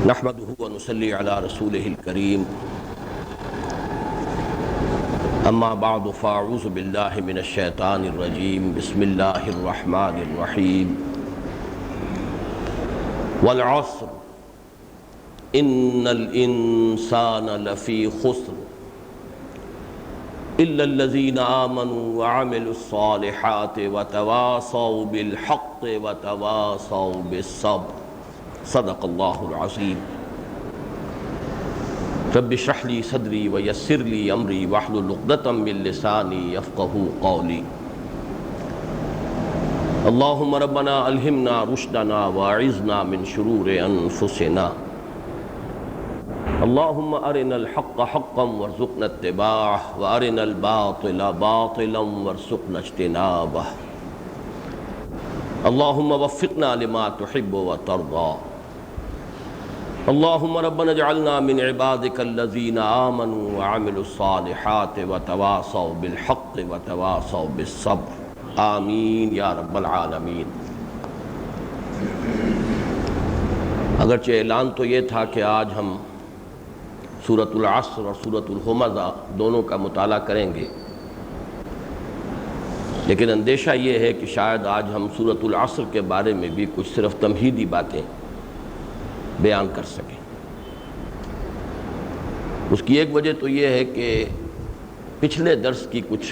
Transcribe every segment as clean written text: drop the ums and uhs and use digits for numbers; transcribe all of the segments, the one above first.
نحمده ونصلي على رسوله الكريم اما بعد فاعوذ بالله من الشيطان الرجيم بسم الله الرحمن الرحيم والعصر ان الانسان لفي خسر الا الذين آمنوا وعملوا الصالحات وتواصوا بالحق وتواصوا بالصبر صدق اللہ العظیم رب اشرح لي صدری ویسر لي امری واحلل عقدۃ من لسانی یفقهوا قولی اللهم ربنا الہمنا رشدنا واعذنا من شرور انفسنا اللهم ارنا الحق حقا وارزقنا اتباعه وارنا الباطل باطلا وارزقنا اجتنابه اللهم وفقنا لما تحب وترضى اللهم ربنا اجعلنا من عبادك الذين آمنوا وعملوا الصالحات وتواصوا بالحق وتواصوا بالصبر آمین یا رب العالمین۔ اگرچہ اعلان تو یہ تھا کہ آج ہم سورۃ العصر اور سورۃ الہمزہ دونوں کا مطالعہ کریں گے، لیکن اندیشہ یہ ہے کہ شاید آج ہم سورۃ العصر کے بارے میں بھی کچھ صرف تمہیدی باتیں بیان کر سکیں۔ اس کی ایک وجہ تو یہ ہے کہ پچھلے درس کی کچھ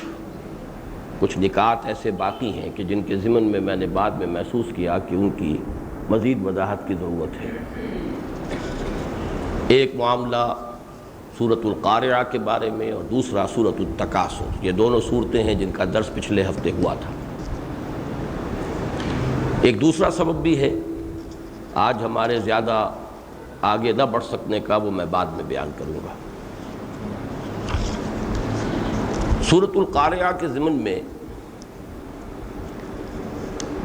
نکات ایسے باقی ہیں کہ جن کے ضمن میں نے بعد میں محسوس کیا کہ ان کی مزید وضاحت کی ضرورت ہے۔ ایک معاملہ سورۃ القارعہ کے بارے میں اور دوسرا سورۃ التکاثر، یہ دونوں صورتیں ہیں جن کا درس پچھلے ہفتے ہوا تھا۔ ایک دوسرا سبب بھی ہے، آج ہمارے زیادہ آگے نہ بڑھ سکنے کا، وہ میں بعد میں بیان کروں گا۔ سورۃ القارعہ کے ضمن میں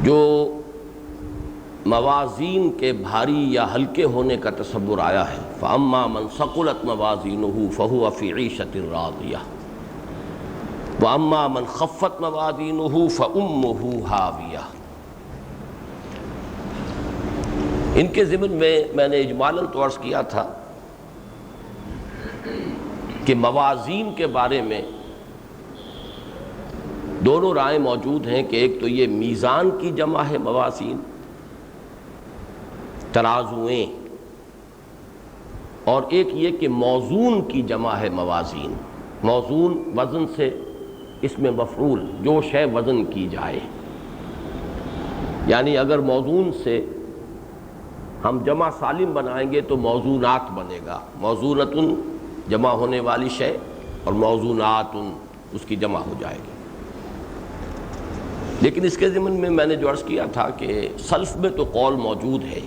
جو موازین کے بھاری یا ہلکے ہونے کا تصور آیا ہے، فَأَمَّا مَنْ ثَقُلَتْ مَوَازِينُهُ فَهُوَ فِي عِيشَةٍ رَاضِيَةٍ وَأَمَّا مَنْ خَفَّتْ مَوَازِينُهُ فَأُمُّهُ هَاوِيَةٌ۔ ان کے ضمن میں نے اجمالاً تو عرض کیا تھا کہ موازین کے بارے میں دونوں رائے موجود ہیں کہ ایک تو یہ میزان کی جمع ہے موازین، ترازویں، اور ایک یہ کہ موزون کی جمع ہے موازین۔ موزون وزن سے اسم مفعول، جو شے وزن کی جائے، یعنی اگر موزون سے ہم جمع سالم بنائیں گے تو موزونات بنے گا، موزونتن جمع ہونے والی شے اور موزونات اس کی جمع ہو جائے گی۔ لیکن اس کے ضمن میں نے جو عرض کیا تھا کہ سلف میں تو قول موجود ہے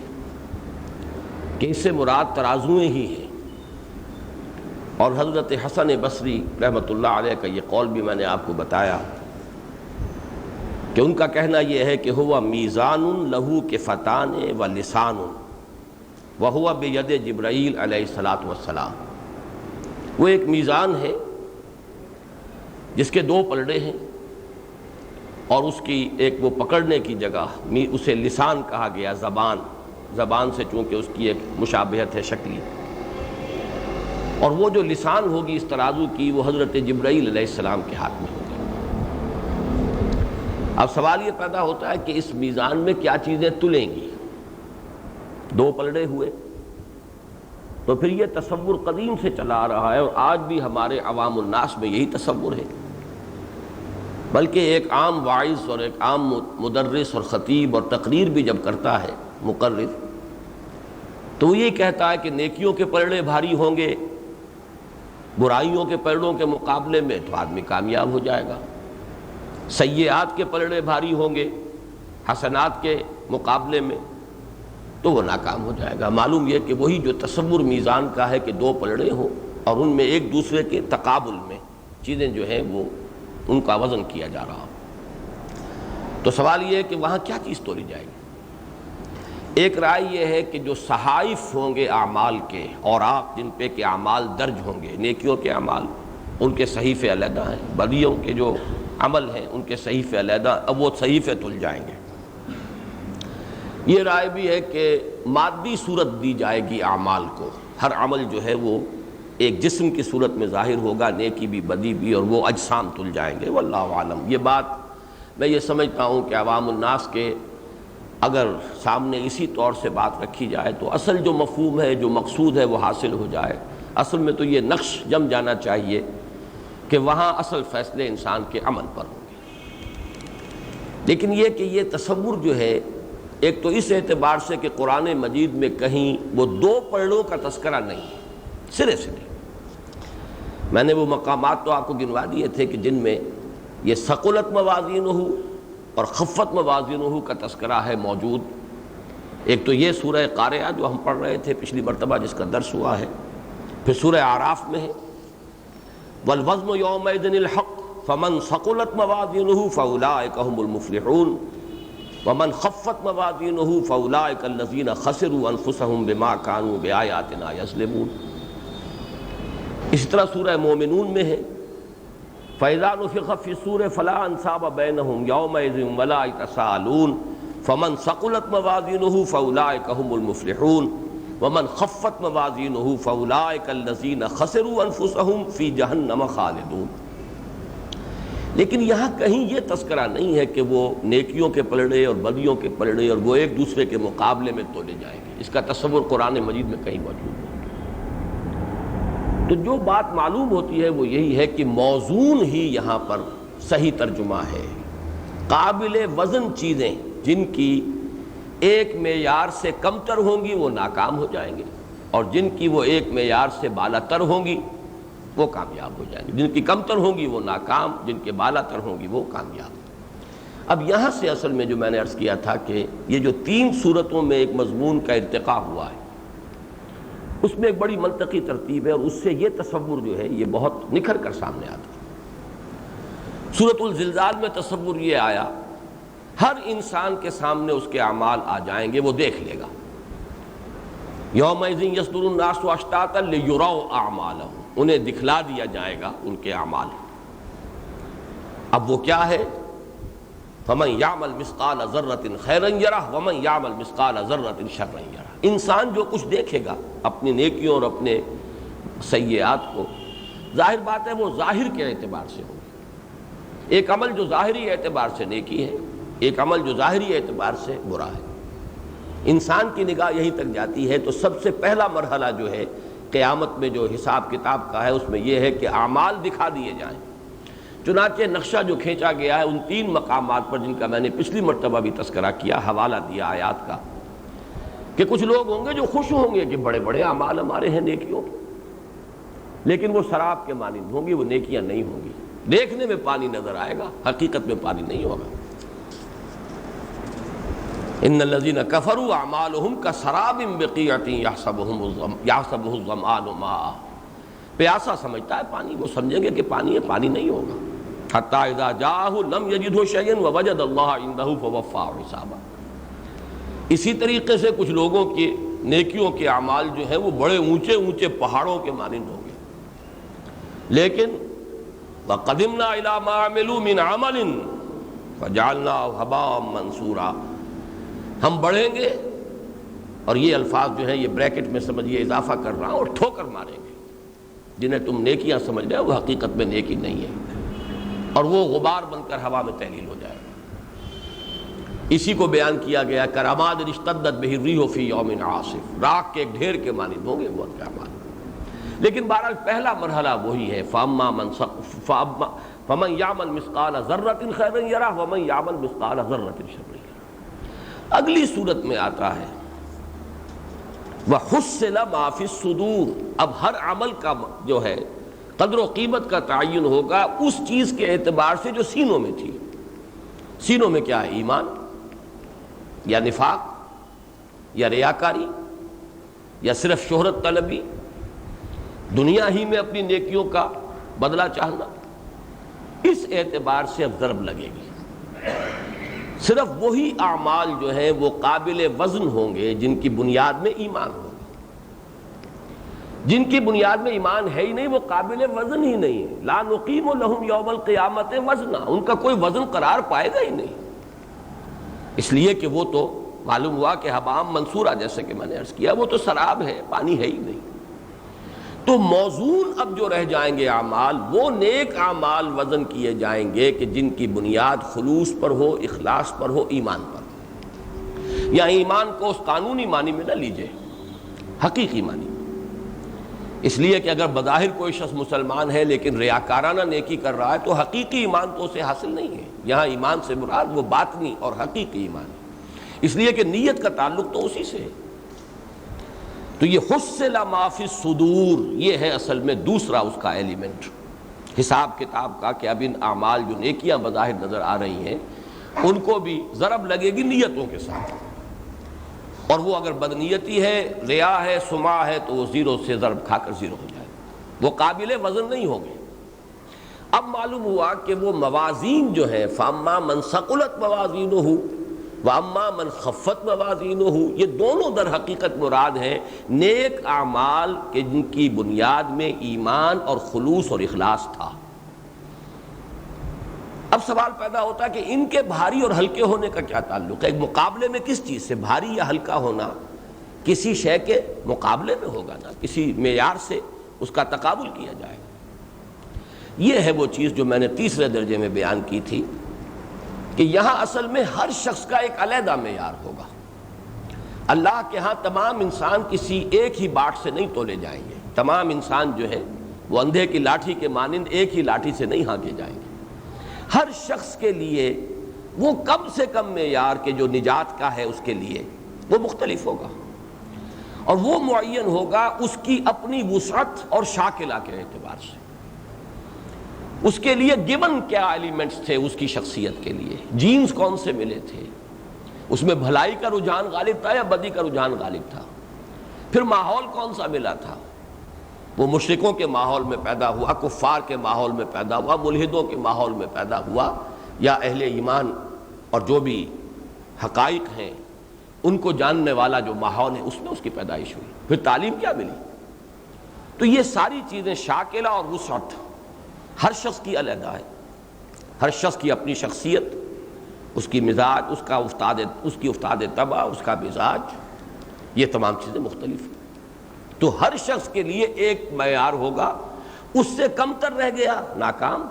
کہ اس سے مراد ترازویں ہی ہیں، اور حضرت حسن بصری رحمۃ اللہ علیہ کا یہ قول بھی میں نے آپ کو بتایا کہ ان کا کہنا یہ ہے کہ ہوا میزان لہو کفتان و لسان وہوا بید جبرائیل علیہ الصلاۃ والسلام۔ وہ ایک میزان ہے جس کے دو پلڑے ہیں، اور اس کی ایک وہ پکڑنے کی جگہ، اسے لسان کہا گیا، زبان سے چونکہ اس کی ایک مشابہت ہے شکلی، اور وہ جو لسان ہوگی اس ترازو کی وہ حضرت جبرائیل علیہ السلام کے ہاتھ میں ہوگی۔ اب سوال یہ پیدا ہوتا ہے کہ اس میزان میں کیا چیزیں تلیں گی؟ دو پلڑے ہوئے تو پھر یہ تصور قدیم سے چلا آ رہا ہے، اور آج بھی ہمارے عوام الناس میں یہی تصور ہے، بلکہ ایک عام واعظ اور ایک عام مدرس اور خطیب اور تقریر بھی جب کرتا ہے مقرر، تو وہ یہ کہتا ہے کہ نیکیوں کے پلڑے بھاری ہوں گے، برائیوں کے پلڑوں کے مقابلے میں تو آدمی کامیاب ہو جائے گا، سیئات کے پلڑے بھاری ہوں گے حسنات کے مقابلے میں تو وہ ناکام ہو جائے گا۔ معلوم یہ کہ وہی جو تصور میزان کا ہے کہ دو پلڑے ہوں اور ان میں ایک دوسرے کے تقابل میں چیزیں جو ہیں وہ ان کا وزن کیا جا رہا ہو، تو سوال یہ ہے کہ وہاں کیا چیز تولی جائے گی؟ ایک رائے یہ ہے کہ جو صحائف ہوں گے اعمال کے، اوراق جن پہ کہ اعمال درج ہوں گے، نیکیوں کے اعمال، ان کے صحیفے علیحدہ ہیں، بدیوں کے جو عمل ہیں ان کے صحیفے علیحدہ، اب وہ صحیفے تل جائیں گے۔ یہ رائے بھی ہے کہ مادی صورت دی جائے گی اعمال کو، ہر عمل جو ہے وہ ایک جسم کی صورت میں ظاہر ہوگا، نیکی بھی بدی بھی، اور وہ اجسام تل جائیں گے، واللہ عالم۔ یہ بات میں یہ سمجھتا ہوں کہ عوام الناس کے اگر سامنے اسی طور سے بات رکھی جائے تو اصل جو مفہوم ہے، جو مقصود ہے، وہ حاصل ہو جائے۔ اصل میں تو یہ نقش جم جانا چاہیے کہ وہاں اصل فیصلے انسان کے عمل پر ہوں گے۔ لیکن یہ کہ یہ تصور جو ہے، ایک تو اس اعتبار سے کہ قرآن مجید میں کہیں وہ دو پلڑوں کا تذکرہ نہیں ہے، سرے سے نہیں۔ میں نے وہ مقامات تو آپ کو گنوا دیے تھے کہ جن میں یہ ثقلت موازینہ اور خفت موازینہ کا تذکرہ ہے موجود۔ ایک تو یہ سورہ قارعہ جو ہم پڑھ رہے تھے پچھلی مرتبہ، جس کا درس ہوا ہے، پھر سورہ اعراف میں ہے والوزن یومئذ الحق فمن ثقلت موازینہ فاولئک هم المفلحون ومن خفت موازینہ فاولئک الذین خسروا انفسهم بما كانوا بآیاتنا یظلمون۔ اس طرح سورہ مومنون میں ہے فَإِذَا نُفِخَ فِي الصُّورِ فَلَا أَنْسَابَ بَيْنَهُمْ يَوْمَئِذٍ وَلَا يَتَسَاءَلُونَ فَمَنْ ثَقُلَتْ مَوَازِينُهُ فَأُولَئِكَ هُمُ الْمُفْلِحُونَ وَمَنْ خَفَّتْ مَوَازِينُهُ فَأُولَئِكَ الَّذِينَ خَسِرُوا أَنفُسَهُمْ فِي جَهَنَّمَ خَالِدُونَ۔ لیکن یہاں کہیں یہ تذکرہ نہیں ہے کہ وہ نیکیوں کے پلڑے اور بدیوں کے پلڑے اور وہ ایک دوسرے کے مقابلے میں تولے جائیں گے، اس کا تصور قرآن مجید میں کہیں موجود نہیں۔ تو جو بات معلوم ہوتی ہے وہ یہی ہے کہ موزون ہی یہاں پر صحیح ترجمہ ہے۔ قابل وزن چیزیں جن کی ایک معیار سے کمتر ہوں گی وہ ناکام ہو جائیں گے، اور جن کی وہ ایک معیار سے بالا تر ہوں گی وہ کامیاب ہو جائیں گے۔ جن کی کمتر ہوں گی وہ ناکام، جن کے بالا تر ہوں گی وہ کامیاب۔ اب یہاں سے اصل میں جو میں نے عرض کیا تھا کہ یہ جو تین صورتوں میں ایک مضمون کا ارتقاء ہوا ہے، اس میں ایک بڑی منطقی ترتیب ہے، اور اس سے یہ تصور جو ہے یہ بہت نکھر کر سامنے آتا ہے۔ سورۃ الزلزال میں تصور یہ آیا ہر انسان کے سامنے اس کے اعمال آ جائیں گے، وہ دیکھ لے گا۔ یومئذ یصدر الناس اشتاتا لیروا اعمالهم، انہیں دکھلا دیا جائے گا ان کے اعمال۔ اب وہ کیا ہے؟ فمن یعمل مثقال ذرۃ خیرا یرہ ومن یعمل مثقال ذرۃ شرا یرہ۔ انسان جو کچھ دیکھے گا اپنی نیکیوں اور اپنے سیئات کو، ظاہر بات ہے وہ ظاہر کے اعتبار سے ہوگی۔ ایک عمل جو ظاہری اعتبار سے نیکی ہے، ایک عمل جو ظاہری اعتبار سے برا ہے۔ انسان کی نگاہ یہیں تک جاتی ہے۔ تو سب سے پہلا مرحلہ جو ہے قیامت میں جو حساب کتاب کا ہے، اس میں یہ ہے کہ اعمال دکھا دیے جائیں۔ چنانچہ نقشہ جو کھینچا گیا ہے ان تین مقامات پر، جن کا میں نے پچھلی مرتبہ بھی تذکرہ کیا، حوالہ دیا آیات کا، کہ کچھ لوگ ہوں گے جو خوش ہوں گے کہ بڑے بڑے اعمال ہمارے ہیں نیکیوں کے، لیکن وہ سراب کے مانند ہوں گی، وہ نیکیاں نہیں ہوں گی۔ دیکھنے میں پانی نظر آئے گا، حقیقت میں پانی نہیں ہوگا۔ ان الذین کفروا اعمالهم کسراب بقیعۃ یحسبہ الظمآن ماء۔ پیاسا سمجھتا ہے پانی، وہ سمجھیں گے کہ پانی ہے، پانی نہیں ہوگا۔ حتی اذا جاءہ لم یجدہ شیئا ووجد اللہ عندہ فوفاہ حسابہ۔ اسی طریقے سے کچھ لوگوں کے نیکیوں کے اعمال جو ہیں وہ بڑے اونچے اونچے پہاڑوں کے مانند ہوں گے، لیکن وَقَدِمْنَا إِلَىٰ مَا عَمِلُوا مِنْ عَمَلٍ فَجَعَلْنَاهُ هَبَاءً مَنْثُورًا۔ ہم بڑھیں گے، اور یہ الفاظ جو ہیں یہ بریکٹ میں سمجھیے اضافہ کر رہا ہوں، اور ٹھوکر ماریں گے۔ جنہیں تم نیکیاں سمجھ رہے ہو وہ حقیقت میں نیکی نہیں ہے، اور وہ غبار بن کر ہوا میں تحلیل ہو جائے گا۔ اسی کو بیان کیا گیا کراماد اشتدت بہ الریح فی یوم عاصف، راکھ کے ایک ڈھیر کے مانند ہوں گے وہ ان کے اعمال۔ لیکن بہرحال پہلا مرحلہ وہی ہے، فمن یعمل مثقال ذرۃ خیرا یرہ ومن یعمل مثقال ذرۃ شرا یرہ۔ اگلی صورت میں آتا ہے وَحُصِّلَ مَا فِي الصُّدُورِ۔ اب ہر عمل کا جو ہے قدر و قیمت کا تعین ہوگا اس چیز کے اعتبار سے جو سینوں میں تھی۔ سینوں میں کیا ہے؟ ایمان یا نفاق یا ریاکاری یا صرف شہرت طلبی، دنیا ہی میں اپنی نیکیوں کا بدلہ چاہنا، اس اعتبار سے اب ضرب لگے گی۔ صرف وہی اعمال جو ہیں وہ قابل وزن ہوں گے جن کی بنیاد میں ایمان ہوگا۔ جن کی بنیاد میں ایمان ہے ہی نہیں وہ قابل وزن ہی نہیں ہے۔ لا نقیم لہم یوم القیامت وزنا، ان کا کوئی وزن قرار پائے گا ہی نہیں، اس لیے کہ وہ تو معلوم ہوا کہ حبام منصورہ، جیسے کہ میں نے عرض کیا، وہ تو سراب ہے، پانی ہے ہی نہیں۔ تو موزون اب جو رہ جائیں گے اعمال، وہ نیک اعمال وزن کیے جائیں گے کہ جن کی بنیاد خلوص پر ہو، اخلاص پر ہو، ایمان پر۔ یا ایمان کو اس قانونی معنی میں نہ لیجئے، حقیقی معنی میں۔ اس لیے کہ اگر بظاہر کوئی شخص مسلمان ہے لیکن ریاکارانہ نیکی کر رہا ہے تو حقیقی ایمان تو اسے حاصل نہیں ہے۔ یہاں ایمان سے مراد وہ باطنی اور حقیقی ایمان ہے، اس لیے کہ نیت کا تعلق تو اسی سے ہے۔ تو یہ حصل ما فی الصدور، یہ ہے اصل میں دوسرا اس کا ایلیمنٹ حساب کتاب کا، کہ اب ان اعمال جو نیکیاں بظاہر نظر آ رہی ہیں ان کو بھی ضرب لگے گی نیتوں کے ساتھ، اور وہ اگر بدنیتی ہے، ریا ہے، سمعہ ہے، تو وہ زیرو سے ضرب کھا کر زیرو ہو جائے، وہ قابل وزن نہیں ہوگی۔ اب معلوم ہوا کہ وہ موازین جو ہیں، فاما من ثقلت موازینہ واما من خفت موازینہ، یہ دونوں در حقیقت مراد ہیں نیک اعمال کہ جن کی بنیاد میں ایمان اور خلوص اور اخلاص تھا۔ اب سوال پیدا ہوتا ہے کہ ان کے بھاری اور ہلکے ہونے کا کیا تعلق ہے؟ ایک مقابلے میں کس چیز سے؟ بھاری یا ہلکا ہونا کسی شے کے مقابلے میں ہوگا نا، کسی معیار سے اس کا تقابل کیا جائے گا۔ یہ ہے وہ چیز جو میں نے تیسرے درجے میں بیان کی تھی کہ یہاں اصل میں ہر شخص کا ایک علیحدہ معیار ہوگا۔ اللہ کے ہاں تمام انسان کسی ایک ہی باٹ سے نہیں تولے جائیں گے، تمام انسان جو ہے وہ اندھے کی لاٹھی کے مانند ایک ہی لاٹھی سے نہیں ہانکے جائیں گے۔ ہر شخص کے لیے وہ کم سے کم معیار کے جو نجات کا ہے اس کے لیے وہ مختلف ہوگا، اور وہ معین ہوگا اس کی اپنی وسعت اور شاکلہ کے اعتبار سے۔ اس کے لیے گیون کیا ایلیمنٹس تھے اس کی شخصیت کے لیے، جینز کون سے ملے تھے، اس میں بھلائی کا رجحان غالب تھا یا بدی کا رجحان غالب تھا، پھر ماحول کون سا ملا تھا، وہ مشرکوں کے ماحول میں پیدا ہوا، کفار کے ماحول میں پیدا ہوا، ملحدوں کے ماحول میں پیدا ہوا، یا اہل ایمان اور جو بھی حقائق ہیں ان کو جاننے والا جو ماحول ہے اس میں اس کی پیدائش ہوئی، پھر تعلیم کیا ملی۔ تو یہ ساری چیزیں شاکلہ اور وسعت ہر شخص کی علیحدہ ہے، ہر شخص کی اپنی شخصیت، اس کی مزاج، اس کی افتاد طبع، اس کا مزاج، یہ تمام چیزیں مختلف ہیں۔ تو ہر شخص کے لیے ایک معیار ہوگا، اس سے کم تر رہ گیا ناکام۔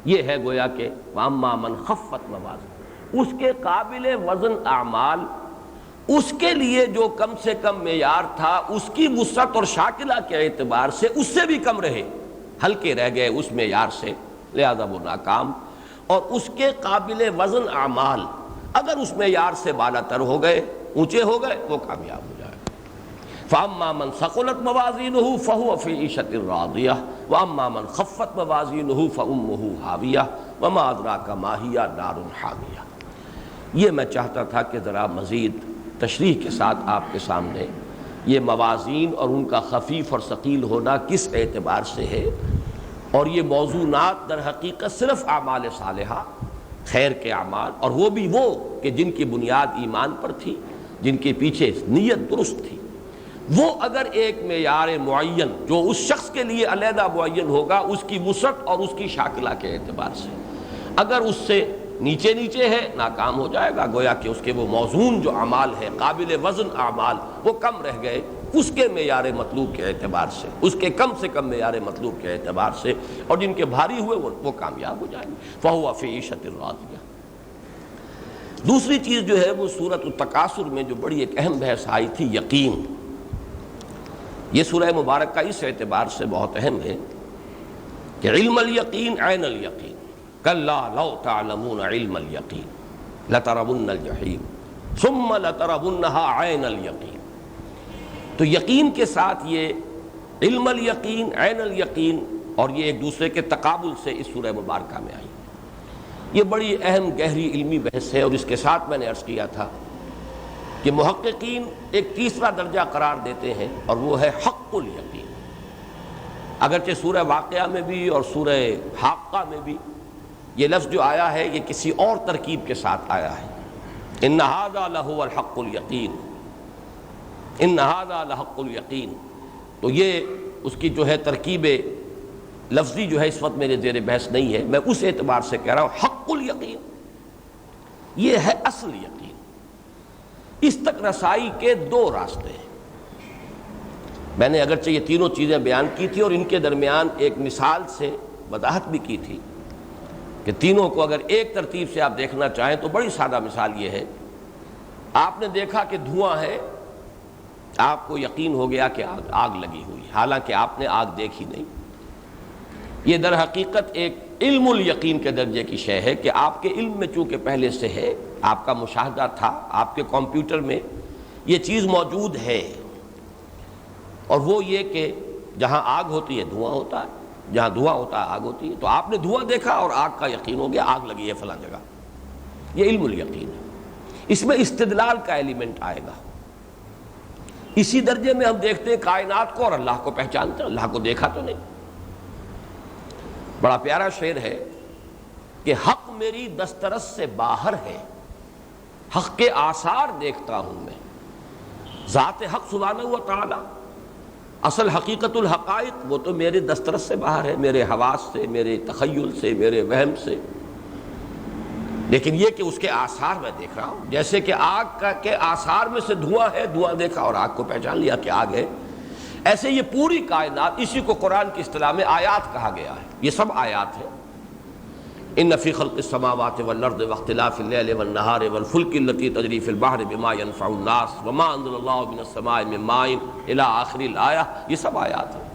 یہ ہے گویا کہ واما من خفت موازینہ، اس کے قابل وزن اعمال، اس کے لیے جو کم سے کم معیار تھا اس کی وسعت اور شاکلہ کے اعتبار سے اس سے بھی کم رہے، ہلکے رہ گئے اس معیار سے، لہذا وہ ناکام۔ اور اس کے قابل وزن اعمال اگر اس معیار سے بالا تر ہو گئے، اونچے ہو گئے، وہ کامیاب ہو جائے۔ فَأَمَّا مَنْ ثَقُلَتْ مَوَازِينُهُ فَهُوَ فِي عِيشَةٍ رَاضِيَةٍ وَأَمَّا مَنْ خَفَّتْ مَوَازِينُهُ فَأُمُّهُ هَاوِيَةٌ وَمَا أَدْرَاكَ مَا هِيَ نَارٌ حَامِيَةٌ۔ یہ میں چاہتا تھا کہ ذرا مزید تشریح کے ساتھ آپ کے سامنے یہ موازین اور ان کا خفیف اور ثقیل ہونا کس اعتبار سے ہے، اور یہ موضوعات در حقیقت صرف اعمال صالحہ، خیر کے اعمال، اور وہ بھی وہ کہ جن کی بنیاد ایمان پر تھی، جن کے پیچھے نیت درست تھی، وہ اگر ایک معیار معین جو اس شخص کے لیے علیحدہ معین ہوگا اس کی وسعت اور اس کی شاکلہ کے اعتبار سے، اگر اس سے نیچے نیچے ہے ناکام ہو جائے گا، گویا کہ اس کے وہ موزون جو اعمال ہیں، قابل وزن اعمال، وہ کم رہ گئے اس کے معیار مطلوب کے اعتبار سے، اس کے کم سے کم معیار مطلوب کے اعتبار سے، اور جن کے بھاری ہوئے وہ کامیاب ہو جائیں گے۔ فَهُوَ فِي عِيشَةٍ رَاضِيَةٍ۔ دوسری چیز جو ہے وہ سورۃ التکاثر میں جو بڑی ایک اہم بحث آئی تھی، یقین۔ یہ سورہ مبارکہ اس اعتبار سے بہت اہم ہے کہ علم الیقین عین الیقین، کلا لو تعلمون علم الیقین لترون الجحیم ثم لترونها عین الیقین۔ تو یقین کے ساتھ یہ علم الیقین، عین الیقین، اور یہ ایک دوسرے کے تقابل سے اس سورہ مبارکہ میں آئی۔ یہ بڑی اہم گہری علمی بحث ہے، اور اس کے ساتھ میں نے عرض کیا تھا کہ محققین ایک تیسرا درجہ قرار دیتے ہیں، اور وہ ہے حق الیقین۔ اگرچہ سورہ واقعہ میں بھی اور سورہ حاقہ میں بھی یہ لفظ جو آیا ہے یہ کسی اور ترکیب کے ساتھ آیا ہے، ان ھذا لہو الحق الیقین، ان ھذا لحق الیقین۔ تو یہ اس کی جو ہے ترکیب لفظی جو ہے اس وقت میرے زیر بحث نہیں ہے، میں اس اعتبار سے کہہ رہا ہوں حق الیقین، یہ ہے اصل یقین۔ اس تک رسائی کے دو راستے ہیں۔ میں نے اگرچہ یہ تینوں چیزیں بیان کی تھی اور ان کے درمیان ایک مثال سے وضاحت بھی کی تھی کہ تینوں کو اگر ایک ترتیب سے آپ دیکھنا چاہیں تو بڑی سادہ مثال یہ ہے، آپ نے دیکھا کہ دھواں ہے، آپ کو یقین ہو گیا کہ آگ لگی ہوئی، حالانکہ آپ نے آگ دیکھی نہیں۔ یہ در حقیقت ایک علم الیقین کے درجے کی شے ہے کہ آپ کے علم میں چونکہ پہلے سے ہے، آپ کا مشاہدہ تھا، آپ کے کمپیوٹر میں یہ چیز موجود ہے، اور وہ یہ کہ جہاں آگ ہوتی ہے دھواں ہوتا ہے، جہاں دھواں ہوتا ہے آگ ہوتی ہے۔ تو آپ نے دھواں دیکھا اور آگ کا یقین ہو گیا، آگ لگی ہے فلاں جگہ۔ یہ علم الیقین ہے، اس میں استدلال کا ایلیمنٹ آئے گا۔ اسی درجے میں ہم دیکھتے ہیں کائنات کو اور اللہ کو پہچانتے ہیں، اللہ کو دیکھا تو نہیں۔ بڑا پیارا شعر ہے کہ حق میری دسترس سے باہر ہے، حق کے آثار دیکھتا ہوں میں، ذات حق سبحانہ و تعالی، اصل حقیقت الحقائق وہ تو میرے دسترس سے باہر ہے، میرے حواس سے، میرے تخیل سے، میرے وہم سے، لیکن یہ کہ اس کے آثار میں دیکھ رہا ہوں۔ جیسے کہ آگ کے آثار میں سے دھواں ہے، دھواں دیکھا اور آگ کو پہچان لیا کہ آگ ہے، ایسے یہ پوری کائنات، اسی کو قرآن کی اصطلاح میں آیات کہا گیا ہے، یہ سب آیات ہیں۔ ان فی خلق السماوات والارض واختلاف اللیل والنہار والفلک التی تجری فی البحر بما ینفع الناس وما انزل اللہ من السماء من ماء الی آخر الآیہ، یہ سب آیات ہیں۔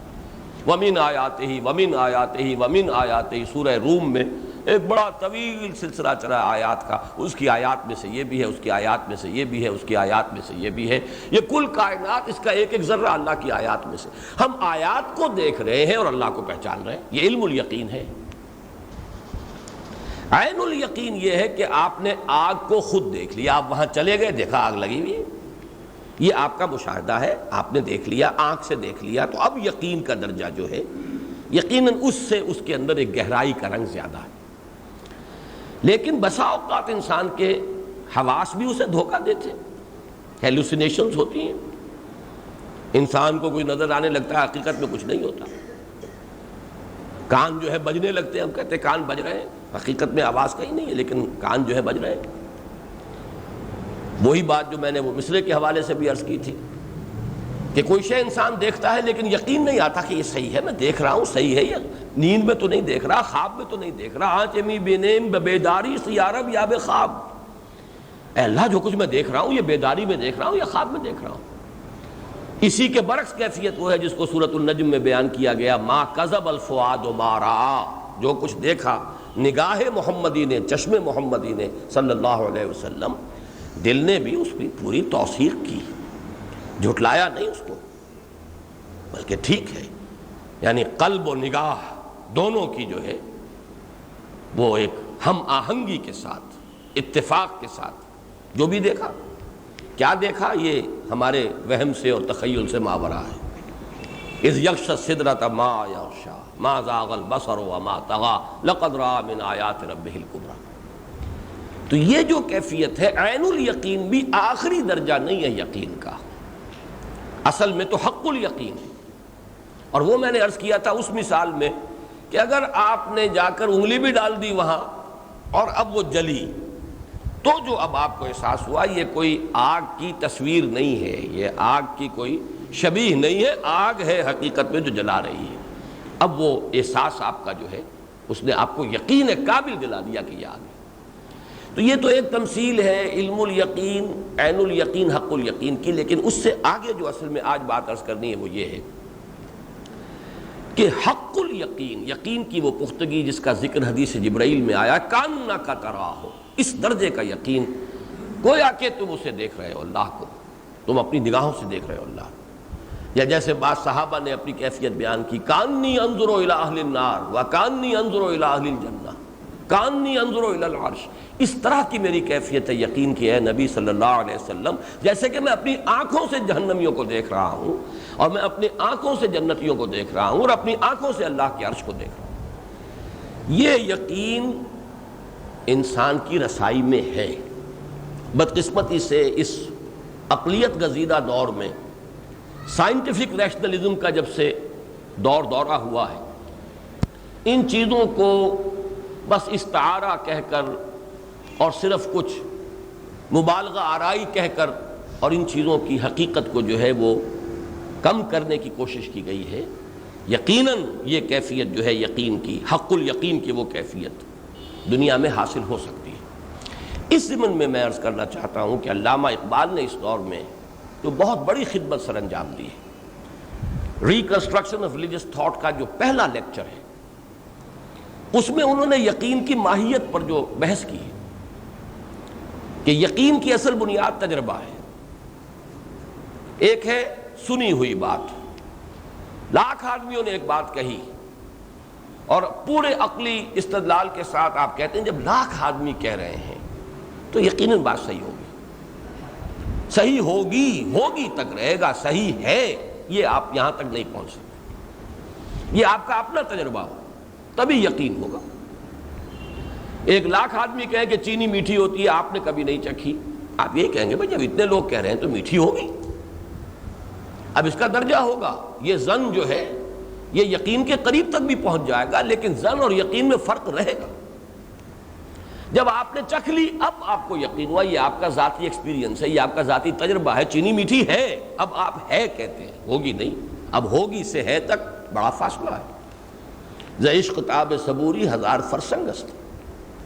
ومن آیاتہ ومن آیاتہ ومن آیاتہ، سورہ روم میں ایک بڑا طویل سلسلہ چلا آیات کا، اس کی آیات میں سے یہ بھی ہے، اس کی آیات میں سے یہ بھی ہے، اس کی آیات میں سے یہ بھی ہے۔ یہ کل کائنات، اس کا ایک ایک ذرہ اللہ کی آیات میں سے۔ ہم آیات کو دیکھ رہے ہیں اور اللہ کو پہچان رہے ہیں، یہ علم الیقین ہے۔ عین الیقین یہ ہے کہ آپ نے آگ کو خود دیکھ لیا، آپ وہاں چلے گئے، دیکھا آگ لگی ہوئی ہے، یہ آپ کا مشاہدہ ہے، آپ نے دیکھ لیا، آنکھ سے دیکھ لیا۔ تو اب یقین کا درجہ جو ہے، یقیناً اس سے اس کے اندر ایک گہرائی کا رنگ زیادہ ہے۔ لیکن بسا اوقات انسان کے حواس بھی اسے دھوکہ دیتے، ہیلوسینیشنز ہوتی ہیں، انسان کو کوئی نظر آنے لگتا ہے، حقیقت میں کچھ نہیں ہوتا۔ کان جو ہے بجنے لگتے ہیں، ہم کہتے ہیں کان بج رہے ہیں، حقیقت میں آواز کہیں نہیں ہے لیکن کان جو ہے بج رہے ہیں۔ وہی بات جو میں نے وہ مصرے کے حوالے سے بھی عرض کی تھی کہ کوئی شے انسان دیکھتا ہے لیکن یقین نہیں آتا کہ یہ صحیح ہے، میں دیکھ رہا ہوں صحیح ہے، یہ نیند میں تو نہیں دیکھ رہا، خواب میں تو نہیں دیکھ رہا، آنچ می بینیم بیداری سیارب یا بے خواب، اے اللہ جو کچھ میں دیکھ رہا ہوں یہ بیداری میں دیکھ رہا ہوں یا خواب میں دیکھ رہا ہوں۔ اسی کے برعکس کیفیت وہ ہے جس کو سورۃ النجم میں بیان کیا گیا، ما کذب الفؤاد ما رأى، جو کچھ دیکھا نگاہ محمدی نے، چشم محمدی نے صلی اللہ علیہ وسلم، دل نے بھی اس کی پوری توثیق کی، جھٹلایا نہیں اس کو، بلکہ ٹھیک ہے، یعنی قلب و نگاہ دونوں کی جو ہے وہ ایک ہم آہنگی کے ساتھ، اتفاق کے ساتھ جو بھی دیکھا، کیا دیکھا یہ ہمارے وہم سے اور تخیل سے ماورا ہے۔ اذ یغشی السدرۃ ما یغشی ما زاغ البصر وما طغی لقد رأى من آیات ربہ الکبریٰ۔ تو یہ جو کیفیت ہے، عین الیقین بھی آخری درجہ نہیں ہے یقین کا، اصل میں تو حق الیقین ہے۔ اور وہ میں نے عرض کیا تھا اس مثال میں کہ اگر آپ نے جا کر انگلی بھی ڈال دی وہاں اور اب وہ جلی، تو جو اب آپ کو احساس ہوا یہ کوئی آگ کی تصویر نہیں ہے، یہ آگ کی کوئی شبیہ نہیں ہے، آگ ہے حقیقت میں جو جلا رہی ہے۔ اب وہ احساس آپ کا جو ہے اس نے آپ کو یقین قابل دلا دیا کہ یہ آگ ہے۔ تو یہ تو ایک تمثیل ہے علم الیقین، عین الیقین، حق الیقین کی، لیکن اس سے آگے جو اصل میں آج بات عرض کرنی ہے وہ یہ ہے کہ حق الیقین، یقین کی وہ پختگی جس کا ذکر حدیث جبرائیل میں آیا، کانک تراہ، اس درجے کا یقین گویا کہ تم اسے دیکھ رہے ہو، اللہ کو تم اپنی نگاہوں سے دیکھ رہے ہو اللہ، یا جیسے بعض صحابہ نے اپنی کیفیت بیان کی، کانی انظر الی اہل النار وکانی انظر الی اہل الجنہ کانی انظر الی العرش، اس طرح کی میری کیفیت ہے یقین کی اے نبی صلی اللہ علیہ وسلم، جیسے کہ میں اپنی آنکھوں سے جہنمیوں کو دیکھ رہا ہوں اور میں اپنی آنکھوں سے جنتیوں کو دیکھ رہا ہوں اور اپنی آنکھوں سے اللہ کے عرش کو دیکھ رہا ہوں۔ یہ یقین انسان کی رسائی میں ہے۔ بدقسمتی سے اس عقلیت گزیدہ دور میں سائنٹیفک ریشنلزم کا جب سے دورہ ہوا ہے، ان چیزوں کو بس استعارہ کہہ کر اور صرف کچھ مبالغہ آرائی کہہ کر اور ان چیزوں کی حقیقت کو جو ہے وہ کم کرنے کی کوشش کی گئی ہے، یقیناً یہ کیفیت جو ہے یقین کی، حق الیقین کی وہ کیفیت دنیا میں حاصل ہو سکتی ہے۔ اس ضمن میں عرض کرنا چاہتا ہوں کہ علامہ اقبال نے اس دور میں جو بہت بڑی خدمت سر انجام دی ہے، ریکنسٹرکشن آف ریلیجس تھاٹ کا جو پہلا لیکچر ہے، اس میں انہوں نے یقین کی ماہیت پر جو بحث کی ہے کہ یقین کی اصل بنیاد تجربہ ہے۔ ایک ہے سنی ہوئی بات، لاکھ آدمیوں نے ایک بات کہی اور پورے عقلی استدلال کے ساتھ آپ کہتے ہیں جب لاکھ آدمی کہہ رہے ہیں تو یقیناً بات صحیح ہوگی، صحیح ہوگی تک رہے گا، صحیح ہے یہ آپ یہاں تک نہیں پہنچ سکتے، یہ آپ کا اپنا تجربہ ہو تبھی یقین ہوگا۔ ایک لاکھ آدمی کہیں کہ چینی میٹھی ہوتی ہے، آپ نے کبھی نہیں چکھی، آپ یہ کہیں گے بھائی جب اتنے لوگ کہہ رہے ہیں تو میٹھی ہوگی، اب اس کا درجہ ہوگا۔ یہ ظن جو ہے یہ یقین کے قریب تک بھی پہنچ جائے گا، لیکن ظن اور یقین میں فرق رہے گا۔ جب آپ نے چکھ لی اب آپ کو یقین ہوا، یہ آپ کا ذاتی ایکسپیرینس ہے، یہ آپ کا ذاتی تجربہ ہے، چینی میٹھی ہے، اب آپ ہے کہتے ہیں، ہوگی نہیں، اب ہوگی سے ہے تک بڑا فاصلہ ہے۔ ز عشق تاب صبوری ہزار فرسنگ است،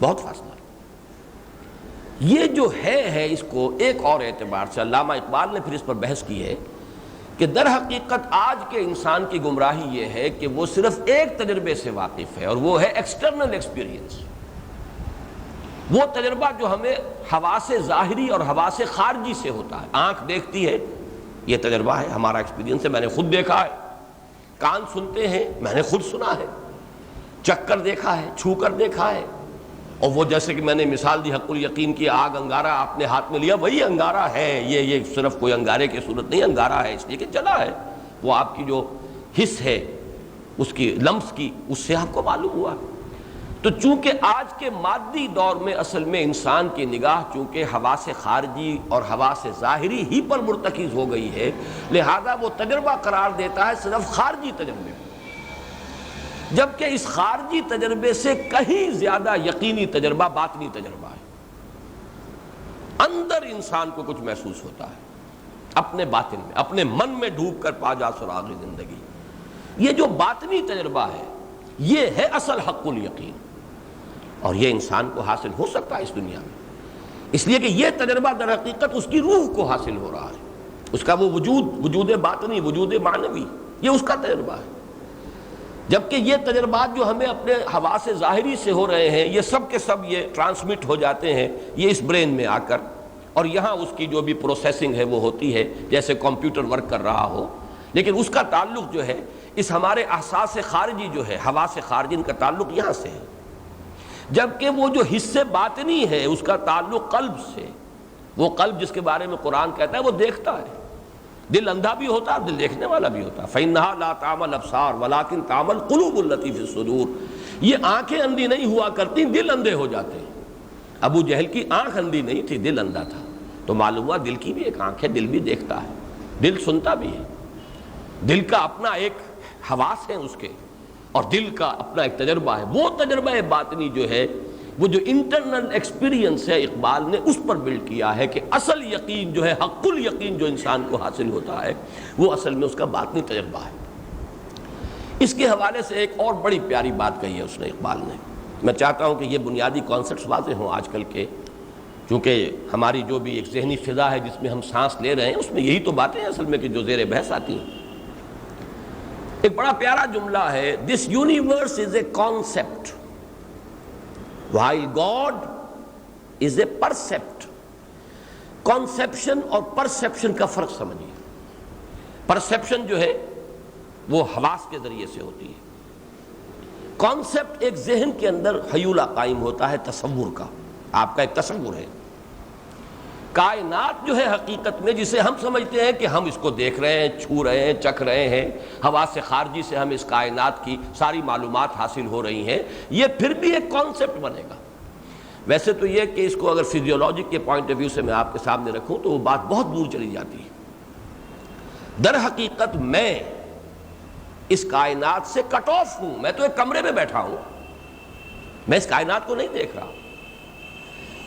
بہت فاصلہ ہے۔ یہ جو ہے اس کو ایک اور اعتبار سے علامہ اقبال نے پھر اس پر بحث کی ہے کہ در حقیقت آج کے انسان کی گمراہی یہ ہے کہ وہ صرف ایک تجربے سے واقف ہے، اور وہ ہے ایکسٹرنل ایکسپیرینس، وہ تجربہ جو ہمیں حواس ظاہری اور حواس خارجی سے ہوتا ہے۔ آنکھ دیکھتی ہے، یہ تجربہ ہے، ہمارا ایکسپیرینس ہے، میں نے خود دیکھا ہے۔ کان سنتے ہیں، میں نے خود سنا ہے، چکھ کر دیکھا ہے، چھو کر دیکھا ہے، اور وہ جیسے کہ میں نے مثال دی حق الیقین کی، آگ انگارہ آپ نے ہاتھ میں لیا، وہی انگارہ ہے، یہ صرف کوئی انگارے کی صورت نہیں، انگارہ ہے اس لیے کہ جلا ہے، وہ آپ کی جو حس ہے اس کی لمس کی، اس سے آپ کو معلوم ہوا۔ تو چونکہ آج کے مادی دور میں اصل میں انسان کی نگاہ چونکہ حواس خارجی اور حواس ظاہری ہی پر مرتکز ہو گئی ہے، لہذا وہ تجربہ قرار دیتا ہے صرف خارجی تجربے، جبکہ اس خارجی تجربے سے کہیں زیادہ یقینی تجربہ باطنی تجربہ ہے۔ اندر انسان کو کچھ محسوس ہوتا ہے، اپنے باطن میں، اپنے من میں ڈوب کر پا جا سراغ زندگی، یہ جو باطنی تجربہ ہے یہ ہے اصل حق الیقین، اور یہ انسان کو حاصل ہو سکتا ہے اس دنیا میں، اس لیے کہ یہ تجربہ در حقیقت اس کی روح کو حاصل ہو رہا ہے، اس کا وہ وجود باطنی، وجود معنوی، یہ اس کا تجربہ ہے۔ جبکہ یہ تجربات جو ہمیں اپنے حواس ظاہری سے ہو رہے ہیں یہ سب کے سب یہ ٹرانسمٹ ہو جاتے ہیں یہ اس برین میں آ کر، اور یہاں اس کی جو بھی پروسیسنگ ہے وہ ہوتی ہے جیسے کمپیوٹر ورک کر رہا ہو، لیکن اس کا تعلق جو ہے اس ہمارے احساس خارجی جو ہے، حواس خارجی، ان کا تعلق یہاں سے ہے، جبکہ وہ جو حصے باطنی ہے اس کا تعلق قلب سے، وہ قلب جس کے بارے میں قرآن کہتا ہے وہ دیکھتا ہے، دل اندھا بھی ہوتا ہے، دل دیکھنے والا بھی ہوتا ہے، فَإِنَّهَا لَا تَعْمَى الْأَبْصَارُ وَلَكِنْ تَعْمَى الْقُلُوبُ الَّتِي فِي الصُّدُورِ، یہ آنکھیں اندھی نہیں ہوا کرتی، دل اندھے ہو جاتے ہیں۔ ابو جہل کی آنکھ اندھی نہیں تھی، دل اندھا تھا، تو معلوم ہوا دل کی بھی ایک آنکھ ہے، دل بھی دیکھتا ہے، دل سنتا بھی ہے، دل کا اپنا ایک حواس ہے اس کے، اور دل کا اپنا ایک تجربہ ہے، وہ تجربہ باطنی جو ہے وہ جو انٹرنل ایکسپیرینس ہے اقبال نے اس پر بلڈ کیا ہے کہ اصل یقین جو ہے، حق الیقین جو انسان کو حاصل ہوتا ہے وہ اصل میں اس کا باطنی تجربہ ہے۔ اس کے حوالے سے ایک اور بڑی پیاری بات کہی ہے اس نے، اقبال نے، میں چاہتا ہوں کہ یہ بنیادی کانسیپٹس واضح ہوں آج کل کے، چونکہ ہماری جو بھی ایک ذہنی فضا ہے جس میں ہم سانس لے رہے ہیں اس میں یہی تو باتیں ہیں اصل میں کہ جو زیر بحث آتی ہیں۔ ایک بڑا پیارا جملہ ہے، this universe is a concept while God is a percept۔ Conception اور پرسیپشن کا فرق سمجھیے۔ پرسیپشن جو ہے وہ حواس کے ذریعے سے ہوتی ہے، کانسیپٹ ایک ذہن کے اندر حیولہ قائم ہوتا ہے تصور کا، آپ کا ایک تصور ہے۔ کائنات جو ہے حقیقت میں جسے ہم سمجھتے ہیں کہ ہم اس کو دیکھ رہے ہیں، چھو رہے ہیں، چکھ رہے ہیں، حواس خارجی سے ہم اس کائنات کی ساری معلومات حاصل ہو رہی ہیں، یہ پھر بھی ایک کانسیپٹ بنے گا۔ ویسے تو یہ کہ اس کو اگر فزیولوجی کے پوائنٹ آف ویو سے میں آپ کے سامنے رکھوں تو وہ بات بہت دور چلی جاتی ہے۔ در حقیقت میں اس کائنات سے کٹ آف ہوں، میں تو ایک کمرے میں بیٹھا ہوں، میں اس کائنات کو نہیں دیکھ رہا،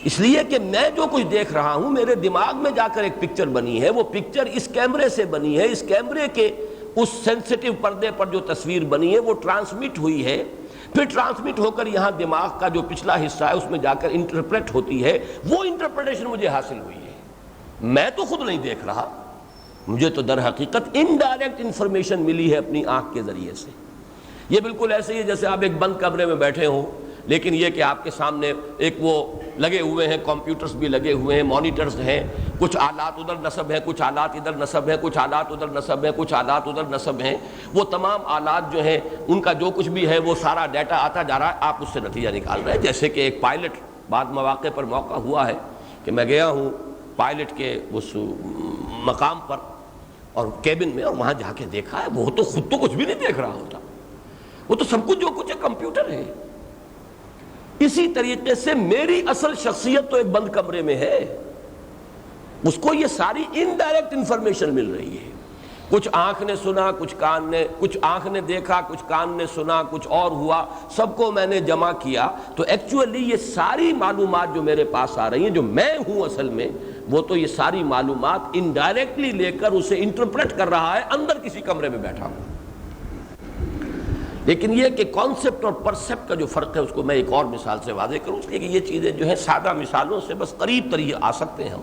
اس لیے کہ میں جو کچھ دیکھ رہا ہوں میرے دماغ میں جا کر ایک پکچر بنی ہے، وہ پکچر اس کیمرے سے بنی ہے، اس کیمرے کے اس سینسیٹیو پردے پر جو تصویر بنی ہے وہ ٹرانسمٹ ہوئی ہے، پھر ٹرانسمٹ ہو کر یہاں دماغ کا جو پچھلا حصہ ہے اس میں جا کر انٹرپریٹ ہوتی ہے، وہ انٹرپریٹیشن مجھے حاصل ہوئی ہے۔ میں تو خود نہیں دیکھ رہا، مجھے تو در حقیقت انڈائریکٹ انفارمیشن ملی ہے اپنی آنکھ کے ذریعے سے۔ یہ بالکل ایسے ہی ہے جیسے آپ ایک بند کمرے میں بیٹھے ہوں، لیکن یہ کہ آپ کے سامنے ایک وہ لگے ہوئے ہیں، کمپیوٹرز بھی لگے ہوئے ہیں، مانیٹرز ہیں، کچھ آلات ادھر نصب ہیں، کچھ آلات ادھر نصب ہیں، کچھ آلات ادھر نصب ہیں، کچھ آلات ادھر نصب ہیں، وہ تمام آلات جو ہیں ان کا جو کچھ بھی ہے وہ سارا ڈیٹا آتا جا رہا ہے، آپ اس سے نتیجہ نکال رہے ہیں۔ جیسے کہ ایک پائلٹ، بعض مواقع پر موقع ہوا ہے کہ میں گیا ہوں پائلٹ کے اس مقام پر اور کیبن میں، اور وہاں جا کے دیکھا ہے وہ تو خود تو کچھ بھی نہیں دیکھ رہا ہوتا، وہ تو سب کچھ جو کچھ ہے کمپیوٹر ہے۔ اسی طریقے سے میری اصل شخصیت تو ایک بند کمرے میں ہے، اس کو یہ ساری انڈائریکٹ انفارمیشن مل رہی ہے، کچھ آنکھ نے سنا، کچھ آنکھ نے دیکھا، کچھ کان نے سنا، کچھ اور ہوا، سب کو میں نے جمع کیا، تو ایکچولی یہ ساری معلومات جو میرے پاس آ رہی ہیں، جو میں ہوں اصل میں، وہ تو یہ ساری معلومات انڈائریکٹلی لے کر اسے انٹرپریٹ کر رہا ہے اندر کسی کمرے میں بیٹھا ہوں۔ لیکن یہ کہ کانسیپٹ اور پرسیپٹ کا جو فرق ہے اس کو میں ایک اور مثال سے واضح کروں، اس لیے کہ یہ چیزیں جو ہیں سادہ مثالوں سے بس قریب ترین آ سکتے ہیں ہم۔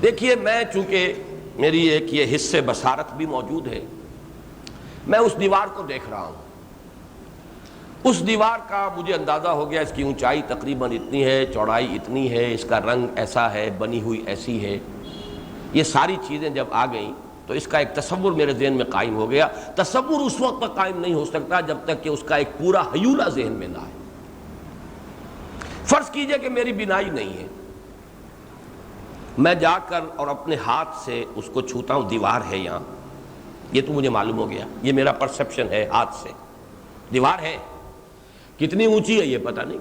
دیکھیے، میں چونکہ میری ایک یہ حصے بصارت بھی موجود ہے، میں اس دیوار کو دیکھ رہا ہوں، اس دیوار کا مجھے اندازہ ہو گیا اس کی اونچائی تقریباً اتنی ہے، چوڑائی اتنی ہے، اس کا رنگ ایسا ہے، بنی ہوئی ایسی ہے۔ یہ ساری چیزیں جب آ گئیں تو اس کا ایک تصور میرے ذہن میں قائم ہو گیا۔ تصور اس وقت تک قائم نہیں ہو سکتا جب تک کہ اس کا ایک پورا ہیولہ ذہن میں نہ آئے۔ فرض کیجئے کہ میری بینائی نہیں ہے، میں جا کر اور اپنے ہاتھ سے اس کو چھوتا ہوں، دیوار ہے یہاں، یہ تو مجھے معلوم ہو گیا، یہ میرا پرسیپشن ہے، ہاتھ سے دیوار ہے، کتنی اونچی ہے یہ پتہ نہیں،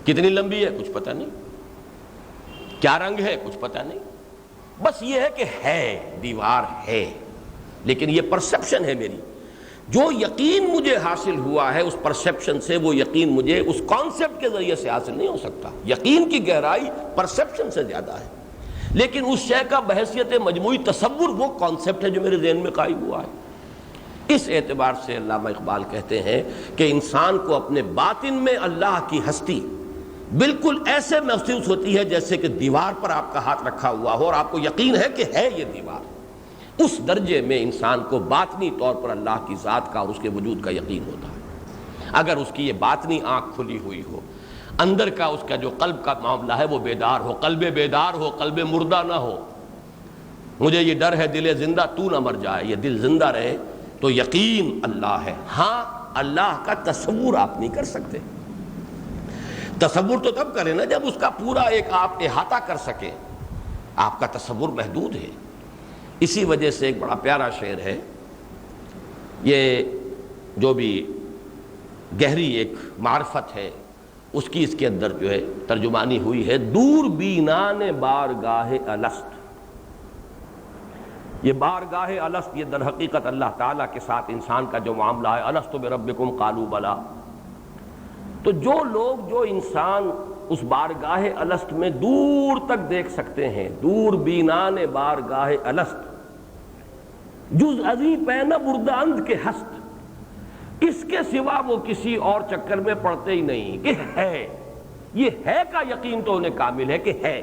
کتنی لمبی ہے کچھ پتہ نہیں، کیا رنگ ہے کچھ پتہ نہیں، بس یہ ہے کہ ہے، دیوار ہے۔ لیکن یہ پرسیپشن ہے میری، جو یقین مجھے حاصل ہوا ہے اس پرسیپشن سے، وہ یقین مجھے اس کانسیپٹ کے ذریعے سے حاصل نہیں ہو سکتا۔ یقین کی گہرائی پرسیپشن سے زیادہ ہے، لیکن اس شے کا بحیثیت مجموعی تصور وہ کانسیپٹ ہے جو میرے ذہن میں قائم ہوا ہے۔ اس اعتبار سے علامہ اقبال کہتے ہیں کہ انسان کو اپنے باطن میں اللہ کی ہستی بالکل ایسے محسوس ہوتی ہے جیسے کہ دیوار پر آپ کا ہاتھ رکھا ہوا ہو اور آپ کو یقین ہے کہ ہے یہ دیوار۔ اس درجے میں انسان کو باطنی طور پر اللہ کی ذات کا اور اس کے وجود کا یقین ہوتا ہے۔ اگر اس کی یہ باطنی آنکھ کھلی ہوئی ہو، اندر کا اس کا جو قلب کا معاملہ ہے وہ بیدار ہو، قلب بیدار ہو، قلب مردہ نہ ہو۔ مجھے یہ ڈر ہے دل زندہ تو نہ مر جائے، یہ دل زندہ رہے تو یقین اللہ ہے۔ ہاں، اللہ کا تصور آپ نہیں کر سکتے، تصور تو تب کریں نا جب اس کا پورا ایک آپ احاطہ کر سکیں، آپ کا تصور محدود ہے۔ اسی وجہ سے ایک بڑا پیارا شعر ہے، یہ جو بھی گہری ایک معرفت ہے اس کی اس کے اندر جو ہے ترجمانی ہوئی ہے، دور بینان بارگاہ الست۔ یہ بارگاہ الست، یہ در حقیقت اللہ تعالیٰ کے ساتھ انسان کا جو معاملہ ہے، الست بربکم قالوا بلی۔ تو جو لوگ، جو انسان اس بارگاہ الست میں دور تک دیکھ سکتے ہیں، دور بینان بارگاہ الست، جز ازیں پین برداند کے ہست، اس کے سوا وہ کسی اور چکر میں پڑتے ہی نہیں کہ ہے، یہ ہے کا یقین تو انہیں کامل ہے کہ ہے۔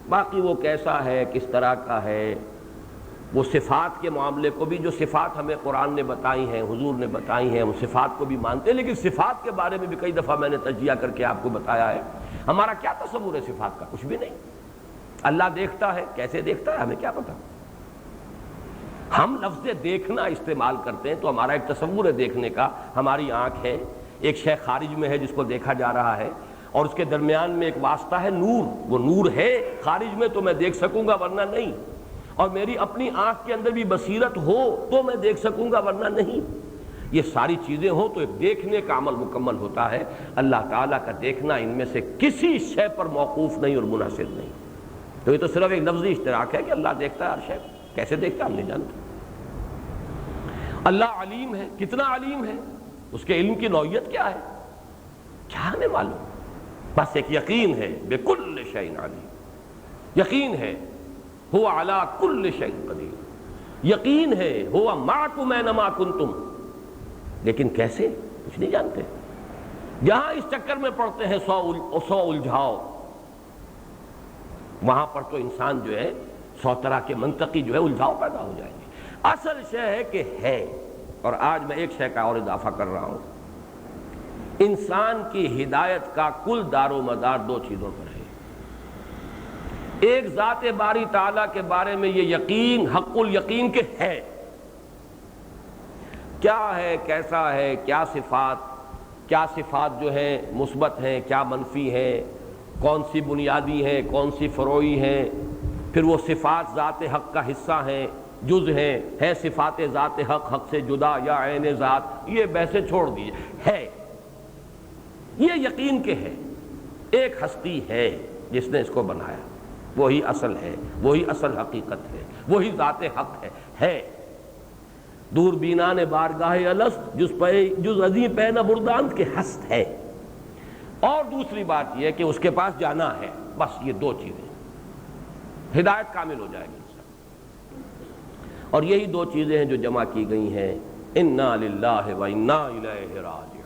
باقی وہ کیسا ہے، کس طرح کا ہے، وہ صفات کے معاملے کو بھی، جو صفات ہمیں قرآن نے بتائی ہیں، حضور نے بتائی ہیں، ہم صفات کو بھی مانتے ہیں، لیکن صفات کے بارے میں بھی کئی دفعہ میں نے تجزیہ کر کے آپ کو بتایا ہے، ہمارا کیا تصور ہے صفات کا؟ کچھ بھی نہیں۔ اللہ دیکھتا ہے، کیسے دیکھتا ہے ہمیں کیا پتا؟ ہم لفظ دیکھنا استعمال کرتے ہیں تو ہمارا ایک تصور ہے دیکھنے کا، ہماری آنکھ ہے، ایک شے خارج میں ہے جس کو دیکھا جا رہا ہے، اور اس کے درمیان میں ایک واسطہ ہے نور، وہ نور ہے خارج میں تو میں دیکھ سکوں گا ورنہ نہیں، اور میری اپنی آنکھ کے اندر بھی بصیرت ہو تو میں دیکھ سکوں گا ورنہ نہیں۔ یہ ساری چیزیں ہوں تو ایک دیکھنے کا عمل مکمل ہوتا ہے۔ اللہ تعالیٰ کا دیکھنا ان میں سے کسی شے پر موقوف نہیں اور منحصر نہیں۔ تو یہ تو صرف ایک لفظی اشتراک ہے کہ اللہ دیکھتا ہے ہر شے، کیسے دیکھتا ہم نہیں جانتے۔ اللہ علیم ہے، کتنا علیم ہے، اس کے علم کی نوعیت کیا ہے، کیا ہمیں معلوم؟ بس ایک یقین ہے بکل شیء علیم، یقین ہے هو علی کل شیء قدیر، یقین ہے هو معکم اینما کنتم، لیکن کیسے کچھ نہیں جانتے۔ جہاں اس چکر میں پڑتے ہیں سو الجھاؤ، وہاں پر تو انسان جو ہے 100 طرح کے منطقی جو ہے الجھاؤ پیدا ہو جائیں گے۔ اصل شے ہے کہ ہے، اور آج میں ایک شے کا اور اضافہ کر رہا ہوں، انسان کی ہدایت کا کل دار و مدار دو چیزوں پر ہے۔ ایک ذات باری تعالیٰ کے بارے میں یہ یقین، حق الیقین کہ ہے، کیا ہے، کیسا ہے، کیا صفات جو ہیں مثبت ہیں، کیا منفی ہیں، کون سی بنیادی ہیں، کون سی فروعی ہیں، پھر وہ صفات ذات حق کا حصہ ہیں، جز ہیں صفات ذات حق، حق سے جدا یا عین ذات، یہ بحثیں چھوڑ دیجیے، ہے، یہ یقین کہ ہے، ایک ہستی ہے جس نے اس کو بنایا، وہی اصل ہے، وہی اصل حقیقت ہے، وہی ذات حق ہے۔ دور بینان بارگاہ الست جز عظیم پہ نہ برداند کے ہست ہے۔ اور دوسری بات یہ ہے کہ اس کے پاس جانا ہے، بس یہ دو چیزیں، ہدایت کامل ہو جائے گی انسان۔ اور یہی دو چیزیں ہیں جو جمع کی گئی ہیں، انا للہ و انا الیہ راجعون۔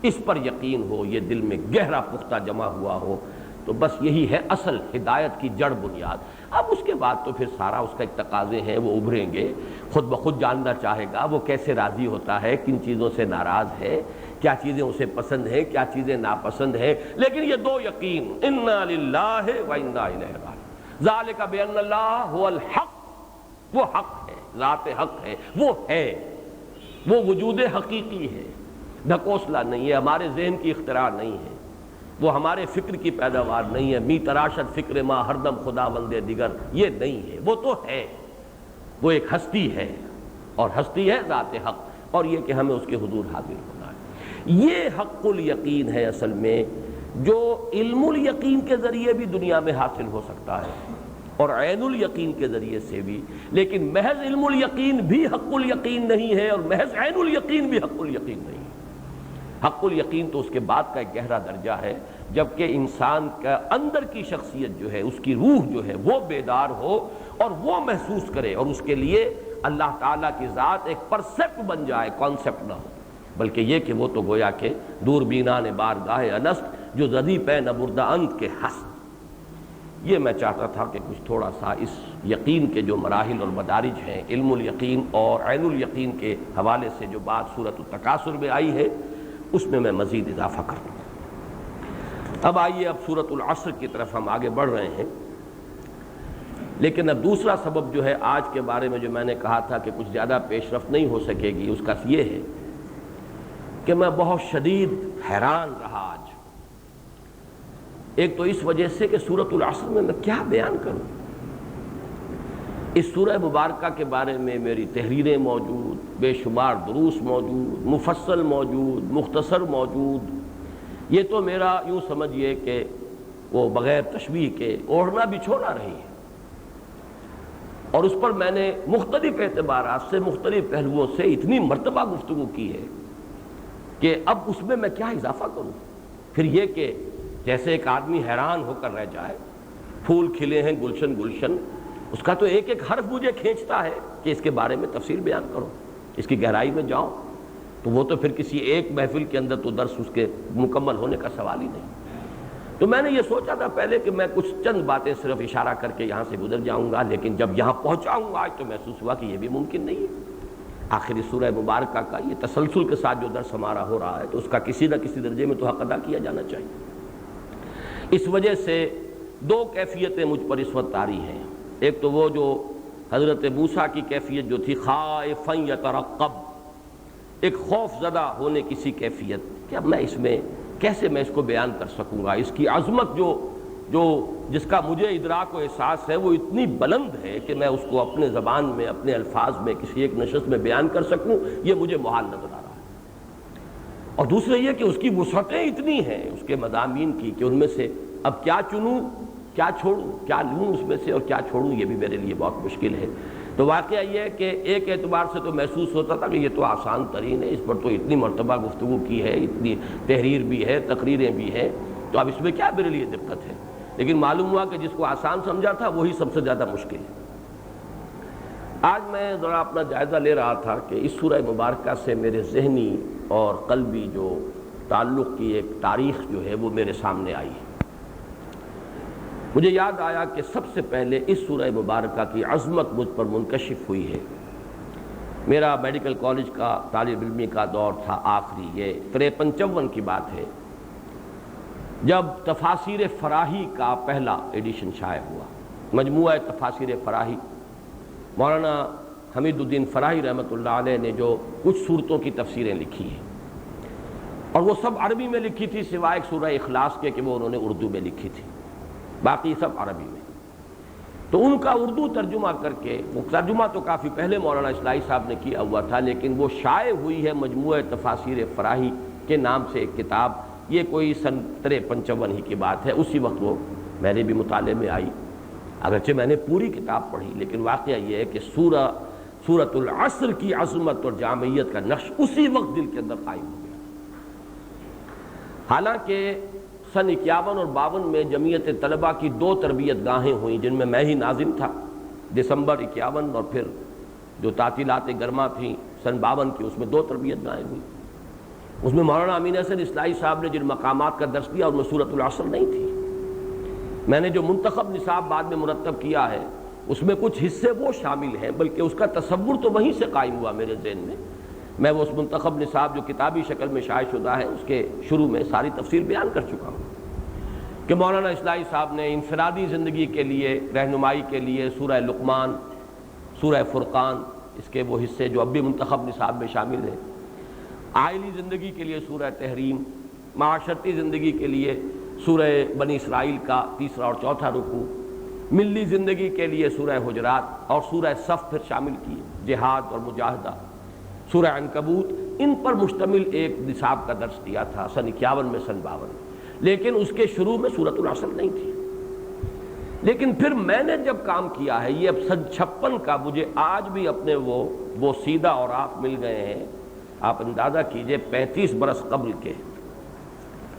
اس پر یقین ہو، یہ دل میں گہرا پختہ جمع ہوا ہو، تو بس یہی ہے اصل ہدایت کی جڑ بنیاد۔ اب اس کے بعد تو پھر سارا اس کا ایک تقاضے ہیں، وہ ابھریں گے، خود بخود جاننا چاہے گا وہ کیسے راضی ہوتا ہے، کن چیزوں سے ناراض ہے، کیا چیزیں اسے پسند ہیں، کیا چیزیں ناپسند ہیں۔ لیکن یہ دو یقین، انا للہ و انا الیہ راجعون، ذالک بان اللہ هو الحق، وہ حق ہے، ذات حق ہے، وہ ہے، وہ وجود حقیقی ہے، ڈھکوسلا نہیں ہے، ہمارے ذہن کی اختراع نہیں ہے، وہ ہمارے فکر کی پیداوار نہیں ہے، می تراشد فکر ما ہردم خدا بندے دیگر، یہ نہیں ہے، وہ تو ہے، وہ ایک ہستی ہے، اور ہستی ہے ذات حق، اور یہ کہ ہمیں اس کے حضور حاضر ہونا ہے۔ یہ حق الیقین ہے اصل میں، جو علم الیقین کے ذریعے بھی دنیا میں حاصل ہو سکتا ہے، اور عین الیقین کے ذریعے سے بھی، لیکن محض علم الیقین بھی حق الیقین نہیں ہے، اور محض عین الیقین بھی حق الیقین نہیں ہے۔ حق الیقین تو اس کے بعد کا ایک گہرا درجہ ہے، جبکہ انسان کا اندر کی شخصیت جو ہے، اس کی روح جو ہے وہ بیدار ہو اور وہ محسوس کرے، اور اس کے لیے اللہ تعالیٰ کی ذات ایک پرسیپٹ بن جائے، کانسیپٹ نہ ہو، بلکہ یہ کہ وہ تو گویا کہ دور بینان بارگاہ الست جو زدی پہ نبردہ اند کے ہست۔ یہ میں چاہتا تھا کہ کچھ تھوڑا سا اس یقین کے جو مراحل اور مدارج ہیں، علم الیقین اور عین الیقین کے حوالے سے جو بات سورۃ التکاثر میں آئی ہے، اس میں مزید اضافہ کر دوں۔ اب آئیے، اب سورۃ العصر کی طرف ہم آگے بڑھ رہے ہیں، لیکن اب دوسرا سبب جو ہے آج کے بارے میں جو میں نے کہا تھا کہ کچھ زیادہ پیش رفت نہیں ہو سکے گی، اس کا یہ ہے کہ میں بہت شدید حیران رہا آج۔ ایک تو اس وجہ سے کہ سورۃ العصر میں کیا بیان کروں، اس سورہ مبارکہ کے بارے میں میری تحریریں موجود، بے شمار دروس موجود، مفصل موجود، مختصر موجود، یہ تو میرا یوں سمجھیے کہ وہ بغیر تشبیہ کے اوڑھنا بچھونا رہی ہے، اور اس پر میں نے مختلف اعتبارات سے، مختلف پہلوؤں سے اتنی مرتبہ گفتگو کی ہے کہ اب اس میں کیا اضافہ کروں۔ پھر یہ کہ جیسے ایک آدمی حیران ہو کر رہ جائے، پھول کھلے ہیں گلشن گلشن، اس کا تو ایک ایک حرف مجھے کھینچتا ہے کہ اس کے بارے میں تفصیل بیان کرو، اس کی گہرائی میں جاؤ، تو وہ تو پھر کسی ایک محفل کے اندر تو درس اس کے مکمل ہونے کا سوال ہی نہیں۔ تو میں نے یہ سوچا تھا پہلے کہ میں کچھ چند باتیں صرف اشارہ کر کے یہاں سے گزر جاؤں گا، لیکن جب یہاں پہنچا ہوں آج تو محسوس ہوا کہ یہ بھی ممکن نہیں ہے۔ آخری سورہ مبارکہ کا یہ تسلسل کے ساتھ جو درس ہمارا ہو رہا ہے، تو اس کا کسی نہ کسی درجے میں تو حق ادا کیا جانا چاہیے۔ اس وجہ سے دو کیفیتیں مجھ پر اس وقت طاری ہیں۔ ایک تو وہ جو حضرت موسیٰ کی کیفیت جو تھی خائفا یترقب، ایک خوف زدہ ہونے کی سی کیفیت کہ اب میں اس میں کیسے میں اس کو بیان کر سکوں گا، اس کی عظمت جس کا مجھے ادراک و احساس ہے وہ اتنی بلند ہے کہ میں اس کو اپنے زبان میں، اپنے الفاظ میں کسی ایک نشست میں بیان کر سکوں، یہ مجھے محال نظر آ رہا ہے۔ اور دوسرا یہ کہ اس کی وسعتیں اتنی ہیں اس کے مضامین کی کہ ان میں سے اب کیا چنوں، کیا چھوڑوں، کیا لوں اس میں سے اور کیا چھوڑوں، یہ بھی میرے لیے بہت مشکل ہے۔ تو واقعہ یہ ہے کہ ایک اعتبار سے تو محسوس ہوتا تھا کہ یہ تو آسان ترین ہے، اس پر تو اتنی مرتبہ گفتگو کی ہے، اتنی تحریر بھی ہے، تقریریں بھی ہیں، تو اب اس میں کیا میرے لیے دقت ہے؟ لیکن معلوم ہوا کہ جس کو آسان سمجھا تھا وہی سب سے زیادہ مشکل ہے۔ آج میں ذرا اپنا جائزہ لے رہا تھا کہ اس سورہ مبارکہ سے میرے ذہنی اور قلبی جو تعلق کی ایک تاریخ جو ہے وہ میرے سامنے آئی ہے۔ مجھے یاد آیا کہ سب سے پہلے اس سورہ مبارکہ کی عظمت مجھ پر منکشف ہوئی ہے۔ میرا میڈیکل کالج کا طالب علمی کا دور تھا آخری، یہ 53-54 کی بات ہے، جب تفاسیر فراہی کا پہلا ایڈیشن شائع ہوا۔ مجموعہ تفاسیر فراہی، مولانا حمید الدین فراہی رحمۃ اللہ علیہ نے جو کچھ صورتوں کی تفسیریں لکھی ہیں، اور وہ سب عربی میں لکھی تھی سوائے ایک سورہ اخلاص کے کہ وہ انہوں نے اردو میں لکھی تھی، باقی سب عربی میں۔ تو ان کا اردو ترجمہ کر کے، وہ ترجمہ تو کافی پہلے مولانا اصلاحی صاحب نے کیا ہوا تھا، لیکن وہ شائع ہوئی ہے مجموعہ تفاسیر فراہی کے نام سے ایک کتاب۔ یہ کوئی سن 53-55 ہی کی بات ہے، اسی وقت وہ میں نے بھی مطالعے میں آئی، اگرچہ میں نے پوری کتاب پڑھی، لیکن واقعہ یہ ہے کہ سورۃ العصر کی عظمت اور جامعیت کا نقش اسی وقت دل کے اندر قائم ہو گیا۔ حالانکہ سن 51 اور 52 میں جمعیت طلبہ کی 2 تربیت گاہیں ہوئیں، جن میں ہی ناظم تھا، دسمبر 51 اور پھر جو تعطیلات گرما تھیں سن 52 کی، اس میں 2 تربیت گاہیں ہوئیں۔ اس میں مولانا امین حسن اصلاحی صاحب نے جن مقامات کا درس دیا ان میں سورۃ العصر نہیں تھی۔ میں نے جو منتخب نصاب بعد میں مرتب کیا ہے اس میں کچھ حصے وہ شامل ہیں، بلکہ اس کا تصور تو وہیں سے قائم ہوا میرے ذہن میں۔ میں وہ اس منتخب نصاب جو کتابی شکل میں شائع شدہ ہے اس کے شروع میں ساری تفسیر بیان کر چکا ہوں کہ مولانا اصلاحی صاحب نے انفرادی زندگی کے لیے رہنمائی کے لیے سورہ لقمان، سورہ فرقان، اس کے وہ حصے جو اب بھی منتخب نصاب میں شامل ہیں، عائلی زندگی کے لیے سورہ تحریم، معاشرتی زندگی کے لیے سورہ بنی اسرائیل کا 3 اور 4 رکوع، ملی زندگی کے لیے سورہ حجرات اور سورہ صف پھر شامل کی، جہاد اور مجاہدہ، سورہ عنکبوت، ان پر مشتمل ایک نصاب کا درس دیا تھا سن 51 میں، سن 52 میں، لیکن اس کے شروع میں سورۃ العصر نہیں تھی۔ لیکن پھر میں نے جب کام کیا ہے، یہ اب سن 56 کا، مجھے آج بھی اپنے وہ سیدھا اوراق مل گئے ہیں، آپ اندازہ کیجئے 35 برس قبل کے،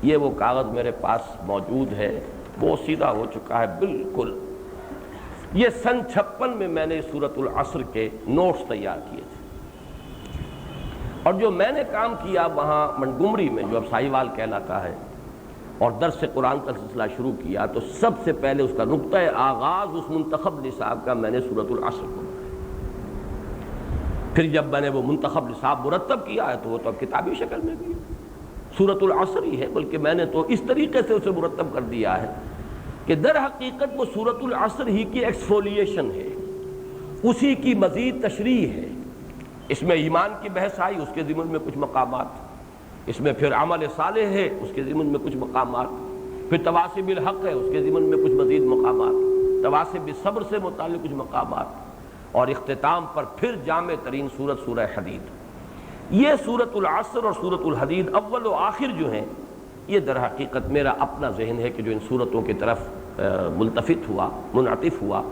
یہ وہ کاغذ میرے پاس موجود ہے، وہ سیدھا ہو چکا ہے بالکل۔ یہ سن 56 میں میں نے سورۃ العصر کے نوٹس تیار کیے تھے، اور جو میں نے کام کیا وہاں منگمری میں، جو اب ساہیوال کہلاتا ہے، اور درس قرآن کا سلسلہ شروع کیا، تو سب سے پہلے اس کا نقطہ آغاز اس منتخب نصاب کا میں نے سورۃ العصر کو، پھر جب میں نے وہ منتخب نصاب مرتب کیا ہے تو وہ تو اب کتابی شکل میں بھی سورۃ العصر ہی ہے، بلکہ میں نے تو اس طریقے سے اسے مرتب کر دیا ہے کہ در حقیقت وہ سورۃ العصر ہی کی ایکسفولیشن ہے، اسی کی مزید تشریح ہے۔ اس میں ایمان کی بحث آئی، اس کے ضمن میں کچھ مقامات، اس میں پھر عمل صالح ہے، اس کے ضمن میں کچھ مقامات، پھر تواصی بالحق ہے، اس کے ضمن میں کچھ مزید مقامات، تواصی بالصبر سے متعلق کچھ مقامات، اور اختتام پر پھر جامع ترین سورت سورہ حدید۔ یہ سورۃ العصر اور سورۃ الحدید اول و آخر جو ہیں، یہ در حقیقت میرا اپنا ذہن ہے کہ جو ان سورتوں کی طرف ملتفت ہوا، منعطف ہوا۔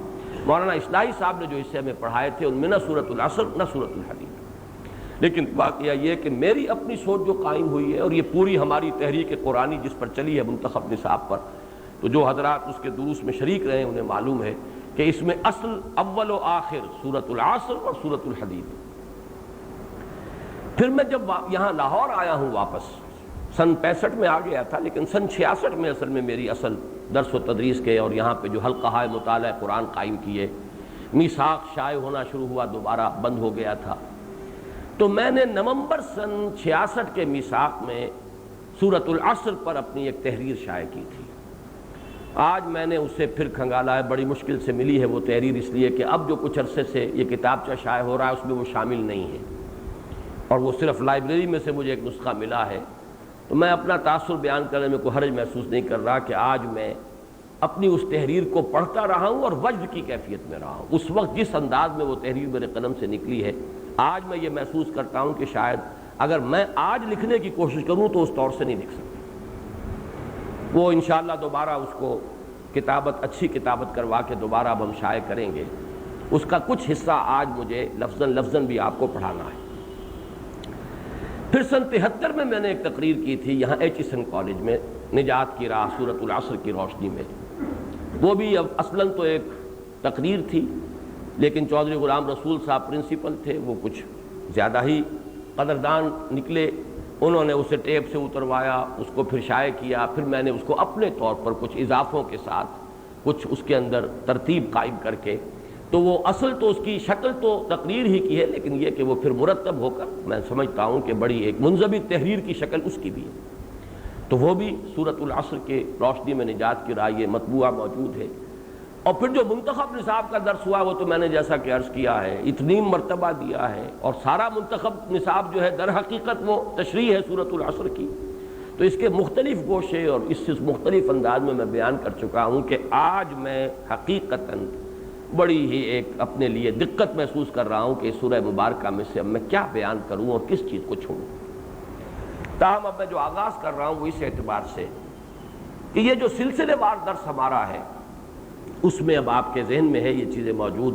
مولانا اصلاحی صاحب نے جو حصے میں پڑھائے تھے ان میں نہ سورۃ العصر نہ سورۃ الحدید، لیکن واقعہ یہ کہ میری اپنی سوچ جو قائم ہوئی ہے، اور یہ پوری ہماری تحریک قرآنی جس پر چلی ہے منتخب نصاب پر، تو جو حضرات اس کے دروس میں شریک رہے ہیں انہیں معلوم ہے کہ اس میں اصل اول و آخر سورۃ العصر اور سورۃ الحدید۔ پھر میں جب یہاں لاہور آیا ہوں واپس، سن 65 میں آ گیا تھا، لیکن سن 66 میں اصل میں میری اصل درس و تدریس کے اور یہاں پہ جو حلقہ مطالعہ قرآن قائم کیے، میثاق شائع ہونا شروع ہوا، دوبارہ بند ہو گیا تھا، تو میں نے نومبر سن 66 کے میثاق میں سورۃ العصر پر اپنی ایک تحریر شائع کی تھی۔ آج میں نے اسے پھر کھنگالا ہے، بڑی مشکل سے ملی ہے وہ تحریر، اس لیے کہ اب جو کچھ عرصے سے یہ کتابچہ شائع ہو رہا ہے اس میں وہ شامل نہیں ہے، اور وہ صرف لائبریری میں سے مجھے ایک نسخہ ملا ہے۔ تو میں اپنا تاثر بیان کرنے میں کوئی حرج محسوس نہیں کر رہا کہ آج میں اپنی اس تحریر کو پڑھتا رہا ہوں اور وجد کی کیفیت میں رہا ہوں۔ اس وقت جس انداز میں وہ تحریر میرے قلم سے نکلی ہے، آج میں یہ محسوس کرتا ہوں کہ شاید اگر میں آج لکھنے کی کوشش کروں تو اس طور سے نہیں لکھ سکتا۔ وہ انشاءاللہ دوبارہ اس کو کتابت، اچھی کتابت کروا کے دوبارہ اب ہم شائع کریں گے۔ اس کا کچھ حصہ آج مجھے لفظاً بھی آپ کو پڑھانا ہے۔ پھر سن 73 میں نے ایک تقریر کی تھی یہاں ایچ ایسن کالج میں، نجات کی راہ سورۃ العصر کی روشنی میں، وہ بھی اب اصلاً تو ایک تقریر تھی، لیکن چودھری غلام رسول صاحب پرنسپل تھے، وہ کچھ زیادہ ہی قدردان نکلے، انہوں نے اسے ٹیپ سے اتروایا، اس کو پھر شائع کیا، پھر میں نے اس کو اپنے طور پر کچھ اضافوں کے ساتھ کچھ اس کے اندر ترتیب قائم کر کے، تو وہ اصل تو اس کی شکل تو تقریر ہی کی ہے، لیکن یہ کہ وہ پھر مرتب ہو کر میں سمجھتا ہوں کہ بڑی ایک منضبط تحریر کی شکل اس کی بھی ہے، تو وہ بھی سورۃ العصر کے روشنی میں نجات کی راہ یہ مطبوعہ موجود ہے۔ اور پھر جو منتخب نصاب کا درس ہوا وہ تو میں نے جیسا کہ عرض کیا ہے اتنی مرتبہ دیا ہے، اور سارا منتخب نصاب جو ہے در حقیقت وہ تشریح ہے سورۃ العصر کی، تو اس کے مختلف گوشے اور اس مختلف انداز میں بیان کر چکا ہوں کہ آج میں حقیقتاً بڑی ہی ایک اپنے لیے دقت محسوس کر رہا ہوں کہ اس سورہ مبارکہ میں سے اب میں کیا بیان کروں اور کس چیز کو چھوڑوں۔ تاہم اب میں جو آغاز کر رہا ہوں وہ اس اعتبار سے کہ یہ جو سلسلے وار درس ہمارا ہے اس میں اب آپ کے ذہن میں ہے یہ چیزیں موجود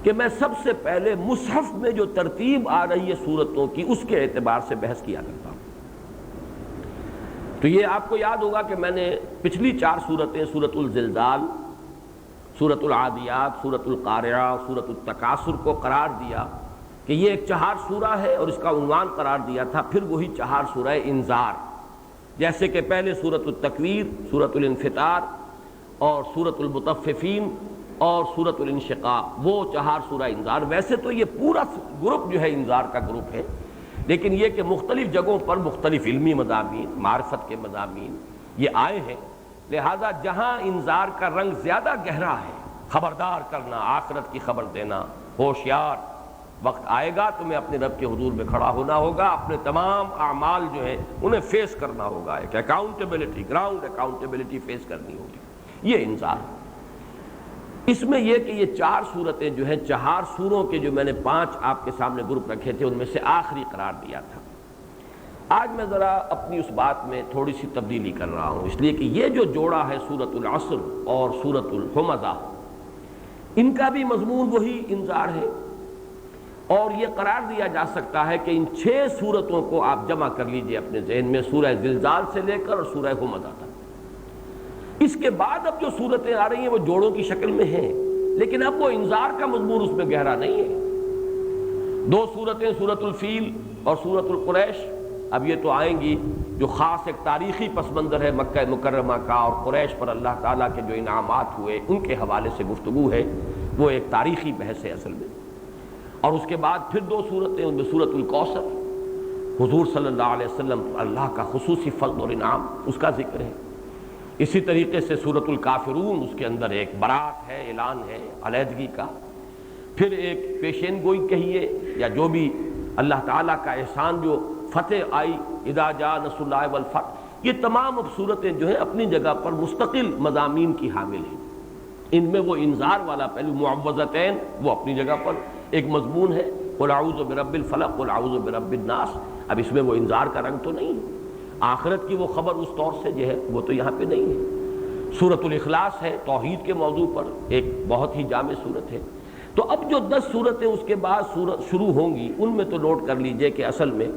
کہ میں سب سے پہلے مصحف میں جو ترتیب آ رہی ہے سورتوں کی اس کے اعتبار سے بحث کیا کرتا ہوں۔ تو یہ آپ کو یاد ہوگا کہ میں نے پچھلی 4 سورتیں سورۃ الزلزال، سورۃ العادیات، سورۃ القارعہ، سورۃ التکاثر کو قرار دیا کہ یہ ایک 4 سورہ ہے، اور اس کا عنوان قرار دیا تھا پھر وہی 4 سورہ انذار، جیسے کہ پہلے سورۃ التکویر، سورۃ الانفطار اور سورۃ المطففین اور سورۃ الانشقاق، وہ 4 سورہ انذار۔ ویسے تو یہ پورا گروپ جو ہے انذار کا گروپ ہے، لیکن یہ کہ مختلف جگہوں پر مختلف علمی مضامین، معرفت کے مضامین یہ آئے ہیں، لہذا جہاں انذار کا رنگ زیادہ گہرا ہے، خبردار کرنا، آخرت کی خبر دینا، ہوشیار، وقت آئے گا تمہیں اپنے رب کے حضور میں کھڑا ہونا ہوگا، اپنے تمام اعمال جو ہیں انہیں فیس کرنا ہوگا، ایک اکاؤنٹیبلٹی، گراؤنڈ اکاؤنٹیبلٹی فیس کرنی ہوگی، یہ انذار۔ اس میں یہ کہ یہ 4 سورتیں جو ہیں 4 سوروں کے جو میں نے 5 آپ کے سامنے گروپ رکھے تھے ان میں سے آخری قرار دیا تھا۔ آج میں ذرا اپنی اس بات میں تھوڑی سی تبدیلی کر رہا ہوں، اس لیے کہ یہ جو جوڑا ہے سورۃ العصر اور سورۃ الہمزہ، ان کا بھی مضمون وہی انذار ہے، اور یہ قرار دیا جا سکتا ہے کہ ان 6 سورتوں کو آپ جمع کر لیجئے اپنے ذہن میں، سورہ زلزال سے لے کر اور سورہ ہمزہ تک۔ اس کے بعد اب جو سورتیں آ رہی ہیں وہ جوڑوں کی شکل میں ہیں، لیکن اب وہ انذار کا مضمون اس میں گہرا نہیں ہے۔ 2 سورتیں سورۃ الفیل اور سورۃ القریش اب یہ تو آئیں گی، جو خاص ایک تاریخی پس منظر ہے مکہ مکرمہ کا، اور قریش پر اللہ تعالیٰ کے جو انعامات ہوئے ان کے حوالے سے گفتگو ہے، وہ ایک تاریخی بحث ہے اصل میں۔ اور اس کے بعد پھر 2 سورتیں، ان میں سورۃ الکوثر، حضور صلی اللہ علیہ وسلم اللہ کا خصوصی فضل اور انعام، اس کا ذکر ہے۔ اسی طریقے سے سورۃ الکافرون، اس کے اندر ایک برات ہے، اعلان ہے علیحدگی کا، پھر ایک پیشین گوئی کہیے یا جو بھی اللہ تعالیٰ کا احسان، جو فتح آئی، اذا جاء نصر اللہ والفتح، یہ تمام اب صورتیں جو ہیں اپنی جگہ پر مستقل مضامین کی حامل ہیں۔ ان میں وہ انذار والا پہلو معوذتین وہ اپنی جگہ پر ایک مضمون ہے، قل اعوذ برب الفلق قل اعوذ برب الناس، اب اس میں وہ انذار کا رنگ تو نہیں ہے، آخرت کی وہ خبر اس طور سے جو ہے وہ تو یہاں پہ نہیں ہے۔ سورۃ الاخلاص ہے توحید کے موضوع پر، ایک بہت ہی جامع صورت ہے۔ تو اب جو 10 صورتیں اس کے بعد شروع ہوں گی، ان میں تو نوٹ کر لیجئے کہ اصل میں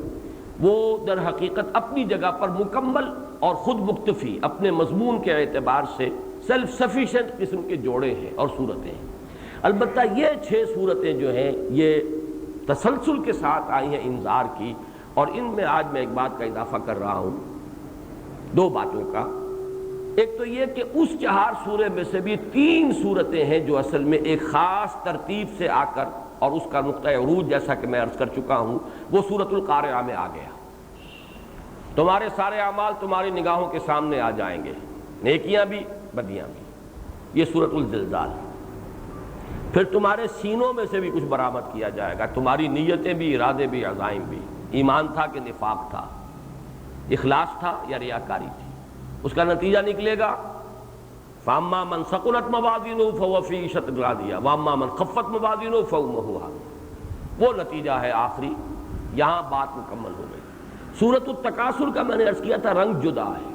وہ در حقیقت اپنی جگہ پر مکمل اور خود مکتفی اپنے مضمون کے اعتبار سے سیلف سفیشینٹ قسم کے جوڑے ہیں اور صورتیں ہیں۔ البتہ یہ 6 صورتیں جو ہیں یہ تسلسل کے ساتھ آئی ہیں انذار کی، اور ان میں آج میں ایک بات کا اضافہ کر رہا ہوں، 2 باتوں کا۔ ایک تو یہ کہ اس 4 سورے میں سے بھی 3 صورتیں ہیں جو اصل میں ایک خاص ترتیب سے آ کر، اور اس کا نقطہ عروج جیسا کہ میں عرض کر چکا ہوں وہ سورۃ القارعہ میں آ گیا۔ تمہارے سارے اعمال تمہاری نگاہوں کے سامنے آ جائیں گے، نیکیاں بھی بدیاں بھی، یہ سورۃ الزلزال۔ پھر تمہارے سینوں میں سے بھی کچھ برآمد کیا جائے گا، تمہاری نیتیں بھی، ارادے بھی، عزائم بھی، ایمان تھا کہ نفاق تھا، اخلاص تھا یا ریاکاری تھی، اس کا نتیجہ نکلے گا فَأَمَّا مَنْ ثَقُلَتْ مَوَازِينُهُ فَهُوَ فِي عِيشَةٍ رَاضِيَةٍ وَأَمَّا مَنْ خَفَّتْ مَوَازِينُهُ فَأُمُّهُ هَاوِيَةٌ، وہ نتیجہ ہے آخری، یہاں بات مکمل ہو گئی۔ سورۃ التکاثر کا میں نے عرض کیا تھا رنگ جدا ہے،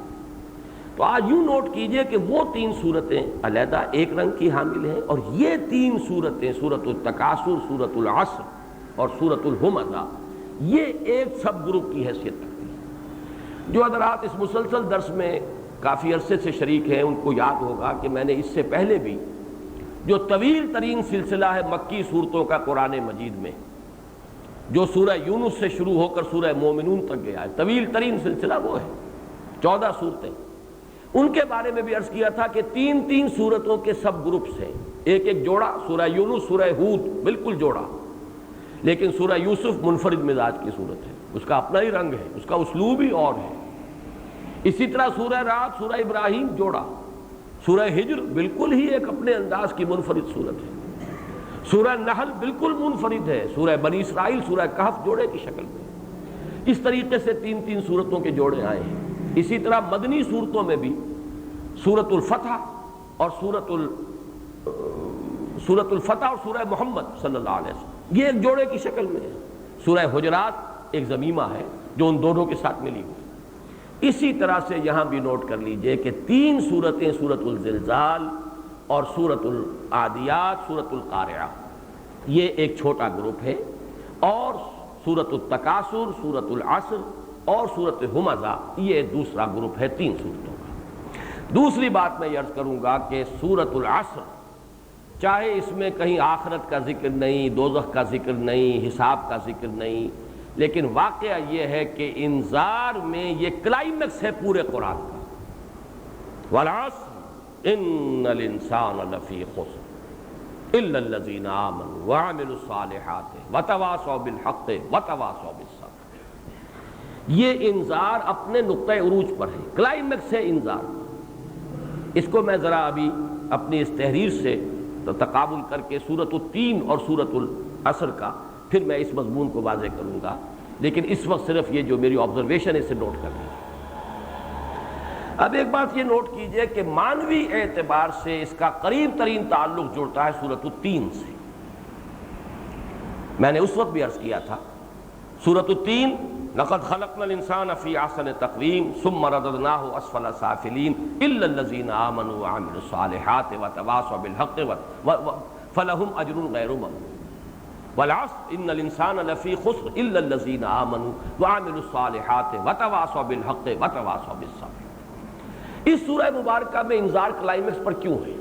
تو آج یوں نوٹ کیجئے کہ وہ 3 صورتیں علیحدہ ایک رنگ کی حامل ہیں، اور یہ 3 صورتیں سورۃ التکاثر، سورۃ العصر اور سورۃ الہمزہ، یہ ایک سب گروپ کی حیثیت رکھتی ہیں۔ جو حضرات اس مسلسل درس میں کافی عرصے سے شریک ہیں ان کو یاد ہوگا کہ میں نے اس سے پہلے بھی جو طویل ترین سلسلہ ہے مکی صورتوں کا قرآن مجید میں، جو سورہ یونس سے شروع ہو کر سورہ مومنون تک گیا ہے، طویل ترین سلسلہ وہ ہے 14 صورتیں، ان کے بارے میں بھی عرض کیا تھا کہ 3 صورتوں کے سب گروپس ہیں، ایک جوڑا سورہ یونس سورہ ہود بالکل جوڑا، لیکن سورہ یوسف منفرد مزاج کی صورت ہے، اس کا اپنا ہی رنگ ہے، اس کا اسلوب ہی اور ہے۔ اسی طرح سورہ رعد سورہ ابراہیم جوڑا، سورہ ہجر بالکل ہی ایک اپنے انداز کی منفرد صورت ہے، سورہ نحل بالکل منفرد ہے، سورہ بنی اسرائیل سورہ کہف جوڑے کی شکل میں۔ اس طریقے سے 3 صورتوں کے جوڑے آئے ہیں۔ اسی طرح مدنی صورتوں میں بھی سورۃ الفتح اور سورۃ الفتح اور سورہ محمد صلی اللہ علیہ وسلم یہ ایک جوڑے کی شکل میں ہے۔ سورہ حجرات ایک ضمیمہ ہے جو ان دونوں کے ساتھ ملی ہوئی۔ اسی طرح سے یہاں بھی نوٹ کر لیجئے کہ 3 صورتیں سورۃ الزلزال اور سورۃ العادیات سورۃ القارعہ یہ ایک چھوٹا گروپ ہے، اور سورۃ التکاثر سورۃ العصر اور سورۃ ہمزہ یہ دوسرا گروپ ہے 3 صورتوں کا۔ دوسری بات میں یہ عرض کروں گا کہ سورۃ العصر چاہے اس میں کہیں آخرت کا ذکر نہیں، دوزخ کا ذکر نہیں، حساب کا ذکر نہیں، لیکن واقعہ یہ ہے کہ انذار میں یہ کلائمیکس ہے پورے قرآن کا۔ وَالْعَصْرِ إِنَّ الْإِنسَانَ لَفِي خُسْرٍ إِلَّا الَّذِينَ آمَنُوا وَعَمِلُوا الصَّالِحَاتِ وَتَوَاصَوْا بِالْحَقِّ وَتَوَاصَوْا بِالصَّبْرِ۔ یہ انذار اپنے نقطہ عروج پر ہے، کلائمیکس ہے انذار۔ اس کو میں ذرا ابھی اپنی اس تحریر سے تقابل کر کے سورۃ التین اور سورۃ العصر کا پھر میں اس مضمون کو واضح کروں گا، لیکن اس وقت صرف یہ جو میری آبزرویشن ہے اسے نوٹ کر لیں۔ اب ایک بات یہ نوٹ کیجئے کہ معنوی اعتبار سے اس کا قریب ترین تعلق جڑتا ہے سورۃ التین سے۔ میں نے اس وقت بھی عرض کیا تھا سورۃ التین لقد خلقنا الانسان فی احسن تقویم ثم رددناہ اسفل سافلین الا الذین آمنوا وعملوا الصالحات وتواصوا بالحق فلہم اجر غیر ممنون والعصر ان الانسان لفی خسر الا الذین آمنوا وعملوا الصالحات وتواصوا بالحق وتواصوا بالصبر۔ اس سورہ مبارکہ میں انذار کلائمیکس پر کیوں ہے؟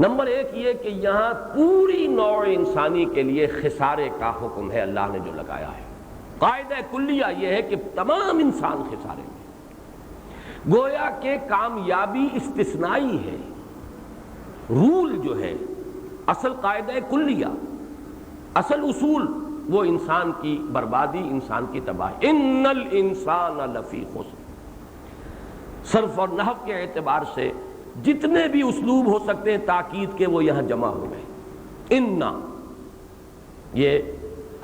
نمبر 1 یہ کہ یہاں پوری نوع انسانی کے لیے خسارے کا حکم ہے، اللہ نے جو لگایا ہے۔ قاعدہ کلیہ یہ ہے کہ تمام انسان خسارے میں، گویا کہ کامیابی استثنائی ہے، رول جو ہے اصل قاعدہ کلیہ، اصل اصول وہ انسان کی بربادی، انسان کی تباہی۔ ان الانسان لفی خسر، صرف اور نحو کے اعتبار سے جتنے بھی اسلوب ہو سکتے ہیں تاکید کے وہ یہاں جمع ہو گئے۔ ان یہ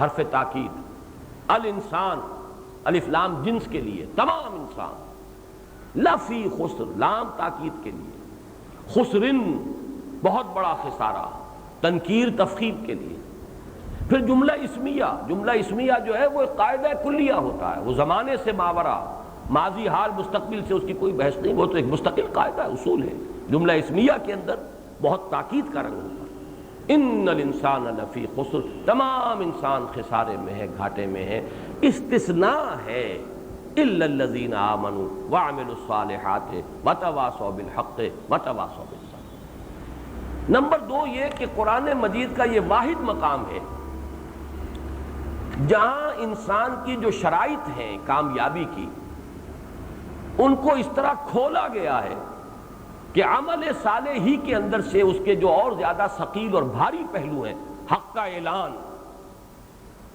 حرف تاکید، الانسان الف لام جنس کے لیے، تمام انسان، لفی خسر لام تاکید کے لیے، خسرن بہت بڑا خسارہ، تنکیر تفخیم کے لیے۔ پھر جملہ اسمیہ جو ہے وہ ایک قاعدہ کلیہ ہوتا ہے، وہ زمانے سے ماورا، ماضی حال مستقبل سے اس کی کوئی بحث نہیں، وہ تو ایک مستقل قاعدہ اصول ہے۔ جملہ اسمیہ کے اندر بہت تاکید کا رنگ ہوتا ہے۔ ان الانسان لفی خسر، تمام انسان خسارے میں ہے، گھاٹے میں ہے، استثناء ہے الا الذین آمنوا وعملوا الصالحات وتواصوا بالحق وتواصوا بالصبر۔ نمبر 2 یہ کہ قرآن مجید کا یہ واحد مقام ہے جہاں انسان کی جو شرائط ہیں کامیابی کی ان کو اس طرح کھولا گیا ہے کہ عمل صالح ہی کے اندر سے اس کے جو اور زیادہ ثقیل اور بھاری پہلو ہیں، حق کا اعلان،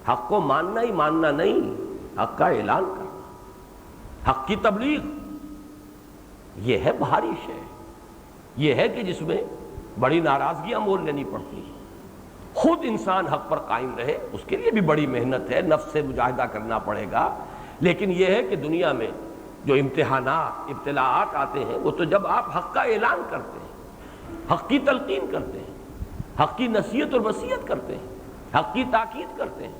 حق کو ماننا ہی ماننا نہیں، حق کا اعلان کرنا، حق کی تبلیغ، یہ ہے بھاری شے، یہ ہے کہ جس میں بڑی ناراضگیاں مول لینی پڑتی ہیں۔ خود انسان حق پر قائم رہے اس کے لیے بھی بڑی محنت ہے، نفس سے مجاہدہ کرنا پڑے گا، لیکن یہ ہے کہ دنیا میں جو امتحانات ابتلاعات آتے ہیں وہ تو جب آپ حق کا اعلان کرتے ہیں، حق کی تلقین کرتے ہیں، حق کی نصیحت اور وصیت کرتے ہیں، حق کی تاکید کرتے ہیں،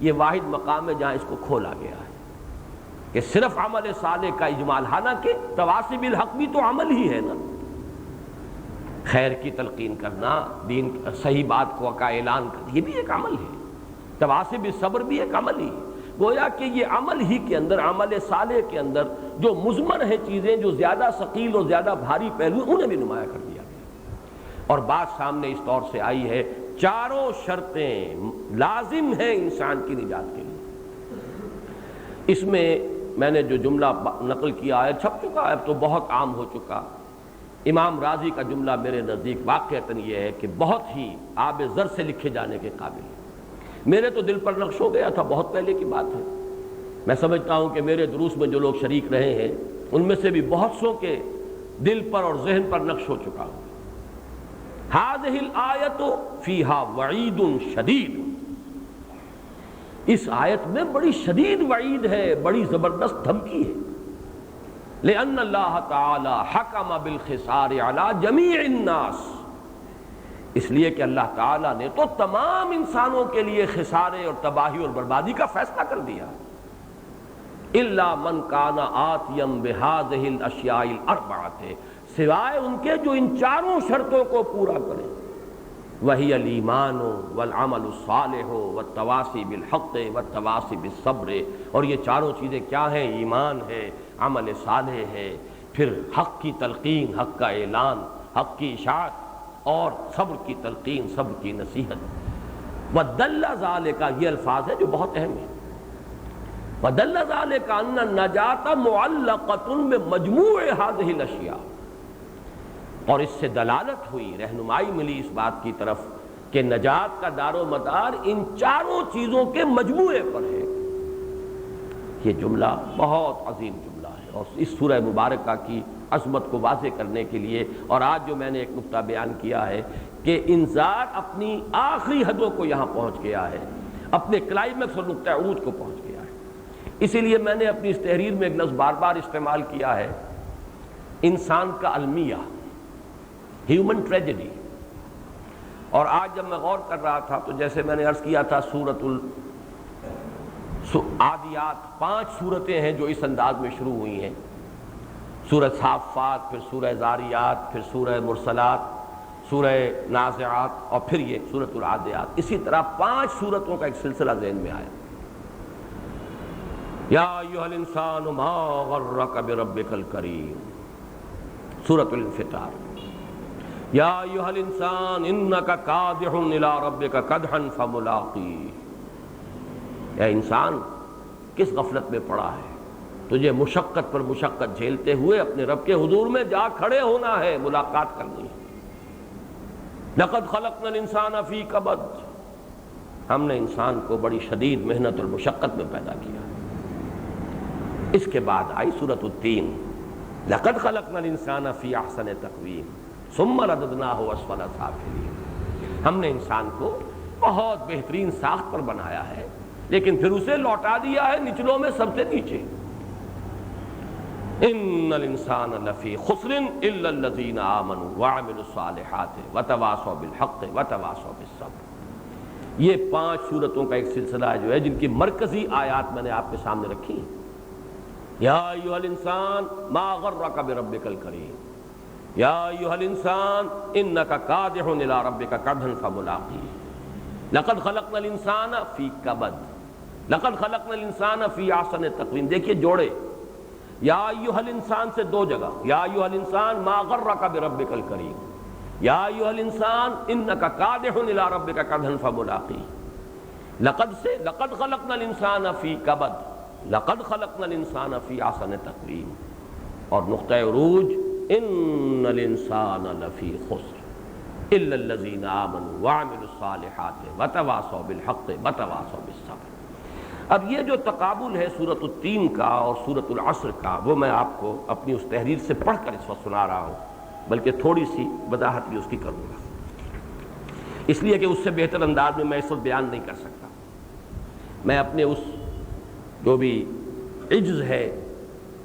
یہ واحد مقام ہے جہاں اس کو کھولا گیا ہے کہ صرف عمل صالح کا اجمال، حالانکہ تواصی بالحق بھی تو عمل ہی ہے نا، خیر کی تلقین کرنا، دین صحیح بات کو کا اعلان کرنا، یہ بھی ایک عمل ہے، تواصی بالصبر بھی ایک عمل ہی ہے، گویا کہ یہ عمل ہی کے اندر، عمل صالح کے اندر جو مضمر ہیں چیزیں، جو زیادہ ثقیل اور زیادہ بھاری پہلو، انہیں بھی نمایاں کر دیا گیا۔ اور بات سامنے اس طور سے آئی ہے، چاروں شرطیں لازم ہیں انسان کی نجات کے لیے۔ اس میں نے جو جملہ نقل کیا ہے، چھپ چکا ہے، اب تو بہت عام ہو چکا، امام راضی کا جملہ میرے نزدیک واقعتاً یہ ہے کہ بہت ہی آب زر سے لکھے جانے کے قابل ہے۔ میرے تو دل پر نقش ہو گیا تھا، بہت پہلے کی بات ہے۔ میں سمجھتا ہوں کہ میرے دروس میں جو لوگ شریک رہے ہیں ان میں سے بھی بہت سو کے دل پر اور ذہن پر نقش ہو چکا ہوں۔ هذه الآیۃ فیہا وعید شدید، اس آیت میں بڑی شدید وعید ہے، بڑی زبردست دھمکی ہے۔ لأن اللہ تعالی حکم بالخسار علی جمیع الناس، اس لیے کہ اللہ تعالیٰ نے تو تمام انسانوں کے لیے خسارے اور تباہی اور بربادی کا فیصلہ کر دیا۔ الا من کان آتیا بہذہ الاشیاء الاربعۃ، سوائے ان کے جو ان چاروں شرطوں کو پورا کریں، وہی الایمان والعمل الصالح والتواصی بالحق والتواصی بالصبر، اور یہ چاروں چیزیں کیا ہیں؟ ایمان ہے، عمل صالح ہے، پھر حق کی تلقین، حق کا اعلان، حق کی اشاعت، اور صبر کی تلقین، صبر کی نصیحت۔ وَدَلَّ ذَلِكَ، یہ الفاظ ہیں جو بہت اہم ہیں۔ وَدَلَّ ذَلِكَ أَنَّ النَّجَاةَ مُعَلَّقَةٌ بِمَجْمُوعِ هَذِهِ الْأَشْيَاء، اور اس سے دلالت ہوئی، رہنمائی ملی اس بات کی طرف کہ نجات کا دار و مدار ان چاروں چیزوں کے مجموعے پر ہے۔ یہ جملہ بہت عظیم جملہ ہے، اور اس سورہ مبارکہ کی عظمت کو واضح کرنے کے لیے، اور آج جو میں نے ایک نقطہ بیان کیا ہے کہ انذار اپنی آخری حدوں کو یہاں پہنچ گیا ہے، اپنے کلائمیکس اور نقطہ عروج کو پہنچ گیا ہے۔ اسی لیے میں نے اپنی اس تحریر میں ایک لفظ بار بار استعمال کیا ہے، انسان کا المیہ، ہیومن ٹریجڈی۔ اور آج جب میں غور کر رہا تھا تو جیسے میں نے عرض کیا تھا، سورۃ العادیات 5 سورتیں ہیں جو اس انداز میں شروع ہوئی ہیں، سورہ صافات، پھر سورہ ذاریات، پھر سورہ مرسلات، سورہ نازعات، اور پھر یہ سورۃ العادیات۔ اسی طرح 5 سورتوں کا ایک سلسلہ ذہن میں آیا۔ یا ایھا الانسان ما غرک بربک الکریم، سورۃ الانفطار۔ یا ایھا الانسان انک کادح الی ربک کدحا فملاقیہ، اے انسان کس غفلت میں پڑا ہے، تجھے مشقت پر مشقت جھیلتے ہوئے اپنے رب کے حضور میں جا کھڑے ہونا ہے، ملاقات کرنی ہے۔ لقد خلقنا الانسان فی کبد، ہم نے انسان کو بڑی شدید محنت اور مشقت میں پیدا کیا۔ اس کے بعد آئی سورۃ التین، لقد خلقنا الانسان فی احسن تقویم ثم رددناہ اسفل سافلین، ہم نے انسان کو بہت بہترین ساخت پر بنایا ہے، لیکن پھر اسے لوٹا دیا ہے نچلوں میں سب سے نیچے۔ ان الانسان لفی خسر الا الذین آمنوا وعملوا الصالحات وتواصوا بالحق وتواصوا بالصبر۔ یہ 5 سورتوں کا ایک سلسلہ جو ہے، جن کی مرکزی آیات میں نے آپ کے سامنے رکھی ہیں۔ یا ایھا الانسان ما غرک بربک الکریم، یا ایھا الانسان انک کادح الی ربک کدحا فملاقیہ، لقد خلقنا الانسان فی کبد، لقد خلقنا الانسان فی احسن تقویم۔ دیکھیے جوڑے، یا ایھا الانسان سے 2 جگہ، یا ایھا الانسان ما غرک بربک الکریم، یا ایھا الانسان انک کادح الی ربک کدحا فملاقیہ۔ لقد سے لقد خلقنا الانسان فی کبد، لقد خلقنا الانسان فی احسن تقویم، اور نقطہ عروج ان الانسان لفی خسر الا الذین آمنوا وعملوا الصالحات وتواصوا بالحق وتواصوا بالصبر۔ اب یہ جو تقابل ہے سورۃ التین کا اور سورۃ العصر کا، وہ میں آپ کو اپنی اس تحریر سے پڑھ کر اس وقت سنا رہا ہوں، بلکہ تھوڑی سی وضاحت بھی اس کی کروں گا، اس لیے کہ اس سے بہتر انداز میں اس وقت بیان نہیں کر سکتا۔ میں اپنے اس جو بھی عجز ہے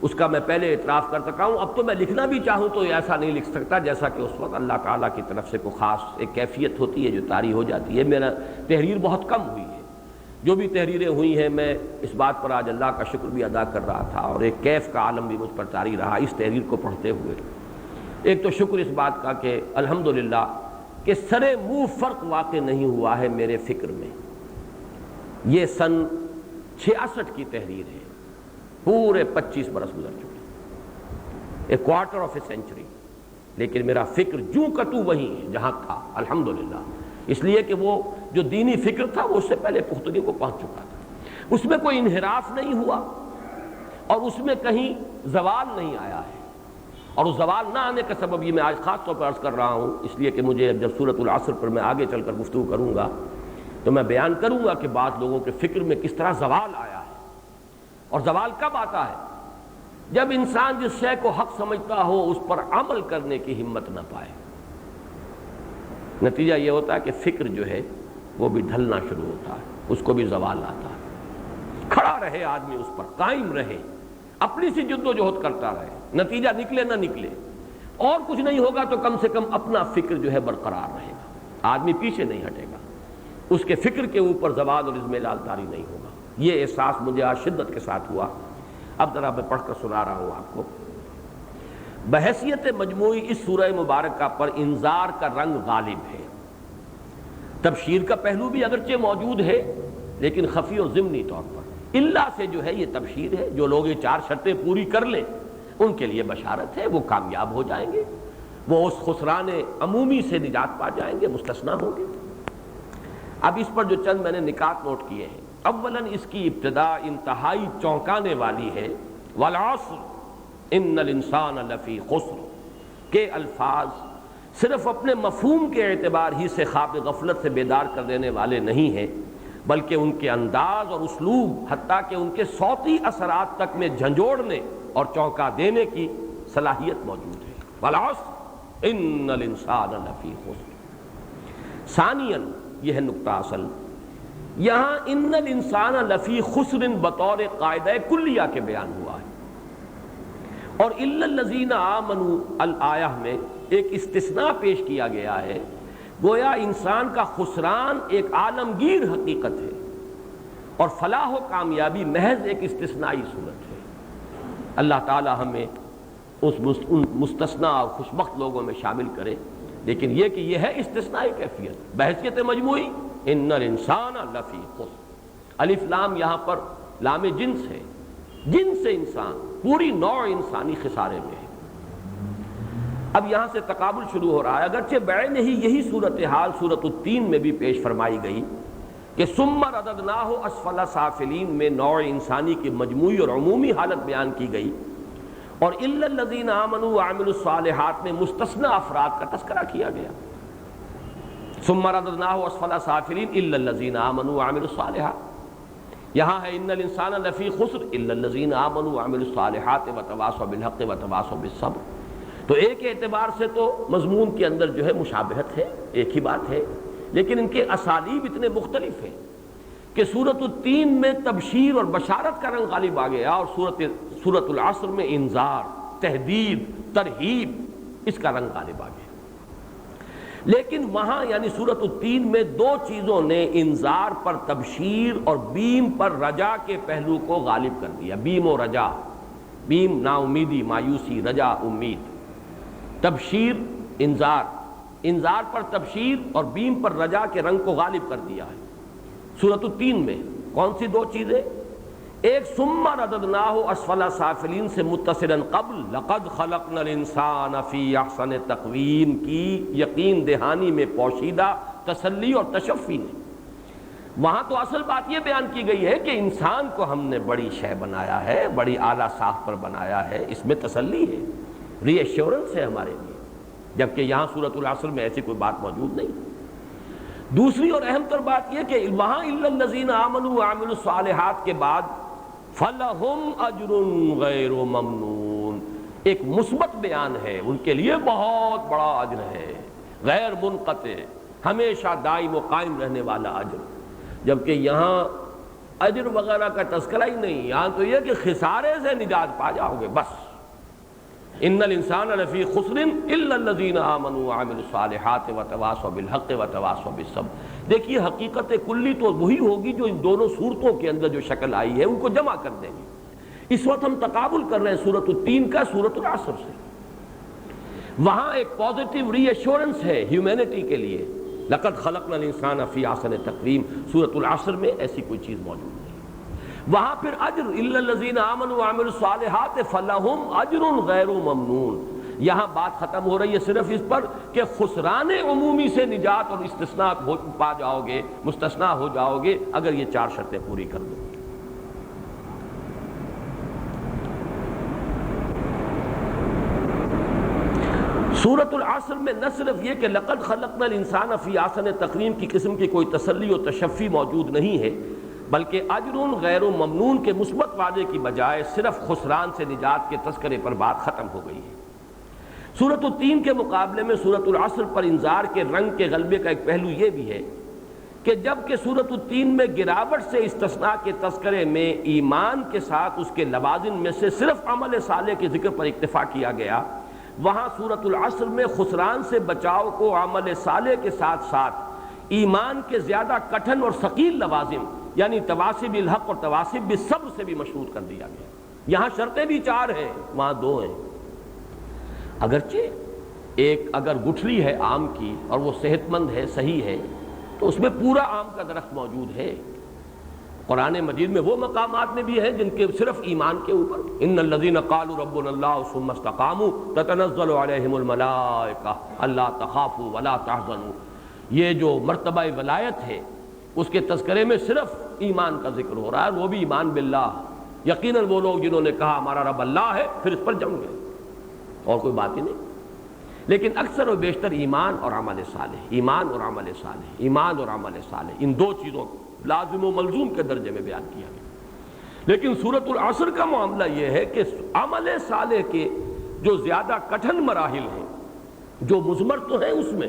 اس کا میں پہلے اعتراف کر سکا ہوں، اب تو میں لکھنا بھی چاہوں تو ایسا نہیں لکھ سکتا جیسا کہ اس وقت اللہ تعالیٰ کی طرف سے کوئی خاص ایک کیفیت ہوتی ہے جو طاری ہو جاتی ہے۔ میرا تحریر بہت کم ہوئی ہے، جو بھی تحریریں ہوئی ہیں میں اس بات پر آج اللہ کا شکر بھی ادا کر رہا تھا، اور ایک کیف کا عالم بھی مجھ پر طاری رہا اس تحریر کو پڑھتے ہوئے۔ ایک تو شکر اس بات کا کہ الحمدللہ کہ سرے منہ فرق واقع نہیں ہوا ہے میرے فکر میں۔ یہ سن 66 کی تحریر ہے، پورے 25 برس گزر چکے، ایک کوارٹر آف اے سینچری، لیکن میرا فکر جوں کا تو وہیں ہے جہاں تھا الحمدللہ، اس لیے کہ وہ جو دینی فکر تھا وہ اس سے پہلے پختگی کو پہنچ چکا تھا، اس میں کوئی انحراف نہیں ہوا اور اس میں کہیں زوال نہیں آیا ہے۔ اور اس زوال نہ آنے کا سبب یہ میں آج خاص طور پر عرض کر رہا ہوں، اس لیے کہ مجھے جب سورۃ العصر پر میں آگے چل کر گفتگو کروں گا تو میں بیان کروں گا کہ بعض لوگوں کے فکر میں کس طرح زوال آیا ہے، اور زوال کب آتا ہے؟ جب انسان جس شے کو حق سمجھتا ہو اس پر عمل کرنے کی ہمت نہ پائے، نتیجہ یہ ہوتا ہے کہ فکر جو ہے وہ بھی ڈھلنا شروع ہوتا ہے، اس کو بھی زوال آتا ہے۔ کھڑا رہے آدمی اس پر، قائم رہے، اپنی سی جد و جہد کرتا رہے، نتیجہ نکلے نہ نکلے، اور کچھ نہیں ہوگا تو کم سے کم اپنا فکر جو ہے برقرار رہے گا، آدمی پیچھے نہیں ہٹے گا، اس کے فکر کے اوپر زوال اور اضمحلال طاری نہیں ہوگا۔ یہ احساس مجھے آج شدت کے ساتھ ہوا۔ اب ذرا میں پڑھ کر سنا رہا ہوں آپ کو۔ بحیثیت مجموعی اس سورہ مبارکہ پر انذار کا رنگ غالب ہے، تبشیر کا پہلو بھی اگرچہ موجود ہے لیکن خفی اور ضمنی طور پر، اللہ سے جو ہے یہ تبشیر ہے، جو لوگ یہ 4 شرطیں پوری کر لیں ان کے لیے بشارت ہے، وہ کامیاب ہو جائیں گے، وہ اس خسران عمومی سے نجات پا جائیں گے، مستثنیٰ ہوں گے۔ اب اس پر جو چند میں نے نکات نوٹ کیے ہیں، اولاً اس کی ابتدا انتہائی چونکانے والی ہے، والعصر ان الانسان لفی خسر کے الفاظ صرف اپنے مفہوم کے اعتبار ہی سے خواب غفلت سے بیدار کر دینے والے نہیں ہیں، بلکہ ان کے انداز اور اسلوب حتیٰ کہ ان کے صوتی اثرات تک میں جھنجھوڑنے اور چونکا دینے کی صلاحیت موجود ہے۔ والعصر ان الانسان لفی خسر۔ ثانیاً یہ ہے نقطہ اصل، یہاں ان الانسان لفی خسر بطور قاعدہ کلیہ کے بیان ہوا ہے، اور الا الذین آمنوا الآیہ میں ایک استثناء پیش کیا گیا ہے، گویا انسان کا خسران ایک عالمگیر حقیقت ہے اور فلاح و کامیابی محض ایک استثنائی صورت ہے۔ اللہ تعالی ہمیں اس مستثنیٰ اور خوشبخت لوگوں میں شامل کرے، لیکن یہ کہ یہ ہے استثنائی کیفیت بحیثیت مجموعی، ان الانسان لفی خسر۔ الف لام یہاں پر لام جنس ہے، جنس انسان، پوری نوع انسانی خسارے میں ہے۔ اب یہاں سے تقابل شروع ہو رہا ہے، اگرچہ بعین ہی یہی صورتحال سورۃ التین میں بھی پیش فرمائی گئی کہ ثم رددناہ اسفل سافلین میں نوع انسانی کی مجموعی اور عمومی حالت بیان کی گئی، اور الا الذین آمنوا وعملوا الصالحات میں مستثنی افراد کا تذکرہ کیا گیا۔ ثم رددناہ اسفل سافلین الا الذین آمنوا وعملوا الصالحات، یہاں ہے ان الانسان لفی خسر الا الذین آمنوا وعملوا الصالحات وتواصوا بالحق وتواصوا بالصبر۔ تو ایک اعتبار سے تو مضمون کے اندر جو ہے مشابہت ہے، ایک ہی بات ہے، لیکن ان کے اسالیب اتنے مختلف ہیں کہ سورۃ التین میں تبشیر اور بشارت کا رنگ غالب آ گیا، اور سورۃ العصر میں انذار، تہدید، ترہیب، اس کا رنگ غالب آ گیا۔ لیکن وہاں یعنی سورۃ التین میں 2 چیزوں نے انذار پر تبشیر اور بیم پر رجا کے پہلو کو غالب کر دیا۔ بیم و رجا، بیم نا امیدی، مایوسی، رجا امید، تبشیر انذار، انذار پر تبشیر اور بیم پر رجا کے رنگ کو غالب کر دیا ہے سورۃ التین میں۔ کون سی 2 چیزیں؟ ایک ثم رددناہ اسفل سافلین سے متصلاً قبل لقد خلقنا الانسان فی احسن تقویم کی یقین دہانی میں پوشیدہ تسلی اور تشفی نے۔ وہاں تو اصل بات یہ بیان کی گئی ہے کہ انسان کو ہم نے بڑی شے بنایا ہے، بڑی اعلیٰ ساخت پر بنایا ہے، اس میں تسلی ہے، ری ایشورنس ہے ہمارے لیے، جبکہ یہاں سورۃ العصر میں ایسی کوئی بات موجود نہیں۔ دوسری اور اہم تر بات یہ کہ وہاں الا الذین آمنوا وعملوا الصالحات کے بعد فلہم اجر غیر ممنون، ایک مثبت بیان ہے، ان کے لیے بہت بڑا اجر ہے، غیر منقطع، ہمیشہ دائم و قائم رہنے والا اجر، جبکہ یہاں اجر وغیرہ کا تذکرہ ہی نہیں، یہاں تو یہ کہ خسارے سے نجات پا جاؤ گے بس۔ ان الانسان لفی خسر الا الذین آمنوا وعملوا الصالحات وتواصوا بالحق وتواصوا بالصبر۔ دیکھیے حقیقت کلی تو وہی ہوگی جو ان دونوں صورتوں کے اندر جو شکل آئی ہے ان کو جمع کر دیں گے۔ اس وقت ہم تقابل کر رہے ہیں سورۃ التین کا سورۃ العصر سے، وہاں ایک پازیٹیو ری ایشورنس ہے ہیومینٹی کے لیے، لقد خلقنا الانسان فی احسن تقویم، سورۃ العصر میں ایسی کوئی چیز موجود نہیں۔ وہاں پھر اجر الا الذین آمنوا وعملوا الصالحات فلہم اجر غیر ممنون، یہاں بات ختم ہو رہی ہے صرف اس پر کہ خسران عمومی سے نجات اور استثناء پا جاؤ گے، مستثنیٰ ہو جاؤ گے اگر یہ 4 شرطیں پوری کر دو۔ سورۃ العصر میں نہ صرف یہ کہ لقد خلقنا الانسان فی احسن تقویم کی قسم کی کوئی تسلی و تشفی موجود نہیں ہے، بلکہ اجر غیر ممنون کے مثبت وعدے کی بجائے صرف خسران سے نجات کے تذکرے پر بات ختم ہو گئی ہے۔ سورۃ التین کے مقابلے میں سورۃ العصر پر انذار کے رنگ کے غلبے کا ایک پہلو یہ بھی ہے کہ جب کہ سورۃ التین میں گراوٹ سے استثناء کے تذکرے میں ایمان کے ساتھ اس کے لوازم میں سے صرف عمل صالح کے ذکر پر اکتفا کیا گیا، وہاں سورۃ العصر میں خسران سے بچاؤ کو عمل صالح کے ساتھ ساتھ ایمان کے زیادہ کٹھن اور ثقیل لوازم یعنی تواصی بالحق اور تواصی بالصبر سے بھی مشروط کر دیا گیا۔ یہاں شرطیں بھی 4 ہیں، وہاں 2 ہیں۔ اگرچہ ایک اگر گٹھلی ہے آم کی اور وہ صحت مند ہے، صحیح ہے، تو اس میں پورا آم کا درخت موجود ہے۔ قرآن مجید میں وہ مقامات میں بھی ہیں جن کے صرف ایمان کے اوپر ان الذین قالوا ربنا اللہ ثم استقاموا تتنزل علیہم الملائکہ الا تخافوا ولا تحزنوا، یہ جو مرتبہ ولایت ہے اس کے تذکرے میں صرف ایمان کا ذکر ہو رہا ہے، وہ بھی ایمان باللہ، یقیناً وہ لوگ جنہوں نے کہا ہمارا رب اللہ ہے پھر اس پر جم گئے، اور کوئی بات ہی نہیں۔ لیکن اکثر و بیشتر ایمان اور عمل صالح، ایمان اور عمل صالح، ایمان اور عمل صالح، ان 2 چیزوں کو لازم و ملزوم کے درجے میں بیان کیا گیا۔ لیکن سورۃ العصر کا معاملہ یہ ہے کہ عمل صالح کے جو زیادہ کٹھن مراحل ہیں، جو مضمر تو ہیں اس میں،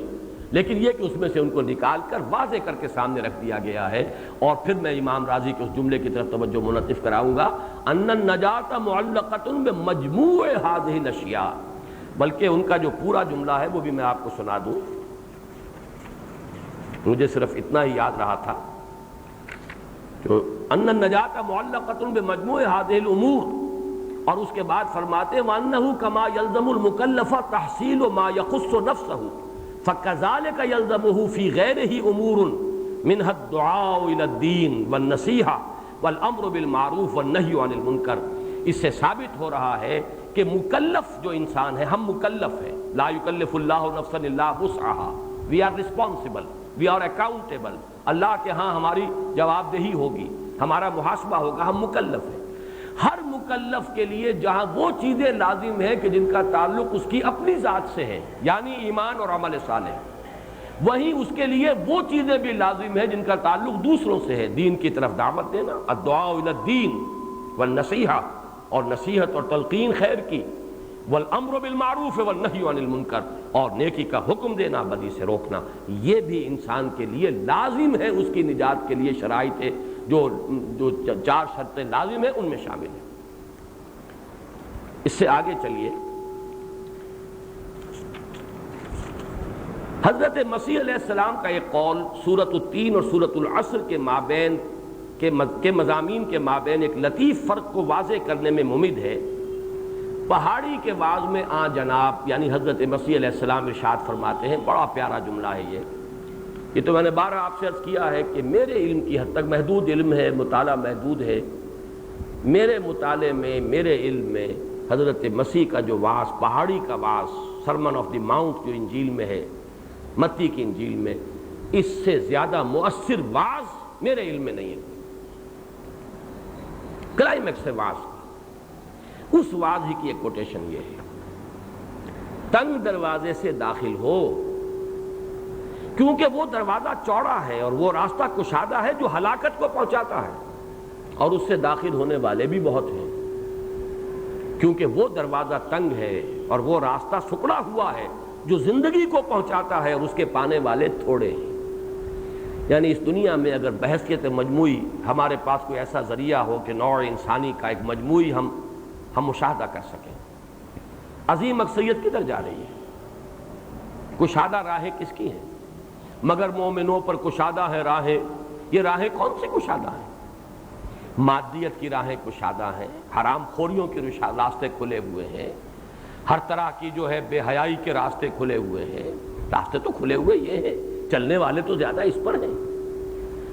لیکن یہ کہ اس میں سے ان کو نکال کر واضح کر کے سامنے رکھ دیا گیا ہے۔ اور پھر میں امام راضی کے اس جملے کی طرف توجہ منعطف کراؤں گا، ان النجاۃ معلقۃ بمجموع هذه الاشیاء، بلکہ ان کا جو پورا جملہ ہے وہ بھی میں آپ کو سنا دوں، مجھے صرف اتنا ہی یاد رہا تھا جو ان النجاۃ معلقۃ بمجموع هذه الامور، اور اس کے بعد فرماتے ہیں وانه كما يلزم المكلف تحصيل ما يخص نفسه فكذلك يلزمه في غيره امور منها الدعاء الى الدين والنصيحة والامر بالمعروف والنهي عن المنکر۔ اس سے ثابت ہو رہا ہے کہ مکلف جو انسان ہے، ہم مکلف ہیں، لا یکلف اللہ نفسا الا وسعها، we are responsible, we are accountable, Allah کے ہاں ہماری جواب دہی ہوگی، ہمارا محاسبہ ہوگا، ہم مکلف ہیں۔ ہر مکلف کے لیے جہاں وہ چیزیں لازم ہیں کہ جن کا تعلق اس کی اپنی ذات سے ہے یعنی ایمان اور عمل صالح، وہیں اس کے لیے وہ چیزیں بھی لازم ہیں جن کا تعلق دوسروں سے ہے، دین کی طرف دعوت دینا، الدعاء الی الدین والنصیحہ، اور نصیحت اور تلقین خیر کی، والامر بالمعروف والنہی عن المنکر، اور نیکی کا حکم دینا، بدی سے روکنا، یہ بھی انسان کے لیے لازم ہے، اس کی نجات کے لیے شرائط ہے، جو 4 شرطیں لازم ہیں ان میں شامل ہیں۔ اس سے آگے چلیے، حضرت مسیح علیہ السلام کا ایک قول سورۃ التین اور سورۃ العصر کے مابین کے مضامین کے مابین ایک لطیف فرق کو واضح کرنے میں ممد ہے۔ پہاڑی کے بعض میں جناب یعنی حضرت مسیح علیہ السلام ارشاد فرماتے ہیں، بڑا پیارا جملہ ہے یہ تو میں نے 12 آپ سے عرض کیا ہے کہ میرے علم کی حد تک محدود علم ہے، مطالعہ محدود ہے، میرے مطالعے میں، میرے علم میں حضرت مسیح کا جو وعظ، پہاڑی کا وعظ، سرمن آف دی ماؤنٹ جو انجیل میں ہے، متی کی انجیل میں، اس سے زیادہ مؤثر وعظ میرے علم میں نہیں ہے۔ کلائمیکس ہے وعظ، اس وعظ ہی کی ایک کوٹیشن یہ ہے، تنگ دروازے سے داخل ہو، کیونکہ وہ دروازہ چوڑا ہے اور وہ راستہ کشادہ ہے جو ہلاکت کو پہنچاتا ہے، اور اس سے داخل ہونے والے بھی بہت ہیں، کیونکہ وہ دروازہ تنگ ہے اور وہ راستہ سکڑا ہوا ہے جو زندگی کو پہنچاتا ہے، اور اس کے پانے والے تھوڑے ہیں۔ یعنی اس دنیا میں اگر بحثیت مجموعی ہمارے پاس کوئی ایسا ذریعہ ہو کہ نوع انسانی کا ایک مجموعی ہم مشاہدہ کر سکیں، عظیم اکثریت کدھر جا رہی ہے؟ کشادہ راہیں کس کی ہیں؟ مگر مومنوں پر کشادہ ہیں راہیں، یہ راہیں کون سی کشادہ ہیں؟ مادیت کی راہیں کشادہ ہیں، حرام خوریوں کے راستے کھلے ہوئے ہیں، ہر طرح کی جو ہے بے حیائی کے راستے کھلے ہوئے ہیں۔ راستے تو کھلے ہوئے یہ ہیں، چلنے والے تو زیادہ اس پر ہیں،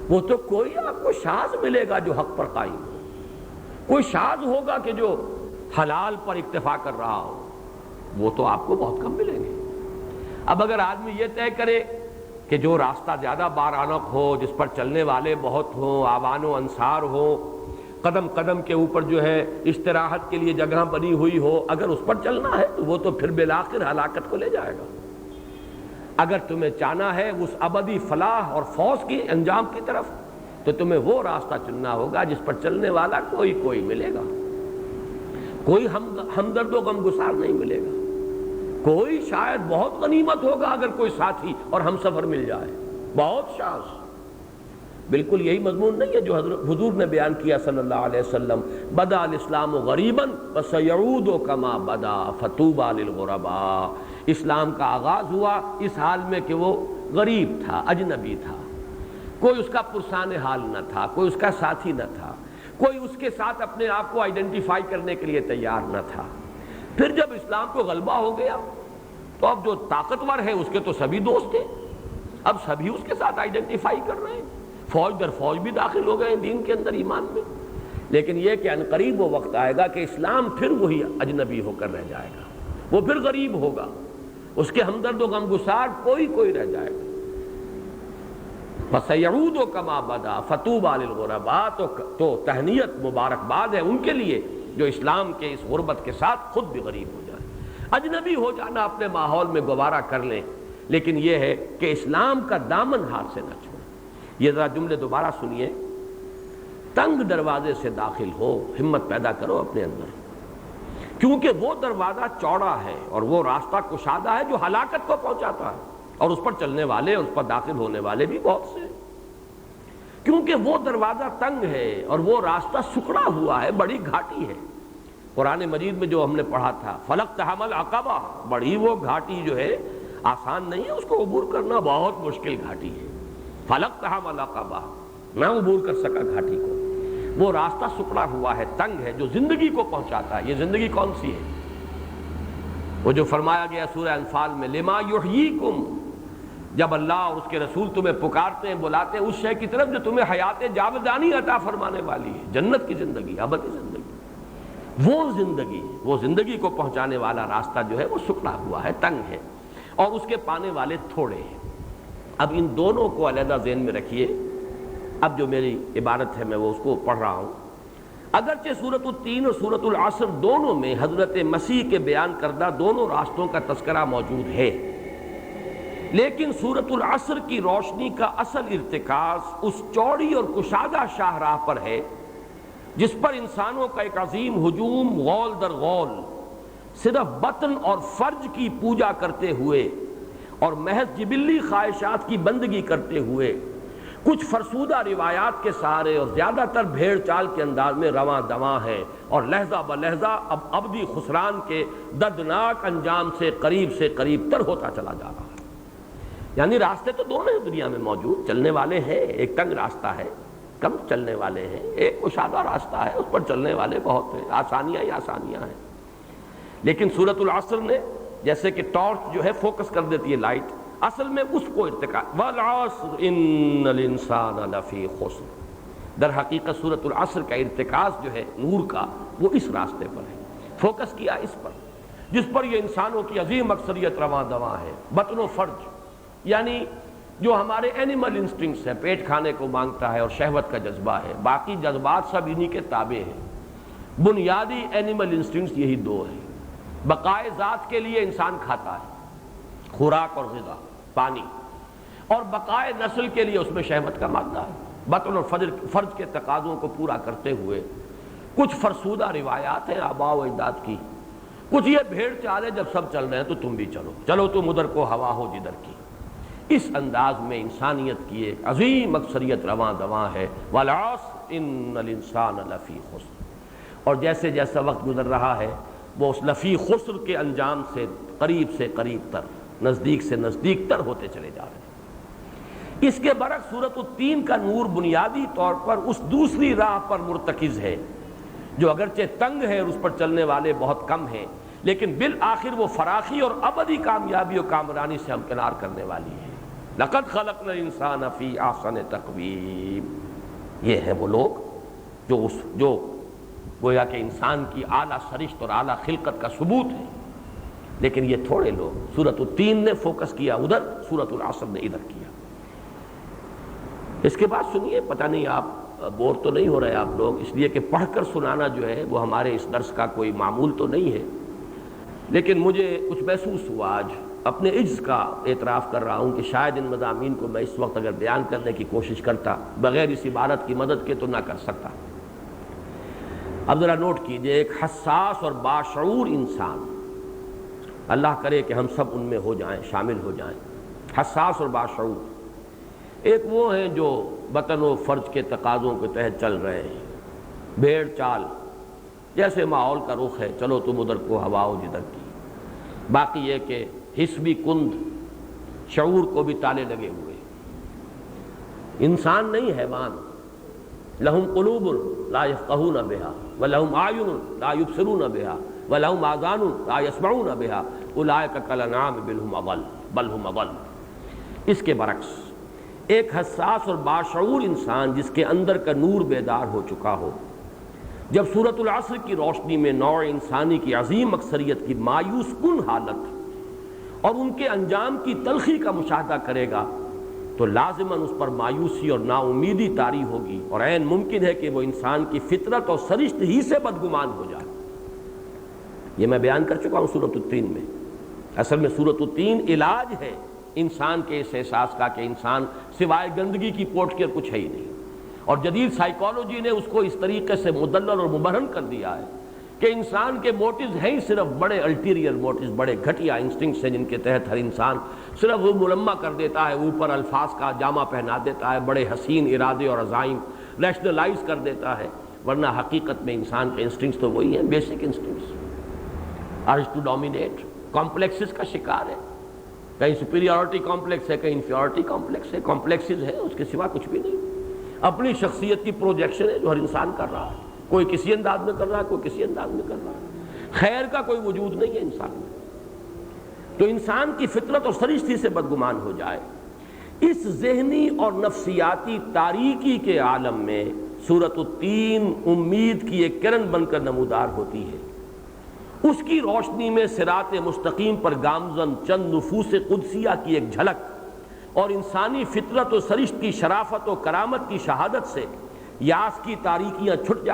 وہ تو کوئی آپ کو شاذ ملے گا جو حق پر قائم ہو، کوئی شاذ ہوگا کہ جو حلال پر اکتفا کر رہا ہو، وہ تو آپ کو بہت کم ملیں گے۔ اب اگر آدمی یہ طے کرے کہ جو راستہ زیادہ بارانق ہو، جس پر چلنے والے بہت ہوں، آوان و انصار ہو، قدم قدم کے اوپر جو ہے استراحت کے لیے جگہ بنی ہوئی ہو، اگر اس پر چلنا ہے تو وہ تو پھر بالآخر ہلاکت کو لے جائے گا۔ اگر تمہیں چاہنا ہے اس ابدی فلاح اور فوز کی انجام کی طرف، تو تمہیں وہ راستہ چننا ہوگا جس پر چلنے والا کوئی ملے گا، کوئی ہمدرد و غمگسار نہیں ملے گا، کوئی شاید بہت غنیمت ہوگا اگر کوئی ساتھی اور ہم سفر مل جائے، بہت شاذ۔ بالکل یہی مضمون نہیں ہے جو حضور نے بیان کیا صلی اللہ علیہ وسلم، بدا الاسلام غریبا فسیعود کما بدا فطوبی للغرباء۔ اسلام کا آغاز ہوا اس حال میں کہ وہ غریب تھا، اجنبی تھا، کوئی اس کا پرسان حال نہ تھا، کوئی اس کا ساتھی نہ تھا، کوئی اس کے ساتھ اپنے آپ کو آئیڈینٹیفائی کرنے کے لیے تیار نہ تھا۔ پھر جب اسلام کو غلبہ ہو گیا تو اب جو طاقتور ہے اس کے تو سبھی دوست ہیں، اب سبھی اس کے ساتھ آئیڈینٹیفائی کر رہے ہیں، فوج در فوج بھی داخل ہو گئے ہیں دین کے اندر، ایمان میں۔ لیکن یہ کہ عنقریب وہ وقت آئے گا کہ اسلام پھر وہی اجنبی ہو کر رہ جائے گا، وہ پھر غریب ہوگا، اس کے ہمدرد و غمگسار کوئی رہ جائے گا۔ فَسَيَعُودُ كَمَا بَدَا فَطُوبَى لِلْغُرَبَاء، تو تہنیت مبارکباد ہے ان کے لیے جو اسلام کے اس غربت کے ساتھ خود بھی غریب ہو جائے۔ اجنبی ہو جانا اپنے ماحول میں گوارا کر لیں، لیکن یہ ہے کہ اسلام کا دامن ہاتھ سے نہ چھوڑیں۔ یہ ذرا جملے دوبارہ سنیے، تنگ دروازے سے داخل ہو، ہمت پیدا کرو اپنے اندر، کیونکہ وہ دروازہ چوڑا ہے اور وہ راستہ کشادہ ہے جو ہلاکت کو پہنچاتا ہے، اور اس پر چلنے والے اور اس پر داخل ہونے والے بھی بہت سے ہیں، کیونکہ وہ دروازہ تنگ ہے اور وہ راستہ سکڑا ہوا ہے، بڑی گھاٹی ہے۔ قرآن مجید میں جو ہم نے پڑھا تھا فَلَقْتَحَمَ الْعَقَبَةَ، بڑی وہ گھاٹی جو ہے آسان نہیں ہے، اس کو عبور کرنا بہت مشکل گھاٹی ہے۔ فَلَقْتَحَمَ الْعَقَبَةَ، نہ عبور کر سکا گھاٹی کو، وہ راستہ سکڑا ہوا ہے، تنگ ہے، جو زندگی کو پہنچاتا ہے۔ یہ زندگی کون سی ہے؟ وہ جو فرمایا گیا سورہ انفال میں لِمَا يُحْيِيكُمْ، جب اللہ اور اس کے رسول تمہیں پکارتے ہیں، بلاتے ہیں اس شے کی طرف جو تمہیں حیات جاودانی عطا فرمانے والی ہے، جنت کی زندگی، ابدی زندگی، وہ زندگی کو پہنچانے والا راستہ جو ہے وہ سکڑا ہوا ہے، تنگ ہے، اور اس کے پانے والے تھوڑے ہیں۔ اب ان دونوں کو علیحدہ ذہن میں رکھیے۔ اب جو میری عبارت ہے میں وہ اس کو پڑھ رہا ہوں۔ اگرچہ سورۃ التین اور سورۃ العصر دونوں میں حضرت مسیح کے بیان کردہ دونوں راستوں کا تذکرہ موجود ہے، لیکن سورۃ العصر کی روشنی کا اصل ارتکاز اس چوڑی اور کشادہ شاہراہ پر ہے جس پر انسانوں کا ایک عظیم ہجوم غول در غول صرف بطن اور فرج کی پوجا کرتے ہوئے اور محض جبلی خواہشات کی بندگی کرتے ہوئے کچھ فرسودہ روایات کے سہارے اور زیادہ تر بھیڑ چال کے انداز میں رواں دواں ہے، اور لحظہ بلحظہ اب ابدی خسران کے دردناک انجام سے قریب تر ہوتا چلا جا رہا ہے۔ یعنی راستے تو دونوں ہیں دنیا میں موجود، چلنے والے ہیں، ایک تنگ راستہ ہے، کم چلنے والے ہیں، ایک کشادہ راستہ ہے، اس پر چلنے والے بہت ہیں، آسانیاں ہی آسانیاں ہیں۔ لیکن سورۃ العصر نے جیسے کہ ٹارچ جو ہے فوکس کر دیتی ہے لائٹ، اصل میں اس کو ارتقا والعصر ان الانسان لفی خسر، در حقیقت سورۃ العصر کا ارتکاز جو ہے نور کا وہ اس راستے پر ہے، فوکس کیا اس پر جس پر یہ انسانوں کی عظیم اکثریت رواں دواں ہے، بطن و فرج، یعنی جو ہمارے اینیمل انسٹنکٹس ہیں، پیٹ کھانے کو مانگتا ہے اور شہوت کا جذبہ ہے، باقی جذبات سب انہی کے تابع ہیں۔ بنیادی اینیمل انسٹنکٹس یہی دو ہیں۔ بقائے ذات کے لیے انسان کھاتا ہے، خوراک اور غذا، پانی، اور بقائے نسل کے لیے اس میں شہوت کا مادہ ہے۔ بطن اور فرج کے تقاضوں کو پورا کرتے ہوئے کچھ فرسودہ روایات ہیں آباء و اجداد کی، کچھ یہ بھیڑ چالے جب سب چل رہے ہیں تو تم بھی چلو تم ادھر کو ہوا ہو جدھر کی۔ اس انداز میں انسانیت کی ایک عظیم اکثریت رواں دواں ہے، والعصر ان الانسان لفی خسر، اور جیسے جیسا وقت گزر رہا ہے وہ اس لفی خسر کے انجام سے قریب تر، نزدیک سے نزدیک تر ہوتے چلے جا رہے ہیں۔ اس کے برعکس سورۃ التین کا نور بنیادی طور پر اس دوسری راہ پر مرتکز ہے جو اگرچہ تنگ ہے اور اس پر چلنے والے بہت کم ہیں، لیکن بالآخر وہ فراخی اور ابدی کامیابی اور کامرانی سے ہمکنار کرنے والی ہے۔ لقد خلقنا الانسان فی احسن تقویم، یہ ہیں وہ لوگ جو گویا کہ انسان کی اعلیٰ سرشت اور اعلیٰ خلقت کا ثبوت ہے. لیکن یہ تھوڑے لوگ، سورۃ التین نے فوکس کیا ادھر، سورۃ العصر نے ادھر کیا. اس کے بعد سنیے، پتہ نہیں آپ بور تو نہیں ہو رہے آپ لوگ، اس لیے کہ پڑھ کر سنانا جو ہے وہ ہمارے اس درس کا کوئی معمول تو نہیں ہے، لیکن مجھے کچھ محسوس ہوا، آج اپنے عجز کا اعتراف کر رہا ہوں کہ شاید ان مضامین کو میں اس وقت اگر بیان کرنے کی کوشش کرتا بغیر اس عبارت کی مدد کے تو نہ کر سکتا. اب ذرا نوٹ کیجئے، ایک حساس اور باشعور انسان، اللہ کرے کہ ہم سب ان میں ہو جائیں، شامل ہو جائیں، حساس اور باشعور. ایک وہ ہیں جو وطن و فرض کے تقاضوں کے تحت چل رہے ہیں، بھیڑ چال، جیسے ماحول کا رخ ہے چلو تم ادھر کو ہواؤ جدھر کی. باقی یہ کہ حسبی کند، شعور کو بھی تالے لگے ہوئے. انسان نہیں، حیوان. لہم قلوب لا یفقہون بہا ولہم اعین لا یبصرون بہا ولہم آذان لا یسمعون بہا اولئک کالانعام بل ہم اضل. اس کے برعکس ایک حساس اور باشعور انسان جس کے اندر کا نور بیدار ہو چکا ہو، جب سورۃ العصر کی روشنی میں نوع انسانی کی عظیم اکثریت کی مایوس کن حالت اور ان کے انجام کی تلخی کا مشاہدہ کرے گا تو لازماً اس پر مایوسی اور نا امیدی طاری ہوگی، اور عین ممکن ہے کہ وہ انسان کی فطرت اور سرشت ہی سے بدگمان ہو جائے. یہ میں بیان کر چکا ہوں سورۃ التین میں. اصل میں سورۃ التین علاج ہے انسان کے اس احساس کا کہ انسان سوائے گندگی کی پوٹ کے کچھ ہے ہی نہیں. اور جدید سائیکالوجی نے اس کو اس طریقے سے مدلل اور مبرہن کر دیا ہے کہ انسان کے موٹیوز ہیں ہی صرف بڑے الٹیریئر موٹیوز، بڑے گھٹیا انسٹنکٹس ہیں جن کے تحت ہر انسان صرف وہ ملمہ کر دیتا ہے، اوپر الفاظ کا جامہ پہنا دیتا ہے، بڑے حسین ارادے اور عزائم ریشنلائز کر دیتا ہے، ورنہ حقیقت میں انسان کے انسٹنکٹس تو وہی ہیں، basic instincts. Urge to dominate, complexes کا شکار ہے، کہیں سپیریورٹی کمپلیکس ہے، کہیں انفیریورٹی کمپلیکس ہے، کمپلیکسز ہے، اس کے سوا کچھ بھی نہیں. اپنی شخصیت کی پروجیکشن ہے جو ہر انسان کر رہا ہے، کوئی کسی انداز میں کر رہا ہے، کوئی کسی انداز میں کر رہا ہے. خیر کا کوئی وجود نہیں ہے انسان میں. تو انسان کی فطرت اور سرشتی سے بدگمان ہو جائے. اس ذہنی اور نفسیاتی تاریکی کے عالم میں سورۃ التین امید کی ایک کرن بن کر نمودار ہوتی ہے. اس کی روشنی میں صراط مستقیم پر گامزن چند نفوس قدسیہ کی ایک جھلک اور انسانی فطرت و سرشت کی شرافت و کرامت کی شہادت سے یاس کی تاریکیاں چھٹ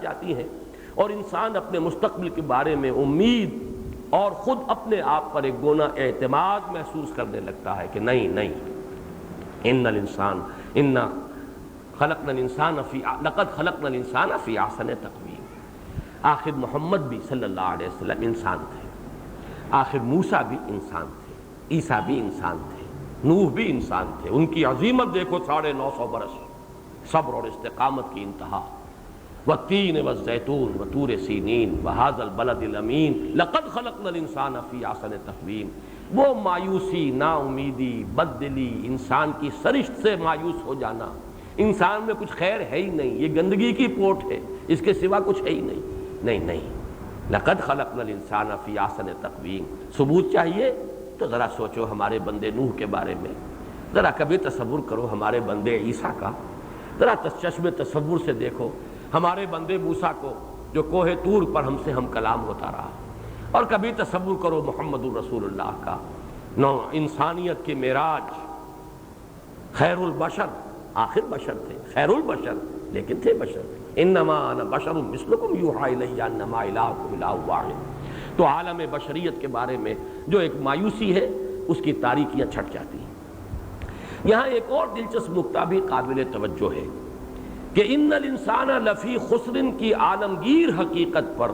جاتی ہیں اور انسان اپنے مستقبل کے بارے میں امید اور خود اپنے آپ پر ایک گونا اعتماد محسوس کرنے لگتا ہے کہ نہیں، لقد خلقنا الانسان فی احسن تقویم. آخر محمد بھی صلی اللہ علیہ وسلم انسان تھے، آخر موسیٰ بھی انسان تھے، عیسیٰ بھی انسان تھے، نوح بھی انسان تھے. ان کی عظیمت دیکھو، 950 برس صبر اور استقامت کی انتہا. والتین والزیتون وطور سینین وہذا البلد الامین لقد خلقنا الانسان فی احسن تقویم. وہ مایوسی، نا امیدی، بددلی، انسان کی سرشت سے مایوس ہو جانا، انسان میں کچھ خیر ہے ہی نہیں، یہ گندگی کی پوٹ ہے، اس کے سوا کچھ ہے ہی نہیں. لقد خلقنا الانسان فی احسن تقویم. ثبوت چاہیے تو ذرا سوچو ہمارے بندے نوح کے بارے میں، ذرا کبھی تصور کرو ہمارے بندے عیسیٰ کا، ذرا چشم تصور سے دیکھو ہمارے بندے موسیٰ کو جو کوہ طور پر ہم سے ہم کلام ہوتا رہا، اور کبھی تصور کرو محمد الرسول اللہ کا، نو انسانیت کی معراج، خیر البشر، آخر بشر تھے، خیر البشر لیکن تھے بشر. انما انا بشر مثلکم یوحی الی انما الہکم الہ واحد. تو عالم بشریت کے بارے میں جو ایک مایوسی ہے اس کی تاریکیاں چھٹ جاتی ہیں. یہاں ایک اور دلچسپ نکتہ بھی قابل توجہ ہے کہ ان الانسان لفی خسر کی عالمگیر حقیقت پر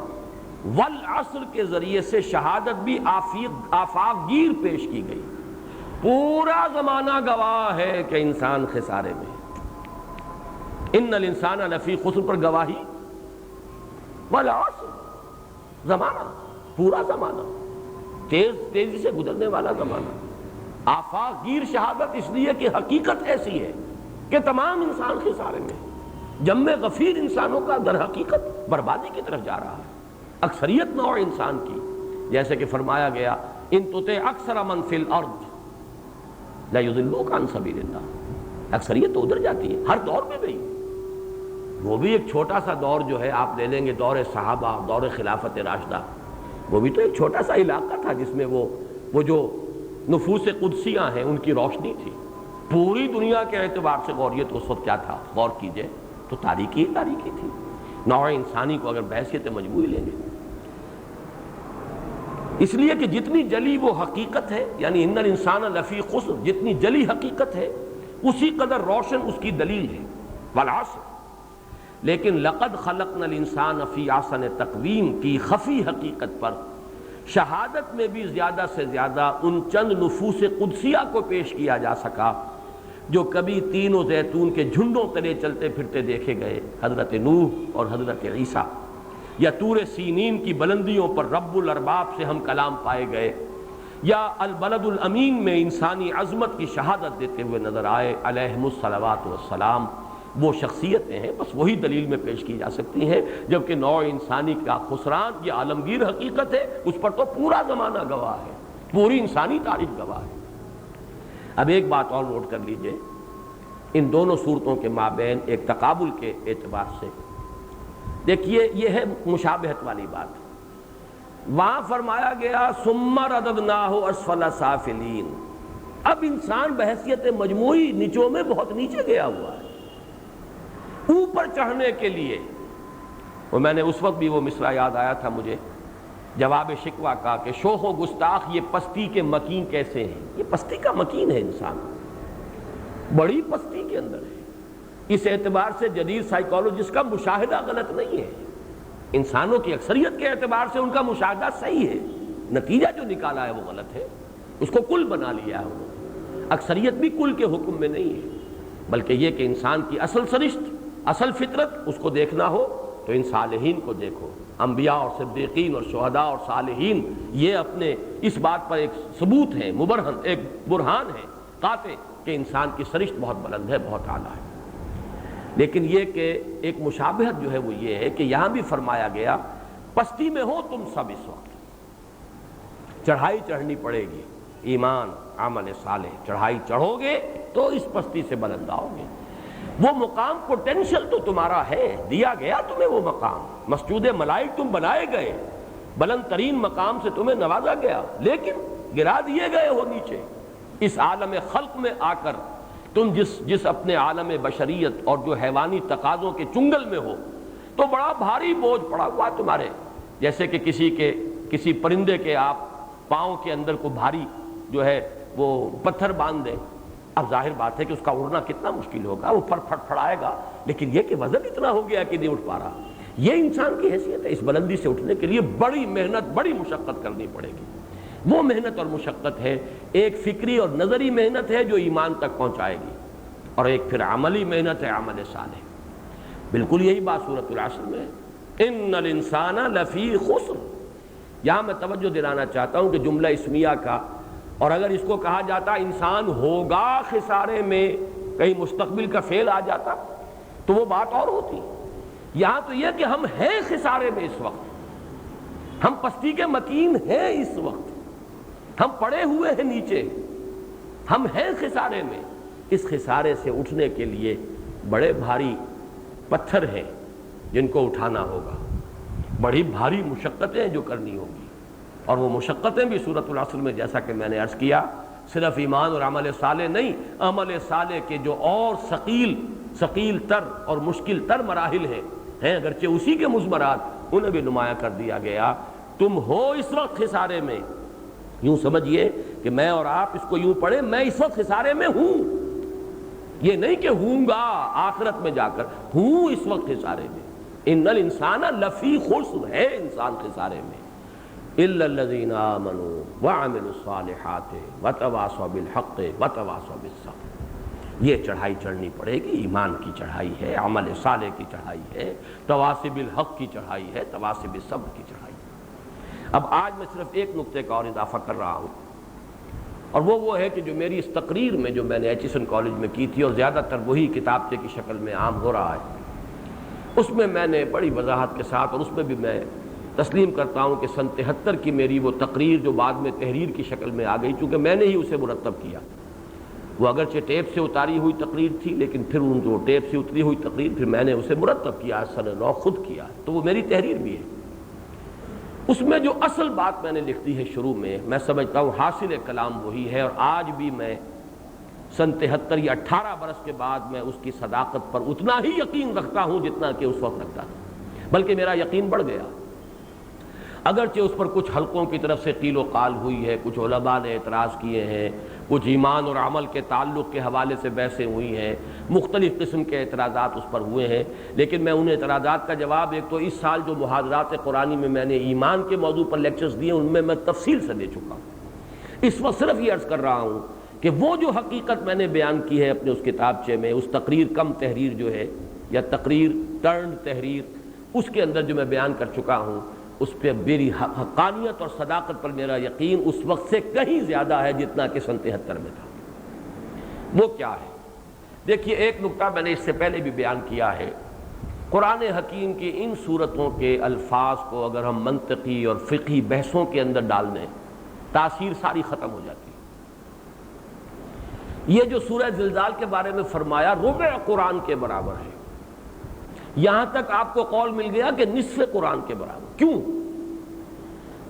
والعصر کے ذریعے سے شہادت بھی آفاق گیر پیش کی گئی. پورا زمانہ گواہ ہے کہ انسان خسارے میں. ان الانسان لفی خسر پر گواہی، والعصر، زمانہ، پورا زمانہ، تیزی سے گزرنے والا زمانہ. آفاق گیر شہادت اس لیے کہ حقیقت ایسی ہے کہ تمام انسان خسارے میں، جمع غفیر انسانوں کا در حقیقت بربادی کی طرف جا رہا ہے. اکثریت نوع انسان کی، جیسے کہ فرمایا گیا ان تطع اکثر من فی الارض لا یضلوک عن سبیل اللہ. اکثریت تو ادھر جاتی ہے، ہر دور میں بھی. وہ بھی ایک چھوٹا سا دور جو ہے آپ لے لیں گے، دور صحابہ، دور خلافت راشدہ، وہ بھی تو ایک چھوٹا سا علاقہ تھا جس میں وہ جو نفوس قدسیاں ہیں ان کی روشنی تھی۔ پوری دنیا کے اعتبار سے غوریت اس وقت کیا تھا، غور کیجئے تو تاریکی ہی تاریکی تھی۔ نوع انسانی کو اگر بحیثیت مجموعی لیں گے، اس لیے کہ جتنی جلی وہ حقیقت ہے، یعنی ان الانسان لفی خسر، جتنی جلی حقیقت ہے اسی قدر روشن اس کی دلیل ہے، والعصر۔ لیکن لقد خلقنا الانسان فی احسن تقویم کی خفی حقیقت پر شہادت میں بھی زیادہ سے زیادہ ان چند نفوس قدسیہ کو پیش کیا جا سکا جو کبھی تین و زیتون کے جھنڈوں تلے چلتے پھرتے دیکھے گئے، حضرت نوح اور حضرت عیسیٰ، یا طور سینین کی بلندیوں پر رب الارباب سے ہم کلام پائے گئے، یا البلد الامین میں انسانی عظمت کی شہادت دیتے ہوئے نظر آئے علیہم الصلوات والسلام۔ وہ شخصیتیں ہیں، بس وہی دلیل میں پیش کی جا سکتی ہیں، جبکہ نوع انسانی کا خسران یہ عالمگیر حقیقت ہے، اس پر تو پورا زمانہ گواہ ہے، پوری انسانی تاریخ گواہ ہے۔ اب ایک بات اور نوٹ کر لیجئے، ان دونوں صورتوں کے مابین ایک تقابل کے اعتبار سے دیکھیے، یہ ہے مشابہت والی بات۔ وہاں فرمایا گیا ثم رددناہ اسفل سافلین، اب انسان بحیثیت مجموعی نچوں میں بہت نیچے گیا ہوا ہے، اوپر چڑھنے کے لیے۔ اور میں نے اس وقت بھی وہ مصرع یاد آیا تھا مجھے جواب شکوہ کا کہ شوخ و گستاخ یہ پستی کے مکین کیسے ہیں۔ یہ پستی کا مکین ہے انسان، بڑی پستی کے اندر ہے۔ اس اعتبار سے جدید سائیکالوجسٹ کا مشاہدہ غلط نہیں ہے، انسانوں کی اکثریت کے اعتبار سے ان کا مشاہدہ صحیح ہے، نتیجہ جو نکالا ہے وہ غلط ہے، اس کو کل بنا لیا ہے انہوں نے۔ اکثریت بھی کل کے حکم میں نہیں ہے، بلکہ یہ کہ انسان کی اصل سرشت، اصل فطرت اس کو دیکھنا ہو تو ان صالحین کو دیکھو، انبیاء اور صدیقین اور شہداء اور صالحین، یہ اپنے اس بات پر ایک ثبوت ہے، مبرہن، ایک برہان ہے قاطع کہ انسان کی سرشت بہت بلند ہے، بہت اعلیٰ ہے۔ لیکن یہ کہ ایک مشابہت جو ہے وہ یہ ہے کہ یہاں بھی فرمایا گیا پستی میں ہو تم سب اس وقت، چڑھائی چڑھنی پڑے گی، ایمان، عمل صالح، چڑھائی چڑھو گے تو اس پستی سے بلند آؤ گے۔ وہ مقام پوٹینشل تو تمہارا ہے، دیا گیا تمہیں وہ مقام، مسجود ملائک تم بنائے گئے، بلند ترین مقام سے تمہیں نوازا گیا، لیکن گرا دیے گئے ہو نیچے۔ اس عالم خلق میں آ کر تم جس اپنے عالم بشریت اور جو حیوانی تقاضوں کے چنگل میں ہو تو بڑا بھاری بوجھ پڑا ہوا تمہارے، جیسے کہ کسی پرندے کے آپ پاؤں کے اندر کو بھاری جو ہے وہ پتھر باندھ دیں، اب ظاہر بات ہے کہ اس کا اڑنا کتنا مشکل ہوگا، وہ پھٹ پھڑائے گا، لیکن یہ کہ وزن اتنا ہو گیا کہ نہیں اٹھ پا رہا۔ یہ انسان کی حیثیت ہے، اس بلندی سے اٹھنے کے لیے بڑی محنت، بڑی مشقت کرنی پڑے گی۔ وہ محنت اور مشقت ہے، ایک فکری اور نظری محنت ہے جو ایمان تک پہنچائے گی، اور ایک پھر عملی محنت ہے، عمل صالح۔ بالکل یہی بات سورۃ العصر میں ہے، ان الانسان لفی خسر۔ یہاں میں توجہ دلانا چاہتا ہوں کہ جملہ اسمیہ کا، اور اگر اس کو کہا جاتا انسان ہوگا خسارے میں، کہیں مستقبل کا فعل آ جاتا تو وہ بات اور ہوتی۔ یہاں تو یہ کہ ہم ہیں خسارے میں اس وقت، ہم پستی کے مکین ہیں اس وقت، ہم پڑے ہوئے ہیں نیچے، ہم ہیں خسارے میں۔ اس خسارے سے اٹھنے کے لیے بڑے بھاری پتھر ہیں جن کو اٹھانا ہوگا، بڑی بھاری مشقتیں جو کرنی ہوگی، اور وہ مشقتیں بھی سورۃ العصر میں جیسا کہ میں نے عرض کیا صرف ایمان اور عمل صالح نہیں، عمل صالح کے جو اور ثقیل تر اور مشکل تر مراحل ہیں اگرچہ اسی کے مضمرات، انہیں بھی نمایاں کر دیا گیا۔ تم ہو اس وقت خسارے میں، یوں سمجھیے کہ میں اور آپ اس کو یوں پڑھیں، میں اس وقت خسارے میں ہوں، یہ نہیں کہ ہوں گا آخرت میں جا کر، ہوں اس وقت خسارے میں۔ ان الانسان لفی خسر، ہے انسان خسارے میں، الا الذین آمنوا وعملوا الصالحات وتواصوا بالحق وتواصوا بالصبر۔ یہ چڑھائی چڑھنی پڑے گی، ایمان کی چڑھائی ہے، عمل صالح کی چڑھائی ہے، تواصی بالحق کی چڑھائی ہے، تواصی بالصبر کی چڑھائی ہے۔ اب آج میں صرف ایک نقطے کا اور اضافہ کر رہا ہوں، اور وہ ہے کہ جو میری اس تقریر میں جو میں نے ایچیسن کالج میں کی تھی، اور زیادہ تر وہی کتابچے کی شکل میں عام ہو رہا ہے، اس میں نے بڑی وضاحت کے ساتھ، اور اس میں بھی میں تسلیم کرتا ہوں کہ سن 73 کی میری وہ تقریر جو بعد میں تحریر کی شکل میں آ گئی، چونکہ میں نے ہی اسے مرتب کیا، وہ اگرچہ ٹیپ سے اتاری ہوئی تقریر تھی، لیکن پھر ان جو ٹیپ سے اتری ہوئی تقریر پھر میں نے اسے مرتب کیا، سن نو خود کیا، تو وہ میری تحریر بھی ہے۔ اس میں جو اصل بات میں نے لکھ دی ہے شروع میں سمجھتا ہوں حاصل کلام وہی ہے، اور آج بھی میں سن 73 یا 18 برس کے بعد میں اس کی صداقت پر اتنا ہی یقین رکھتا ہوں جتنا کہ اس وقت رکھتا تھا، بلکہ میرا یقین بڑھ گیا۔ اگرچہ اس پر کچھ حلقوں کی طرف سے قیل و قال ہوئی ہے، کچھ علماء نے اعتراض کیے ہیں، کچھ ایمان اور عمل کے تعلق کے حوالے سے بحثیں ہوئی ہیں، مختلف قسم کے اعتراضات اس پر ہوئے ہیں، لیکن میں ان اعتراضات کا جواب ایک تو اس سال جو محاضرات قرآنی میں نے ایمان کے موضوع پر لیکچرز دیے ان میں تفصیل سے دے چکا ہوں۔ اس وقت صرف یہ عرض کر رہا ہوں کہ وہ جو حقیقت میں نے بیان کی ہے اپنے اس کتابچے میں، اس تقریر کم تحریر جو ہے یا تقریر ٹرنڈ تحریر، اس کے اندر جو میں بیان کر چکا ہوں، اس پہ میری حقانیت اور صداقت پر میرا یقین اس وقت سے کہیں زیادہ ہے جتنا کہ سن 73 میں تھا۔ وہ کیا ہے؟ دیکھیے، ایک نکتہ میں نے اس سے پہلے بھی بیان کیا ہے، قرآن حکیم کی ان صورتوں کے الفاظ کو اگر ہم منطقی اور فقہی بحثوں کے اندر ڈال دیں، تاثیر ساری ختم ہو جاتی ہے۔ یہ جو سورہ زلزال کے بارے میں فرمایا ربع قرآن کے برابر ہے، یہاں تک آپ کو قول مل گیا کہ نصف قرآن کے برابر۔ کیوں؟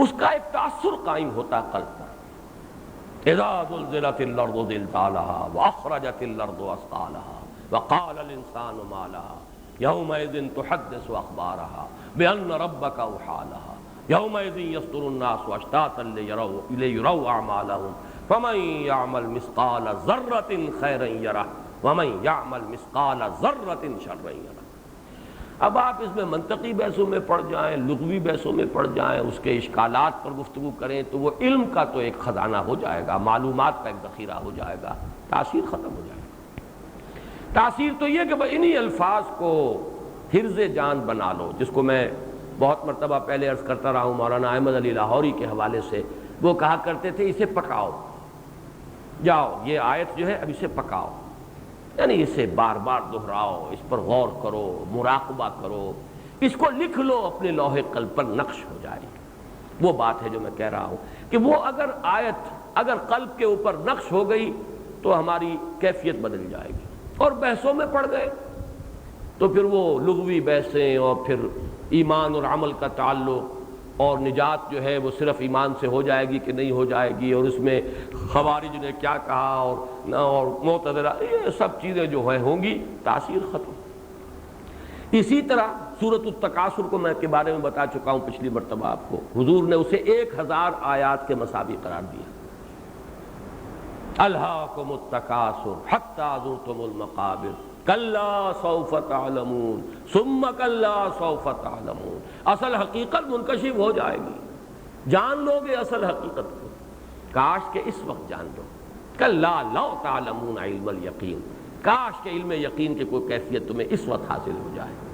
اس کا ایک تاثر قائم ہوتا قلب پر۔ اذا زلزلت الارض زلزالها واخرجت الارض اثقالها وقال الانسان ما لها يومئذ تحدث اخبارها بان ربك اوحى لها يومئذ يصدر الناس اشتاتا ليروا اعمالهم فمن يعمل مثقال ذرة خيرا يره ومن يعمل مثقال ذرة شرا يره۔ اب آپ اس میں منطقی بحثوں میں پڑ جائیں، لغوی بحثوں میں پڑ جائیں، اس کے اشکالات پر گفتگو کریں تو وہ علم کا تو ایک خزانہ ہو جائے گا، معلومات کا ایک ذخیرہ ہو جائے گا، تاثیر ختم ہو جائے گا۔ تاثیر تو یہ کہ بھئی انہی الفاظ کو حرز جان بنا لو، جس کو میں بہت مرتبہ پہلے عرض کرتا رہا ہوں، مولانا احمد علی لاہوری کے حوالے سے، وہ کہا کرتے تھے اسے پکاؤ، جاؤ یہ آیت جو ہے اب اسے پکاؤ، یعنی اسے بار بار دہراؤ، اس پر غور کرو، مراقبہ کرو، اس کو لکھ لو اپنے لوح قلب پر، نقش ہو جائے گی۔ وہ بات ہے جو میں کہہ رہا ہوں کہ وہ اگر آیت اگر قلب کے اوپر نقش ہو گئی تو ہماری کیفیت بدل جائے گی، اور بحثوں میں پڑ گئے تو پھر وہ لغوی بحثیں اور پھر ایمان اور عمل کا تعلق اور نجات جو ہے وہ صرف ایمان سے ہو جائے گی کہ نہیں ہو جائے گی، اور اس میں خوارج نے کیا کہا اور معتزلہ، یہ سب چیزیں جو ہوں گی، تاثیر ختم۔ اسی طرح سورۃ التکاثر کو میں کے بارے میں بتا چکا ہوں پچھلی مرتبہ آپ کو، حضور نے اسے 1000 آیات کے مساوی قرار دیا۔ الہاکم التکاثر حتی زرتم المقابر کلا سوف تعلمون ثم کلا سوف تعلمون۔ اصل حقیقت منکشف ہو جائے گی، جان لو گے اصل حقیقت کو، کاش کہ اس وقت جان لو۔ کلا لو تعلمون علم الیقین، کاش کہ علم یقین کی کوئی کیفیت تمہیں اس وقت حاصل ہو جائے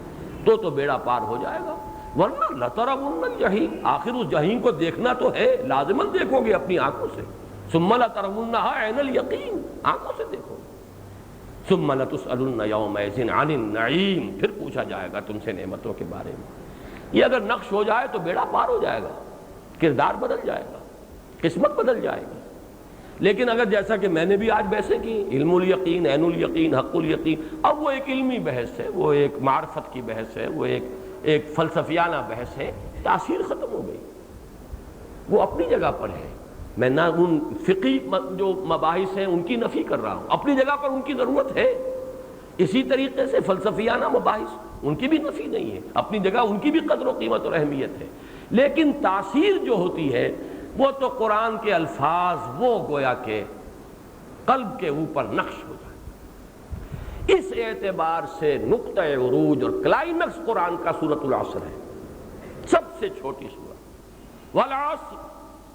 تو بیڑا پار ہو جائے گا، ورنہ لترون الجحیم، آخر اس جحیم کو دیکھنا تو ہے، لازماً دیکھو گے اپنی آنکھوں سے، ثم لترونها عین الیقین، آنکھوں سے دیکھو، ثم لتسألن یومئذ عن النعیم، پھر پوچھا جائے گا تم سے نعمتوں کے بارے میں۔ یہ اگر نقش ہو جائے تو بیڑا پار ہو جائے گا، کردار بدل جائے گا، قسمت بدل جائے گی۔ لیکن اگر جیسا کہ میں نے بھی آج بحثیں کی، علم الیقین، عین الیقین، حق الیقین، اب وہ ایک علمی بحث ہے، وہ ایک معرفت کی بحث ہے، وہ ایک فلسفیانہ بحث ہے، تاثیر ختم ہو گئی، وہ اپنی جگہ پر ہے۔ میں نہ ان فقہی جو مباحث ہیں ان کی نفی کر رہا ہوں، اپنی جگہ پر ان کی ضرورت ہے۔ اسی طریقے سے فلسفیانہ مباحث ان کی بھی نفی نہیں ہے، اپنی جگہ ان کی بھی قدر و قیمت اور اہمیت ہے، لیکن تاثیر جو ہوتی ہے وہ تو قرآن کے الفاظ وہ گویا کہ قلب کے اوپر نقش ہو جائے۔ اس اعتبار سے نقطہ عروج اور کلائمیکس قرآن کا سورۃ العصر ہے، سب سے چھوٹی سورۃ، والعصر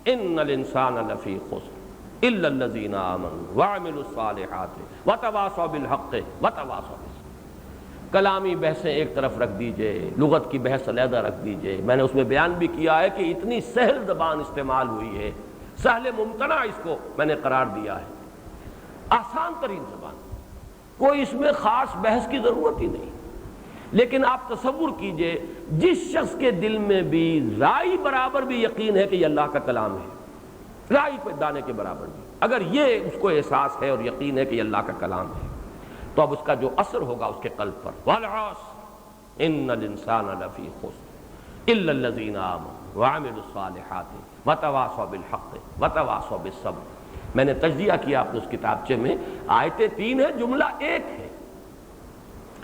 ان الانسان لفی خسر الا الذین آمنوا وعملوا الصالحات وتواصوا بالحق وتواصوا بالصبر۔ کلامی بحثیں ایک طرف رکھ دیجئے، لغت کی بحث علیحدہ رکھ دیجئے۔ میں نے اس میں بیان بھی کیا ہے کہ اتنی سہل زبان استعمال ہوئی ہے، سہل ممتنع اس کو میں نے قرار دیا ہے، آسان ترین زبان، کوئی اس میں خاص بحث کی ضرورت ہی نہیں۔ لیکن آپ تصور کیجئے جس شخص کے دل میں بھی رائی برابر بھی یقین ہے کہ یہ اللہ کا کلام ہے، رائی پہ دانے کے برابر بھی، اگر یہ اس کو احساس ہے اور یقین ہے کہ یہ اللہ کا کلام ہے تو اب اس کا جو اثر ہوگا اس کے قلب پر، وَالْعَصْرِ إِنَّ الْإِنسَانَ لَفِي خُسْرٍ إِلَّا الَّذِينَ آمَنُوا وَعَمِلُوا الصَّالِحَاتِ وَتَوَاصَوْا بِالْحَقِّ وَتَوَاصَوْا بِالصَّبْرِ۔ میں نے تجزیہ کیا اپنے اس کتابچے میں، آیتیں 3 ہیں، جملہ ایک ہے،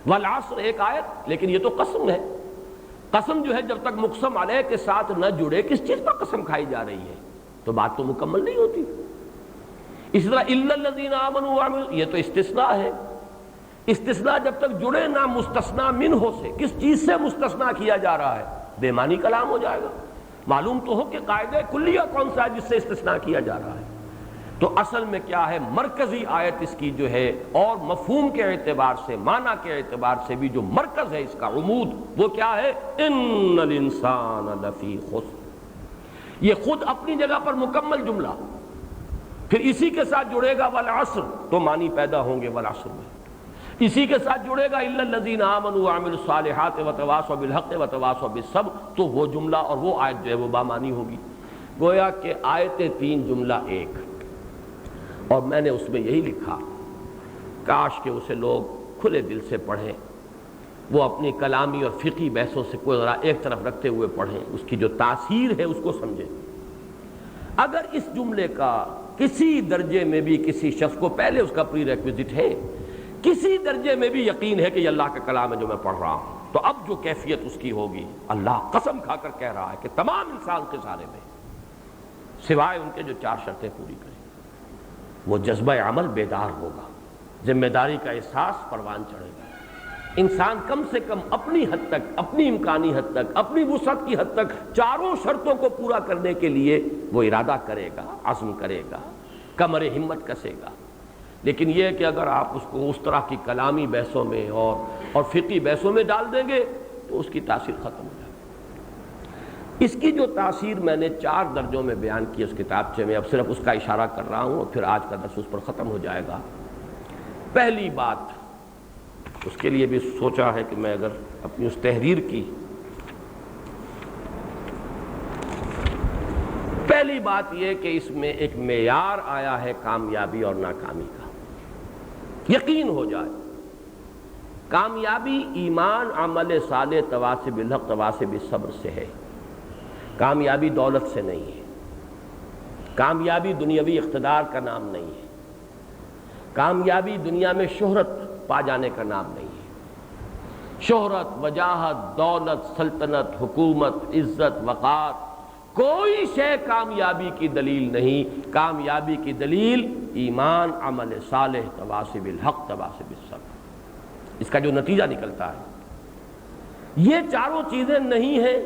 والعصر ایک آیت، لیکن یہ تو قسم ہے۔ قسم جو ہے جب تک مقسم علیہ کے ساتھ نہ جڑے، کس چیز پر قسم کھائی جا رہی ہے تو بات تو مکمل نہیں ہوتی۔ اس طرح الا الذین آمنوا وعملوا، یہ تو استثناء ہے، استثناء جب تک جڑے نہ مستثنیٰ منہ سے، کس چیز سے مستثنیٰ کیا جا رہا ہے، بے معنی کلام ہو جائے گا۔ معلوم تو ہو کہ قاعدہ کلیہ کون سا ہے جس سے استثناء کیا جا رہا ہے۔ تو اصل میں کیا ہے، مرکزی آیت اس کی جو ہے، اور مفہوم کے اعتبار سے، معنی کے اعتبار سے بھی جو مرکز ہے اس کا عمود، وہ کیا ہے، ان الانسان لفی خسر۔ یہ خود اپنی جگہ پر مکمل جملہ، پھر اسی کے ساتھ جڑے گا والعصر، تو معنی پیدا ہوں گے والعصر میں، اسی کے ساتھ جڑے گا الا الذین آمنوا وعملوا الصالحات وتواصوا بالحق وتواصوا بالصبر، تو وہ جملہ اور وہ آیت جو ہے وہ بامانی ہوگی۔ گویا کہ آیتیں 3 جملہ ایک، اور میں نے اس میں یہی لکھا، کاش کہ اسے لوگ کھلے دل سے پڑھیں، وہ اپنی کلامی اور فقہی بحثوں سے کوئی ذرا ایک طرف رکھتے ہوئے پڑھیں، اس کی جو تاثیر ہے اس کو سمجھیں۔ اگر اس جملے کا کسی درجے میں بھی کسی شخص کو، پہلے اس کا پری ریکویزٹ ہے، کسی درجے میں بھی یقین ہے کہ یہ اللہ کا کلام ہے جو میں پڑھ رہا ہوں، تو اب جو کیفیت اس کی ہوگی، اللہ قسم کھا کر کہہ رہا ہے کہ تمام انسان کے سارے میں، سوائے ان کے جو 4 شرطیں پوری کریں، وہ جذبہ عمل بیدار ہوگا، ذمہ داری کا احساس پروان چڑھے گا۔ انسان کم سے کم اپنی حد تک، اپنی امکانی حد تک، اپنی وسعت کی حد تک 4 شرطوں کو پورا کرنے کے لیے وہ ارادہ کرے گا، عزم کرے گا، کمر ہمت کسے گا۔ لیکن یہ کہ اگر آپ اس کو اس طرح کی کلامی بحثوں میں اور فقہی بحثوں میں ڈال دیں گے تو اس کی تاثیر ختم ہو جائے گی۔ اس کی جو تاثیر میں نے 4 درجوں میں بیان کی اس کتابچے میں، اب صرف اس کا اشارہ کر رہا ہوں اور پھر آج کا درس اس پر ختم ہو جائے گا۔ پہلی بات، اس کے لیے بھی سوچا ہے کہ میں اگر اپنی اس تحریر کی پہلی بات یہ کہ اس میں ایک معیار آیا ہے کامیابی اور ناکامی کا، یقین ہو جائے کامیابی ایمان، عمل صالح، تواصی بالحق، تواصی بالصبر سے ہے، کامیابی دولت سے نہیں ہے، کامیابی دنیاوی اقتدار کا نام نہیں ہے، کامیابی دنیا میں شہرت پا جانے کا نام نہیں ہے۔ شہرت، وجاہت، دولت، سلطنت، حکومت، عزت، وقار، کوئی شے کامیابی کی دلیل نہیں۔ کامیابی کی دلیل ایمان، عمل صالح، تواصی بالحق، تواصی بالصبر، اس کا جو نتیجہ نکلتا ہے۔ یہ 4 چیزیں نہیں ہیں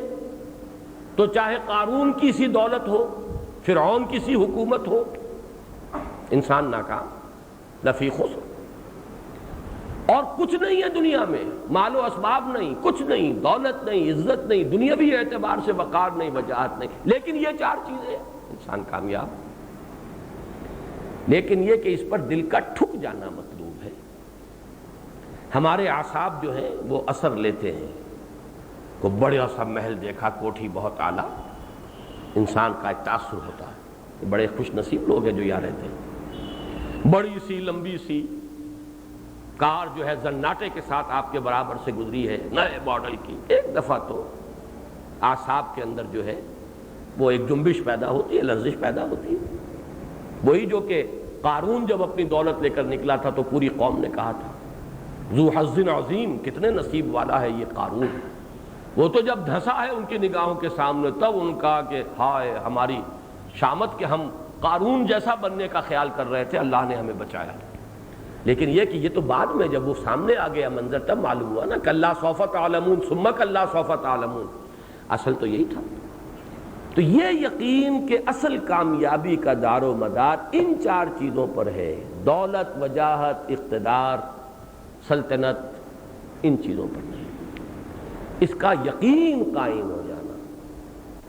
تو چاہے قارون کی سی دولت ہو، فرعون کی سی حکومت ہو، انسان ناکام، لفی خسر۔ اور کچھ نہیں ہے دنیا میں، مال و اسباب نہیں، کچھ نہیں، دولت نہیں، عزت نہیں، دنیاوی اعتبار سے وقار نہیں، وجاہت نہیں، لیکن یہ 4 چیزیں انسان کامیاب۔ لیکن یہ کہ اس پر دل کا ٹھک جانا مطلوب ہے۔ ہمارے اعصاب جو ہیں وہ اثر لیتے ہیں، کو بڑا سا محل دیکھا، کوٹھی بہت اعلیٰ، انسان کا ایک تاثر ہوتا ہے، بڑے خوش نصیب لوگ ہیں جو یہاں رہتے ہیں۔ بڑی سی لمبی سی کار جو ہے زناٹے کے ساتھ آپ کے برابر سے گزری ہے، نئے ماڈل کی، ایک دفعہ تو اعصاب کے اندر جو ہے وہ ایک جنبش پیدا ہوتی ہے، لرزش پیدا ہوتی ہے۔ وہی جو کہ قارون جب اپنی دولت لے کر نکلا تھا تو پوری قوم نے کہا تھا ذو حظ عظیم، کتنے نصیب والا ہے یہ قارون۔ وہ تو جب دھنسا ہے ان کی نگاہوں کے سامنے تب ان کا کہ ہائے ہماری شامت کہ ہم قارون جیسا بننے کا خیال کر رہے تھے، اللہ نے ہمیں بچایا۔ لیکن یہ کہ یہ تو بعد میں جب وہ سامنے آ گیا منظر تب معلوم ہوا نا، کلا سوف تعلمون ثم کلا سوف تعلمون، اصل تو یہی تھا۔ تو یہ یقین کہ اصل کامیابی کا دار و مدار ان 4 چیزوں پر ہے، دولت، وجاہت، اقتدار، سلطنت، ان چیزوں پر نہیں، اس کا یقین قائم ہو جانا،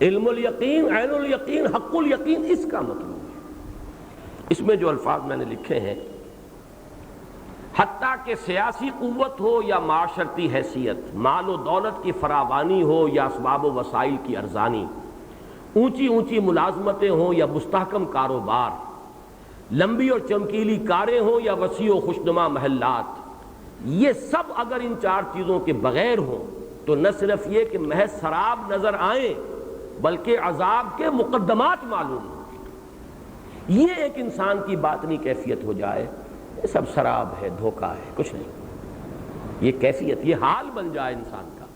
علم الیقین، عین الیقین، حق الیقین، اس کا مطلوب ہے۔ اس میں جو الفاظ میں نے لکھے ہیں، حتیٰ کہ سیاسی قوت ہو یا معاشرتی حیثیت، مال و دولت کی فراوانی ہو یا اسباب و وسائل کی ارزانی، اونچی اونچی ملازمتیں ہوں یا مستحکم کاروبار، لمبی اور چمکیلی کاریں ہوں یا وسیع و خوشنما محلات، یہ سب اگر ان چار چیزوں کے بغیر ہوں تو نہ صرف یہ کہ محض سراب نظر آئیں بلکہ عذاب کے مقدمات معلوم ہوں۔ یہ ایک انسان کی باطنی کیفیت ہو جائے، یہ سب سراب ہے، دھوکہ ہے، کچھ نہیں، یہ کیفیت، یہ حال بن جائے انسان کا،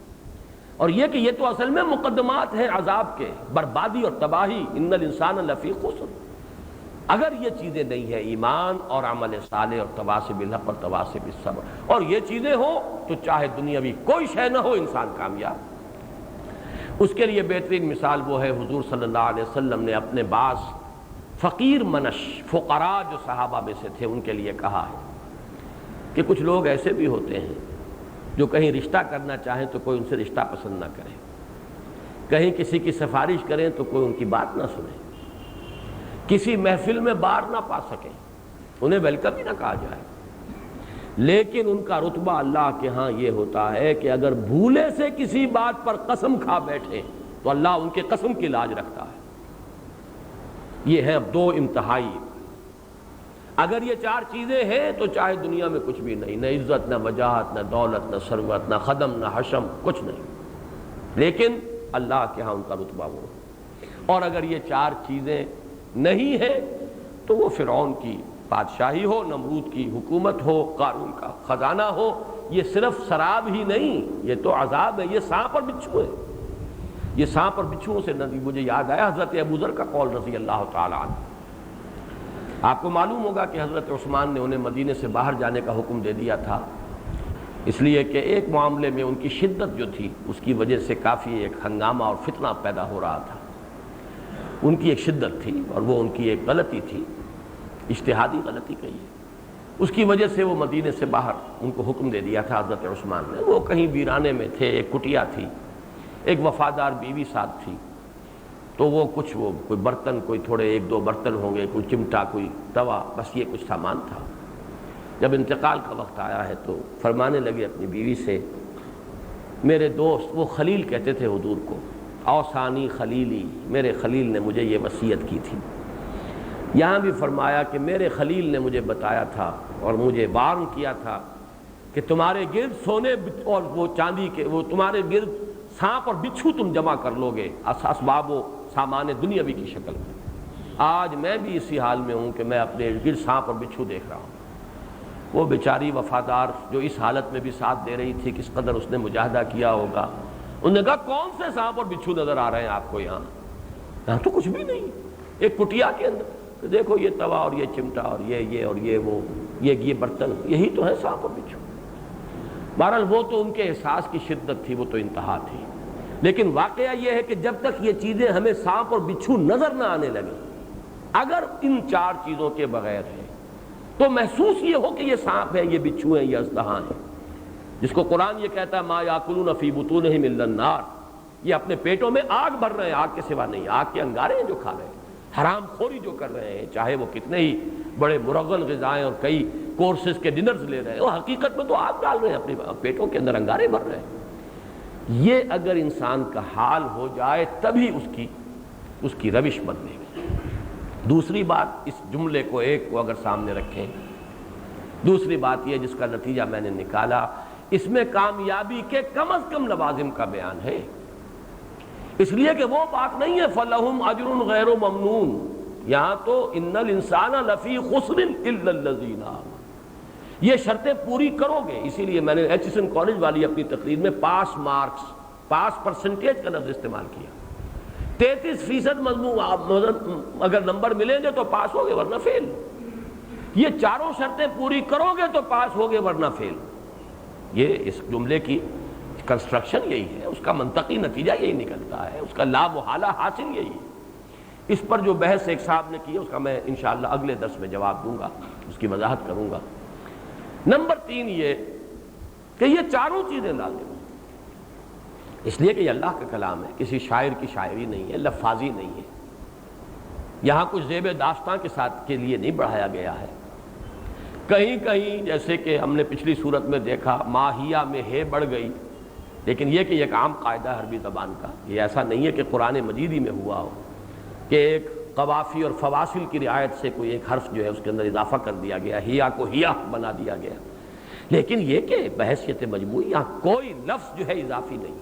اور یہ کہ یہ تو اصل میں مقدمات ہیں عذاب کے، بربادی اور تباہی، ان الانسان لفی خسر۔ اگر یہ چیزیں نہیں ہیں، ایمان اور عمل صالح اور تواصی بالحق اور تواصی بالصبر، اور یہ چیزیں ہوں تو چاہے دنیاوی کوئی شے نہ ہو انسان کامیاب۔ اس کے لیے بہترین مثال وہ ہے حضور صلی اللہ علیہ وسلم نے اپنے بعض فقیر منش فقراء جو صحابہ میں سے تھے ان کے لیے کہا ہے کہ کچھ لوگ ایسے بھی ہوتے ہیں جو کہیں رشتہ کرنا چاہیں تو کوئی ان سے رشتہ پسند نہ کرے، کہیں کسی کی سفارش کریں تو کوئی ان کی بات نہ سنے، کسی محفل میں بار نہ پا سکیں، انہیں ویلکم ہی نہ کہا جائے، لیکن ان کا رتبہ اللہ کے ہاں یہ ہوتا ہے کہ اگر بھولے سے کسی بات پر قسم کھا بیٹھے تو اللہ ان کے قسم کی لاج رکھتا ہے۔ یہ ہیں اب دو انتہائی، اگر یہ چار چیزیں ہیں تو چاہے دنیا میں کچھ بھی نہیں، نہ عزت، نہ وجاہت، نہ دولت، نہ ثروت، نہ خدم، نہ حشم، کچھ نہیں، لیکن اللہ کے ہاں ان کا رتبہ وہ۔ اور اگر یہ چار چیزیں نہیں ہیں تو وہ فرعون کی بادشاہی ہو، نمرود کی حکومت ہو، قارون کا خزانہ ہو، یہ صرف سراب ہی نہیں، یہ تو عذاب ہے، یہ سانپ اور بچھو ہے۔ یہ سانپ اور بچھوؤں سے مجھے یاد آیا حضرت ابو ذر کا قول رضی اللہ تعالی عنہ۔ آپ کو معلوم ہوگا کہ حضرت عثمان نے انہیں مدینے سے باہر جانے کا حکم دے دیا تھا، اس لیے کہ ایک معاملے میں ان کی شدت جو تھی اس کی وجہ سے کافی ایک ہنگامہ اور فتنہ پیدا ہو رہا تھا، ان کی ایک شدت تھی اور وہ ان کی ایک غلطی تھی، اجتہادی غلطی کہیے، اس کی وجہ سے وہ مدینے سے باہر ان کو حکم دے دیا تھا حضرت عثمان نے۔ وہ کہیں ویرانے میں تھے، ایک کٹیا تھی، ایک وفادار بیوی ساتھ تھی، تو وہ کچھ وہ کوئی برتن، کوئی تھوڑے ایک دو برتن ہوں گے، کوئی چمٹا، کوئی توا، بس یہ کچھ سامان تھا۔ جب انتقال کا وقت آیا ہے تو فرمانے لگے اپنی بیوی سے، میرے دوست، وہ خلیل کہتے تھے حضور کو، اوصانی خلیلی، میرے خلیل نے مجھے یہ وصیت کی تھی۔ یہاں بھی فرمایا کہ میرے خلیل نے مجھے بتایا تھا اور مجھے وارن کیا تھا کہ تمہارے گرد سونے اور وہ چاندی کے، وہ تمہارے گرد سانپ اور بچھو تم جمع کر لو گے اسباب و سامان دنیاوی کی شکل میں۔ آج میں بھی اسی حال میں ہوں کہ میں اپنے گرد سانپ اور بچھو دیکھ رہا ہوں۔ وہ بیچاری وفادار جو اس حالت میں بھی ساتھ دے رہی تھی، کس قدر اس نے مجاہدہ کیا ہوگا۔ انہوں نے کہا کون سے سانپ اور بچھو نظر آ رہے ہیں آپ کو یہاں تو کچھ بھی نہیں، ایک کٹیا کے اندر دیکھو یہ توا اور یہ چمٹا اور یہ اور یہ وہ یہ برتن، یہی تو ہے سانپ اور بچھو۔ بہرحال وہ تو ان کے احساس کی شدت تھی، وہ تو انتہا تھی، لیکن واقعہ یہ ہے کہ جب تک یہ چیزیں ہمیں سانپ اور بچھو نظر نہ آنے لگیں، اگر ان چار چیزوں کے بغیر ہے تو محسوس یہ ہو کہ یہ سانپ ہے، یہ بچھو ہیں، یہ اژدہا ہیں، جس کو قرآن یہ کہتا ہے ما یاکلون فی بطونہم الا النار، یہ اپنے پیٹوں میں آگ بھر رہے ہیں، آگ کے سوا نہیں، آگ کے انگارے ہیں جو کھا رہے ہیں، حرام خوری جو کر رہے ہیں، چاہے وہ کتنے ہی بڑے مرغن غذائیں اور کئی کورسز کے ڈنرز لے رہے ہیں، وہ حقیقت میں تو آگ ڈال رہے ہیں، اپنے پیٹوں کے اندر انگارے بھر رہے ہیں۔ یہ اگر انسان کا حال ہو جائے تبھی اس کی روش بدلے گی۔ دوسری بات، اس جملے کو ایک کو اگر سامنے رکھیں، دوسری بات یہ جس کا نتیجہ میں نے نکالا، اس میں کامیابی کے کم از کم لوازم کا بیان ہے، اس لیے کہ وہ بات نہیں ہے فَلَهُمْ أَجْرٌ غَيْرُ مَمْنُونَ، یہاں تو إِنَّ الْإِنسَانَ لَفِي خُسْرٍ إِلَّا الَّذِينَ آمَنُوا، یہ شرطیں پوری کرو گے۔ اسی لیے میں نے ایچسن کالج والی اپنی تقریر میں پاس مارکس، پاس پرسنٹیج کا لفظ استعمال کیا، 33% مضمون اگر نمبر ملیں گے تو پاس ہوگے ورنہ فیل، یہ چاروں شرطیں پوری کرو گے تو پاس ہوگے ورنہ فیل۔ یہ اس جملے کی کنسٹرکشن یہی ہے، اس کا منطقی نتیجہ یہی نکلتا ہے، اس کا لا محالہ حاصل یہی ہے۔ اس پر جو بحث ایک صاحب نے کی اس کا میں انشاءاللہ اگلے درس میں جواب دوں گا، اس کی وضاحت کروں گا۔ نمبر 3 یہ کہ یہ چاروں چیزیں لازم ہیں، اس لیے کہ یہ اللہ کا کلام ہے، کسی شاعر کی شاعری نہیں ہے، لفاظی نہیں ہے، یہاں کچھ زیب داستان کے ساتھ کے لیے نہیں بڑھایا گیا ہے۔ کہیں کہیں جیسے کہ ہم نے پچھلی صورت میں دیکھا ماہیہ میں ہے بڑھ گئی، لیکن یہ کہ ایک عام قاعدہ ہے عربی زبان کا، یہ ایسا نہیں ہے کہ قرآن مجید ہی میں ہوا ہو کہ ایک قوافی اور فواصل کی رعایت سے کوئی ایک حرف جو ہے اس کے اندر اضافہ کر دیا گیا، ہیا کو ہیا بنا دیا گیا، لیکن یہ کہ بحیثیت مجموعی یہاں کوئی لفظ جو ہے اضافی نہیں،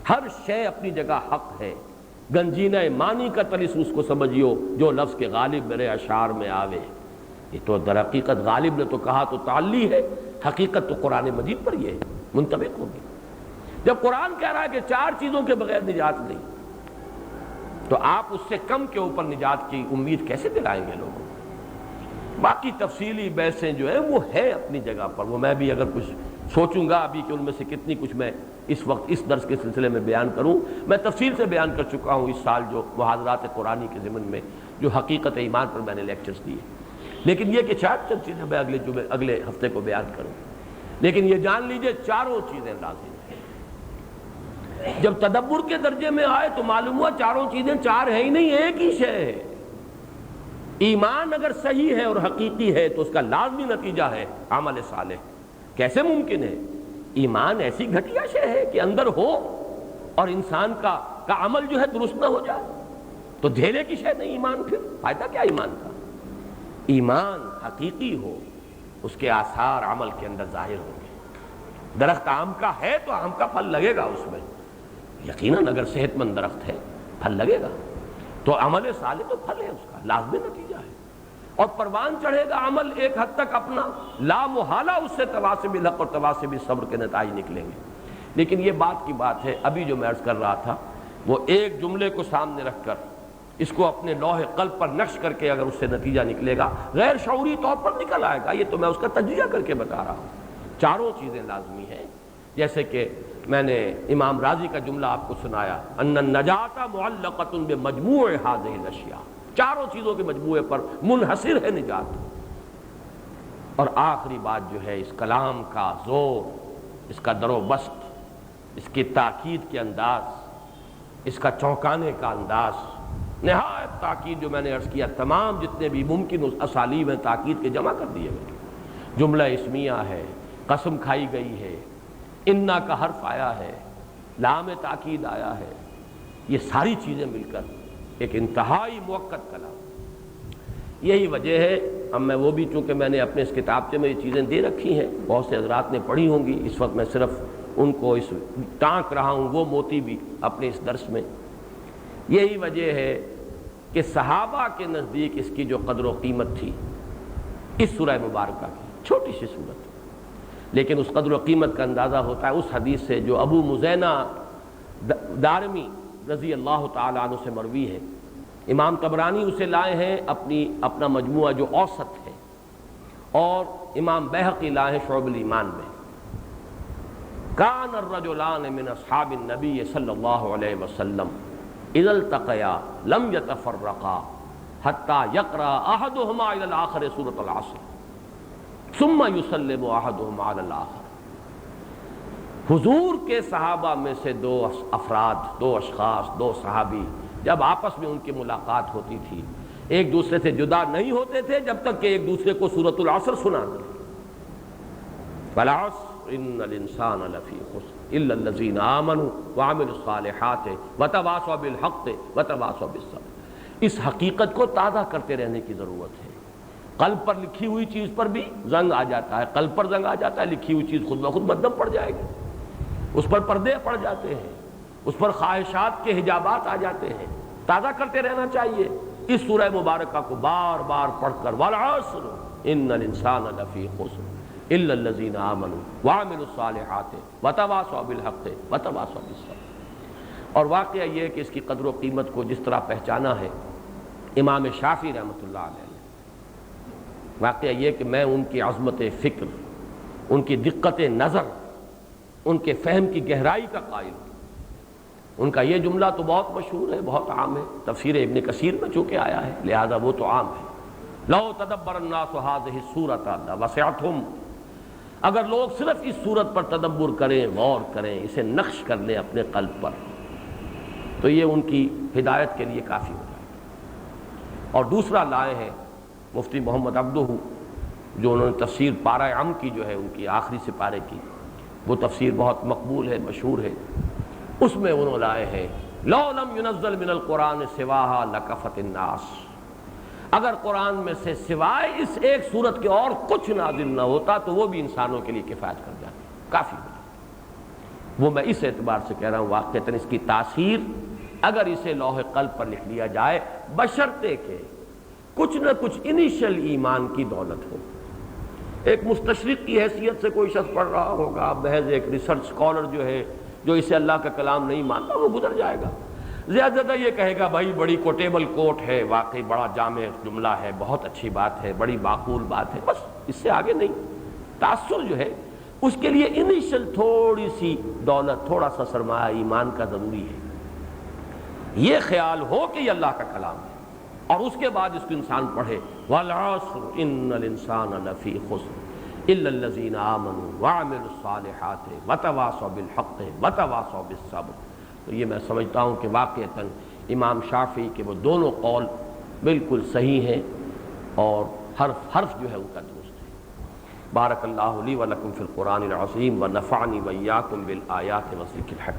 ہر شے اپنی جگہ حق ہے۔ گنجینہ معنی کا طلسم اس کو سمجھیو جو لفظ کے غالب میرے اشعار میں آوے۔ یہ تو در حقیقت غالب نے تو کہا تو تعلی ہے، حقیقت تو قرآن مجید پر یہ ہے، منطبق ہوگی۔ جب قرآن کہہ رہا ہے کہ 4 چیزوں کے بغیر نجات نہیں، تو آپ اس سے کم کے اوپر نجات کی امید کیسے دلائیں گے لوگوں کو؟ باقی تفصیلی بحثیں جو ہیں وہ ہے اپنی جگہ پر، وہ میں بھی اگر کچھ سوچوں گا ابھی کہ ان میں سے کتنی کچھ میں اس وقت اس درس کے سلسلے میں بیان کروں، میں تفصیل سے بیان کر چکا ہوں اس سال جو محاضرات قرآنی کے ضمن میں جو حقیقت ایمان پر میں نے لیکچرز دیے، لیکن یہ کہ 4 چند چیزیں میں اگلے ہفتے کو بیان کروں، لیکن یہ جان لیجئے 4 چیزیں لازم ہیں۔ جب تدبر کے درجے میں آئے تو معلوم ہوا 4 چیزیں 4 ہے ہی نہیں، ایک ہی شے ہے۔ ایمان اگر صحیح ہے اور حقیقی ہے تو اس کا لازمی نتیجہ ہے عمل صالح۔ کیسے ممکن ہے؟ ایمان ایسی گھٹیا شے ہے کہ اندر ہو اور انسان کا عمل جو ہے درست نہ ہو جائے تو دھیلے کی شے نہیں ایمان، پھر فائدہ کیا ایمان کا؟ ایمان حقیقی ہو، اس کے آثار عمل کے اندر ظاہر ہوں گے۔ درخت آم کا ہے تو آم کا پھل لگے گا اس میں، یقیناً اگر صحت مند درخت ہے پھل لگے گا، تو عمل صالح تو پھل ہے اس کا، لازمی نتیجہ ہے۔ اور پروان چڑھے گا عمل ایک حد تک اپنا، لا محالہ اس سے تواسب الحق اور تواسب صبر کے نتائج نکلیں گے۔ لیکن یہ بات کی بات ہے، ابھی جو میں عرض کر رہا تھا وہ ایک جملے کو سامنے رکھ کر اس کو اپنے لوح قلب پر نقش کر کے اگر اس سے نتیجہ نکلے گا غیر شعوری طور پر نکل آئے گا، یہ تو میں اس کا تجزیہ کر کے بتا رہا ہوں۔ 4 چیزیں لازمی ہیں، جیسے کہ میں نے امام راضی کا جملہ آپ کو سنایا، ان النجات معلقۃ بمجموع هذه الاشیاء، 4 چیزوں کے مجموعے پر منحصر ہے نجات۔ اور آخری بات جو ہے اس کلام کا زور، اس کا در و بست، اس کی تاکید کے انداز، اس کا چونکانے کا انداز، نہایت تاکید جو میں نے عرض کیا، تمام جتنے بھی ممکن اسالیب ہیں تاکید کے جمع کر دیے گئے۔ جملہ اسمیہ ہے، قسم کھائی گئی ہے، انا کا حرف آیا ہے، لام تاکید آیا ہے، یہ ساری چیزیں مل کر ایک انتہائی موقت کلام۔ یہی وجہ ہے، اب میں وہ بھی چونکہ میں نے اپنے اس کتابچے میں یہ چیزیں دے رکھی ہیں، بہت سے حضرات نے پڑھی ہوں گی، اس وقت میں صرف ان کو اس ٹانک رہا ہوں وہ موتی بھی اپنے اس درس میں۔ یہی وجہ ہے کہ صحابہ کے نزدیک اس کی جو قدر و قیمت تھی اس سورہ مبارکہ کی، چھوٹی سی صورت، لیکن اس قدر و قیمت کا اندازہ ہوتا ہے اس حدیث سے جو ابو مزینہ دارمی رضی اللہ تعالیٰ عنہ سے مروی ہے۔ امام طبرانی اسے لائے ہیں اپنا مجموعہ جو اوسط ہے، اور امام بیہقی لائے ہیں شعب الایمان میں۔ کان الرجلان من اصحاب النبی صلی اللہ علیہ وسلم اذا التقیا لم يتفرقا حتى يقرأ احدهما الى الاخر سورة العصر ثم يسلم احدهما على الاخر۔ حضور کے صحابہ میں سے 2 افراد، 2 اشخاص، 2 صحابی جب آپس میں ان کی ملاقات ہوتی تھی ایک دوسرے سے جدا نہیں ہوتے تھے جب تک کہ ایک دوسرے کو سورۃ العصر سنا دیں۔ والعصر ان الانسان لفی خسر الا الذین آمنوا وعملوا الصالحات وتواصوا بالحق وتواصوا بالصبر۔ اس حقیقت کو تازہ کرتے رہنے کی ضرورت ہے۔ قلب پر لکھی ہوئی چیز پر بھی زنگ آ جاتا ہے، قلب پر زنگ آ جاتا ہے، لکھی ہوئی چیز خود بخود مدھم پڑ جائے گی، اس پر پردے پڑ جاتے ہیں، اس پر خواہشات کے حجابات آ جاتے ہیں۔ تازہ کرتے رہنا چاہیے اس سورہ مبارکہ کو بار بار پڑھ کر، والعصر ان الانسان لفی خسر الا الذین آمنوا وعملوا الصالحات وتواصوا بالحق وتواصوا بالصبر۔ اور واقعہ یہ ہے کہ اس کی قدر و قیمت کو جس طرح پہچانا ہے امام شافعی رحمۃ اللہ علیہ نے، واقعہ یہ کہ میں ان کی عظمت فکر، ان کی دقت نظر، ان کے فہم کی گہرائی کا قائل ہوں۔ ان کا یہ جملہ تو بہت مشہور ہے، بہت عام ہے، تفسیر ابن کثیر میں چونکہ آیا ہے لہذا وہ تو عام ہے۔ لو تدبر الناس هذه السورۃ لوسعتهم، اگر لوگ صرف اس صورت پر تدبر کریں، غور کریں، اسے نقش کر لیں اپنے قلب پر، تو یہ ان کی ہدایت کے لیے کافی ہو جائے گا۔ اور دوسرا لائے ہیں مفتی محمد عبدہ، جو انہوں نے تفسیر پارہ عم کی جو ہے ان کی آخری سپارے کی، وہ تفسیر بہت مقبول ہے، مشہور ہے، اس میں انہوں لائے ہیں لو لم ينزل من القرآن سواہا لکفت الناس، اگر قرآن میں سے سوائے اس ایک سورت کے اور کچھ نازل نہ ہوتا تو وہ بھی انسانوں کے لیے کفایت کر جاتی، کافی ہوتا۔ وہ میں اس اعتبار سے کہہ رہا ہوں واقعتاً اس کی تاثیر اگر اسے لوح قلب پر لکھ لیا جائے، بشرطے کہ کچھ نہ کچھ انیشل ایمان کی دولت ہو۔ ایک مستشرق کی حیثیت سے کوئی شخص پڑھ رہا ہوگا، محض ایک ریسرچ اسکالر جو ہے جو اسے اللہ کا کلام نہیں مانتا، وہ گزر جائے گا، زیادہ زیادہ یہ کہے گا بھائی بڑی کوٹیبل کوٹ ہے، واقعی بڑا جامع جملہ ہے، بہت اچھی بات ہے، بڑی معقول بات ہے، بس اس سے آگے نہیں۔ تاثر جو ہے اس کے لیے انیشل تھوڑی سی دولت، تھوڑا سا سرمایہ ایمان کا ضروری ہے، یہ خیال ہو کہ یہ اللہ کا کلام ہے، اور اس کے بعد اس کو انسان پڑھے والعصر ان الانسان لفی خسر الا الذین آمنوا وعملوا الصالحات وتواصوا بالحق وتواصوا بالصبر۔ تو یہ میں سمجھتا ہوں کہ واقعتاً امام شافعی کے وہ دونوں قول بالکل صحیح ہیں اور حرف حرف جو ہے ان کا درست ہے۔ بارک اللہ لی ولکم فی القرآن العظیم ونفعنی وإیاکم بالآیات والذکر الحکیم۔